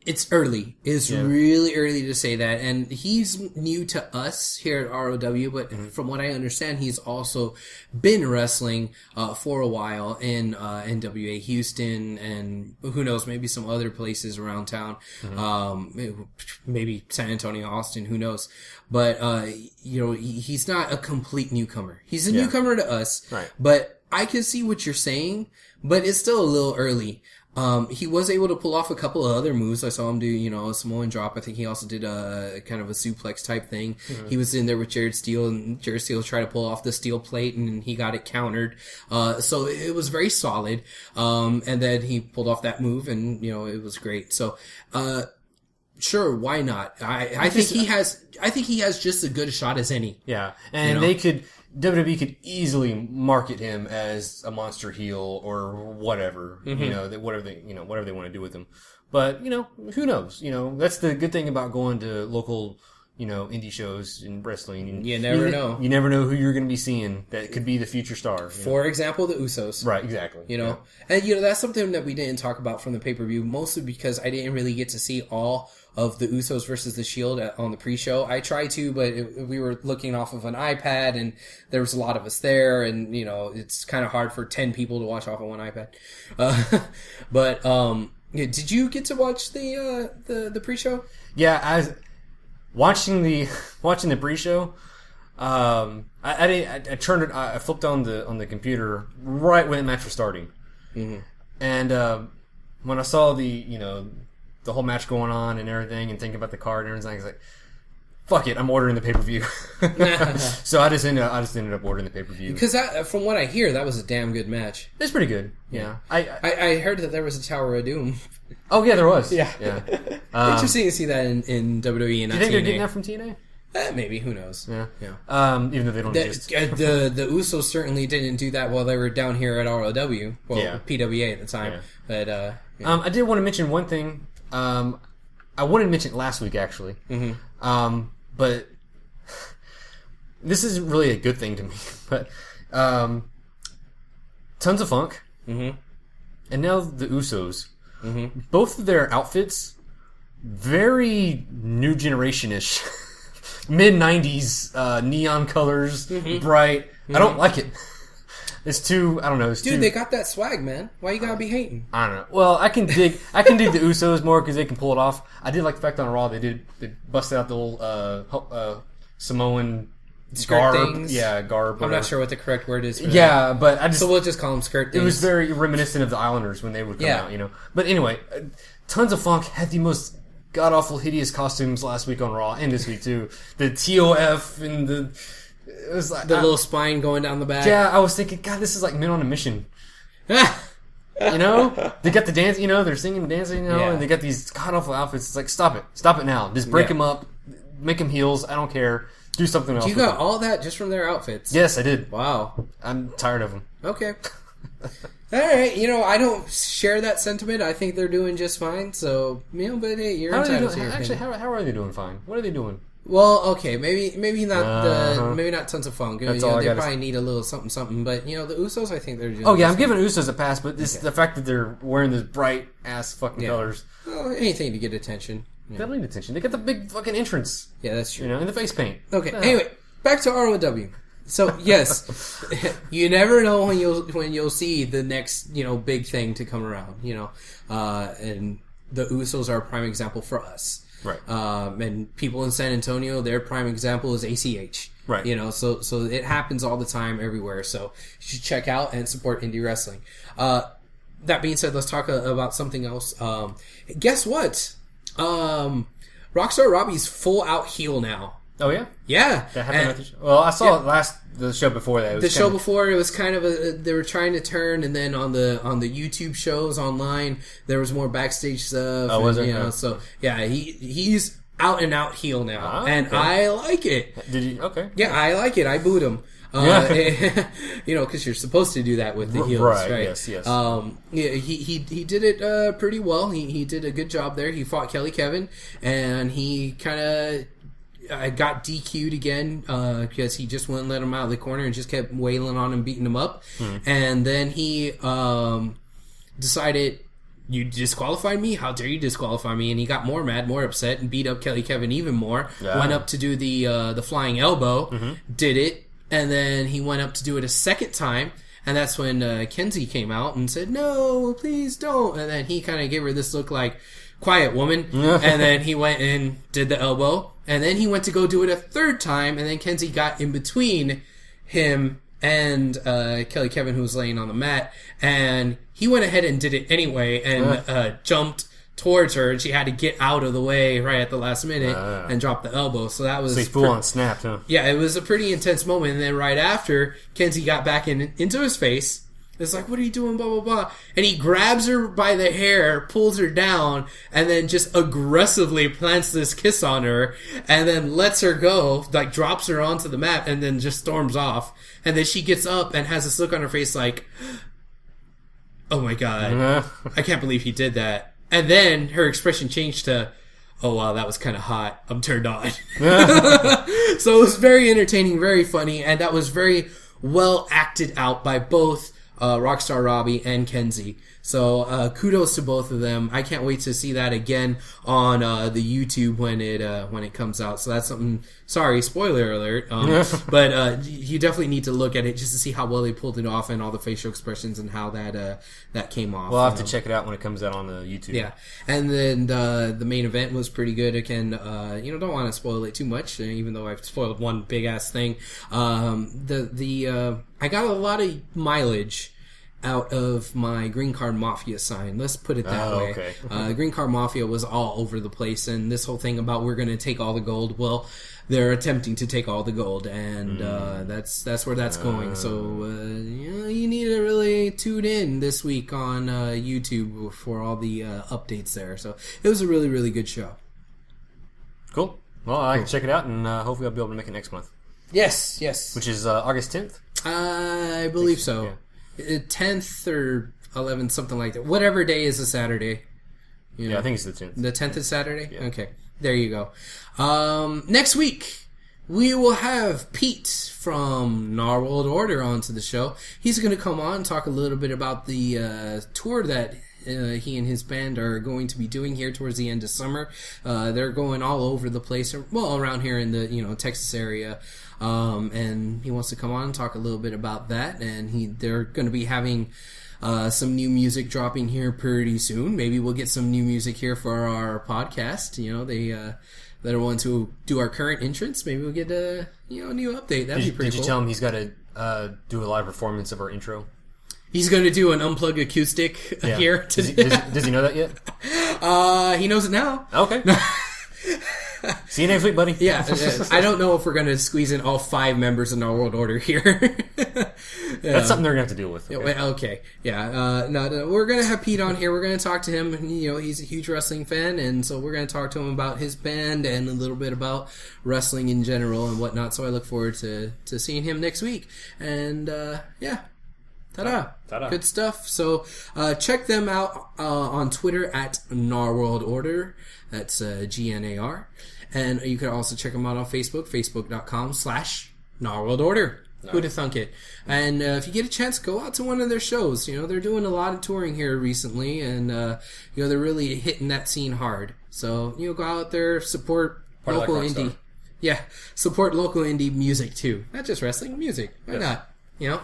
It's early. It's really early to say that. And he's new to us here at ROW, but from what I understand, he's also been wrestling for a while in NWA Houston and who knows, maybe some other places around town. Maybe San Antonio, Austin, who knows. But, he's not a complete newcomer. He's a newcomer to us. Right. But I can see what you're saying, but it's still a little early. He was able to pull off a couple of other moves. I saw him do, a Samoan drop. I think he also did a kind of a suplex type thing. Mm-hmm. He was in there with Jared Steele, and Jared Steele tried to pull off the steel plate, and he got it countered. So it was very solid. And then he pulled off that move, and, it was great. So, sure, why not? I think he has just as good a shot as any. Yeah. And WWE could easily market him as a monster heel or whatever, whatever they want to do with him. But, who knows? That's the good thing about going to local, indie shows in wrestling. You never know. You never know who you're going to be seeing that could be the future star. For example, the Usos. Right, exactly. And, that's something that we didn't talk about from the pay-per-view, mostly because I didn't really get to see all of the Usos versus the Shield on the pre-show. I tried to, but we were looking off of an iPad, and there was a lot of us there, and, it's kind of hard for 10 people to watch off of one iPad. But did you get to watch the pre-show? Yeah, I watching the pre-show. I turned it. I flipped on the computer right when the match was starting, and when I saw the whole match going on and everything, and thinking about the card and everything, I was like, "Fuck it, I'm ordering the pay-per-view." So I just ended up ordering the pay-per-view because from what I hear, that was a damn good match. It's pretty good. Yeah, I heard that there was a Tower of Doom. Oh yeah, there was. Yeah. Interesting to see that in WWE. And do you think they're getting that from TNA? Maybe, who knows? Yeah. Even though they don't exist. The Usos certainly didn't do that while they were down here at ROW. Well, PWA at the time. Yeah. But I did want to mention one thing. I wanted to mention it last week, actually. Mm-hmm. But this isn't really a good thing to me. But Tons of Funk, and now the Usos, both of their outfits, very new generation-ish. Mid-90s neon colors, bright. I don't like it. It's too, I don't know. Dude, they got that swag, man. Why you gotta be hating? I don't know. Well, I can dig the Usos more because they can pull it off. I did like the fact on Raw they busted out the little Samoan skirt garb. things. Yeah, garb. Whatever. I'm not sure what the correct word is for that. But so we'll just call them skirt things. It was very reminiscent of the Islanders when they would come out, But anyway, Tons of Funk had the most god-awful, hideous costumes last week on Raw, and this week too. The TOF and it was like, the little spine going down the back. Yeah, I was thinking, God, this is like Men on a Mission. They got the dance, they're singing and dancing, and they got these god-awful outfits. It's like, stop it now. Just break them up, make them heels, I don't care. Do something else. You got all that just from their outfits? Yes, I did. Wow. I'm tired of them. Okay. All right, I don't share that sentiment. I think they're doing just fine. So, but hey, you're entitled to your opinion. Actually, how are they doing fine? What are they doing? Well, okay, maybe not tons of fun. That's all I they gotta probably need a little something. But the Usos, I think they're just. Oh yeah, I'm giving Usos a pass, but the fact that they're wearing this bright ass fucking colors. Well, anything to get attention. They don't need attention. They got the big fucking entrance. Yeah, that's true. And the face paint. Okay. Anyway, back to ROW. So yes, you never know when you'll see the next big thing to come around. And the Usos are a prime example for us. Right. And people in San Antonio, their prime example is ACH. Right. So it happens all the time everywhere. So you should check out and support indie wrestling. That being said, let's talk about something else. Guess what? Rockstar Robbie's full out heel now. Oh yeah? Yeah. That happened at the show? Well, I saw the show before that. The show before, it was kind of they were trying to turn, and then on the YouTube shows online, there was more backstage stuff. Oh, was there? there? So yeah, he's out and out heel now, and okay. I like it. Did you? Okay. Yeah, I like it. I booed him. Because you're supposed to do that with the heels, right? Yes. He did it pretty well. He did a good job there. He fought Kelly Kevin, and he kind of got DQ'd again because he just wouldn't let him out of the corner and just kept wailing on him, beating him up. And then he decided, you disqualified me? How dare you disqualify me? And he got more mad, more upset, and beat up Kelly Kevin even more. Yeah. Went up to do the flying elbow, did it, and then he went up to do it a second time. And that's when Kenzie came out and said, "No, please don't." And then he kind of gave her this look like, "Quiet, woman." And then he went and did the elbow. And then he went to go do it a third time. And then Kenzie got in between him and Kelly Kevin, who was laying on the mat. And he went ahead and did it anyway and jumped towards her. And she had to get out of the way right at the last minute and drop the elbow. So that was... So he full on snapped, huh? Yeah, it was a pretty intense moment. And then right after, Kenzie got back into his face. It's like, "What are you doing, blah, blah, blah." And he grabs her by the hair, pulls her down, and then just aggressively plants this kiss on her, and then lets her go, like drops her onto the mat, and then just storms off. And then she gets up and has this look on her face like, "Oh my God, I can't believe he did that." And then her expression changed to, "Oh wow, that was kind of hot. I'm turned on." So it was very entertaining, very funny, and that was very well acted out by both Rockstar Robbie and Kenzie. So kudos to both of them. I can't wait to see that again on the YouTube when it comes out. So that's something. Sorry, spoiler alert. But you definitely need to look at it just to see how well they pulled it off and all the facial expressions and how that came off. We'll have to check it out when it comes out on the YouTube. Yeah, and then the main event was pretty good. Again, don't want to spoil it too much, even though I've spoiled one big ass thing. I got a lot of mileage out of my Green Card Mafia sign. Let's put it that way. Okay. Green Card Mafia was all over the place, and this whole thing about we're going to take all the gold, well, they're attempting to take all the gold, and that's where that's going. So you need to really tune in this week on YouTube for all the updates there. So it was a really, really good show. Cool. Well, I can check it out, and hopefully I'll be able to make it next month. Yes. Which is August 10th? I believe so. Yeah. 10th or 11th, something like that. Whatever day is a Saturday. Yeah, I think it's the 10th. The 10th is Saturday? Yeah. Okay. There you go. Next week, we will have Pete from Our World Order onto the show. He's going to come on and talk a little bit about the tour that he and his band are going to be doing here towards the end of summer. They're going all over the place, well, around here in the Texas area. And he wants to come on and talk a little bit about that. And they're going to be having some new music dropping here pretty soon. Maybe we'll get some new music here for our podcast. They're the ones who do our current entrance. Maybe we'll get a new update. That'd be pretty cool. Did you tell him he's got to do a live performance of our intro? He's going to do an unplugged acoustic here today. Does he know that yet? He knows it now. Okay. See you next week, buddy. Yeah, I don't know if we're going to squeeze in all 5 members in our World Order here. That's something they're going to have to deal with. Okay. Yeah. No, we're going to have Pete on here. We're going to talk to him. He's a huge wrestling fan, and so we're going to talk to him about his band and a little bit about wrestling in general and whatnot. So I look forward to seeing him next week. And, yeah. Ta-da. Ta-da. Good stuff. So check them out on Twitter at NarWorldOrder. That's GNAR. And you can also check them out on Facebook, facebook.com/NarWorldOrder. Who'd have thunk it? And if you get a chance, go out to one of their shows. You know, they're doing a lot of touring here recently, and you know, they're really hitting that scene hard. So, you know, go out there, support local indie. Yeah, support local indie music too. Not just wrestling, music. Why not? You know?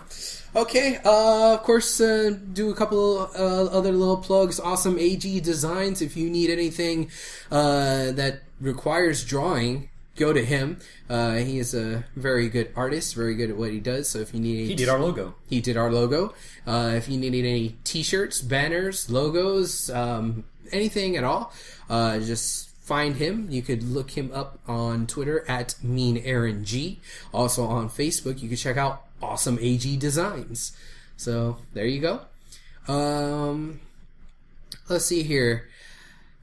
Okay, of course, do a couple other little plugs. Awesome AG Designs. If you need anything that requires drawing, go to him. He is a very good artist, very good at what he does. So if you need, he did our logo. He did our logo. If you needed any T-shirts, banners, logos, anything at all, just find him. You could look him up on Twitter at MeanAaronG. Also on Facebook, you can check out Awesome AG Designs. So there you go. Let's see here.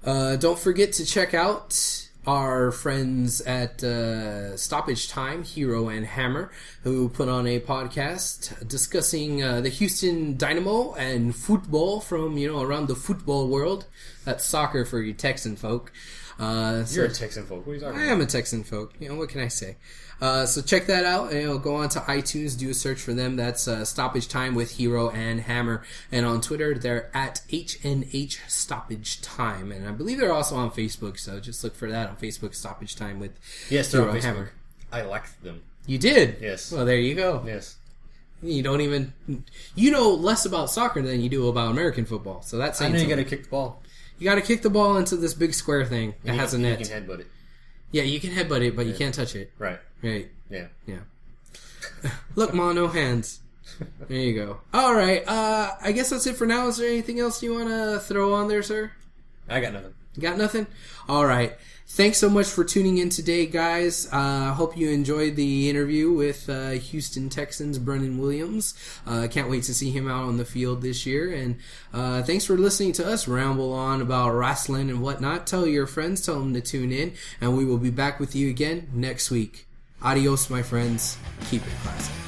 Don't forget to check out our friends at Stoppage Time, Hero and Hammer, who put on a podcast discussing the Houston Dynamo and football from, you know, around the football world. That's soccer for you Texan folk. You're a Texan folk. What are you talking about? I am a Texan folk. You know, what can I say? So check that out. And, you know, go on to iTunes, do a search for them. That's Stoppage Time with Hero and Hammer. And on Twitter, they're at HNH Stoppage Time. And I believe they're also on Facebook, so just look for that on Facebook, Stoppage Time with Hero and Hammer. I liked them. You did? Yes. Well, there you go. Yes. You don't even... You know less about soccer than you do about American football. So that's saying I know you something. got to kick the ball. You got to kick the ball into this big square thing that has a net. You can headbutt it. Yeah, you can headbutt it, but you can't touch it. Right. Right. Yeah. Yeah. Look, Ma, no hands. There you go. All right. I guess that's it for now. Is there anything else you want to throw on there, sir? I got nothing. You got nothing? All right. Thanks so much for tuning in today, guys. Hope you enjoyed the interview with Houston Texans Brennan Williams. Can't wait to see him out on the field this year. And thanks for listening to us ramble on about wrestling and whatnot. Tell your friends, tell them to tune in, and we will be back with you again next week. Adios, my friends. Keep it classic.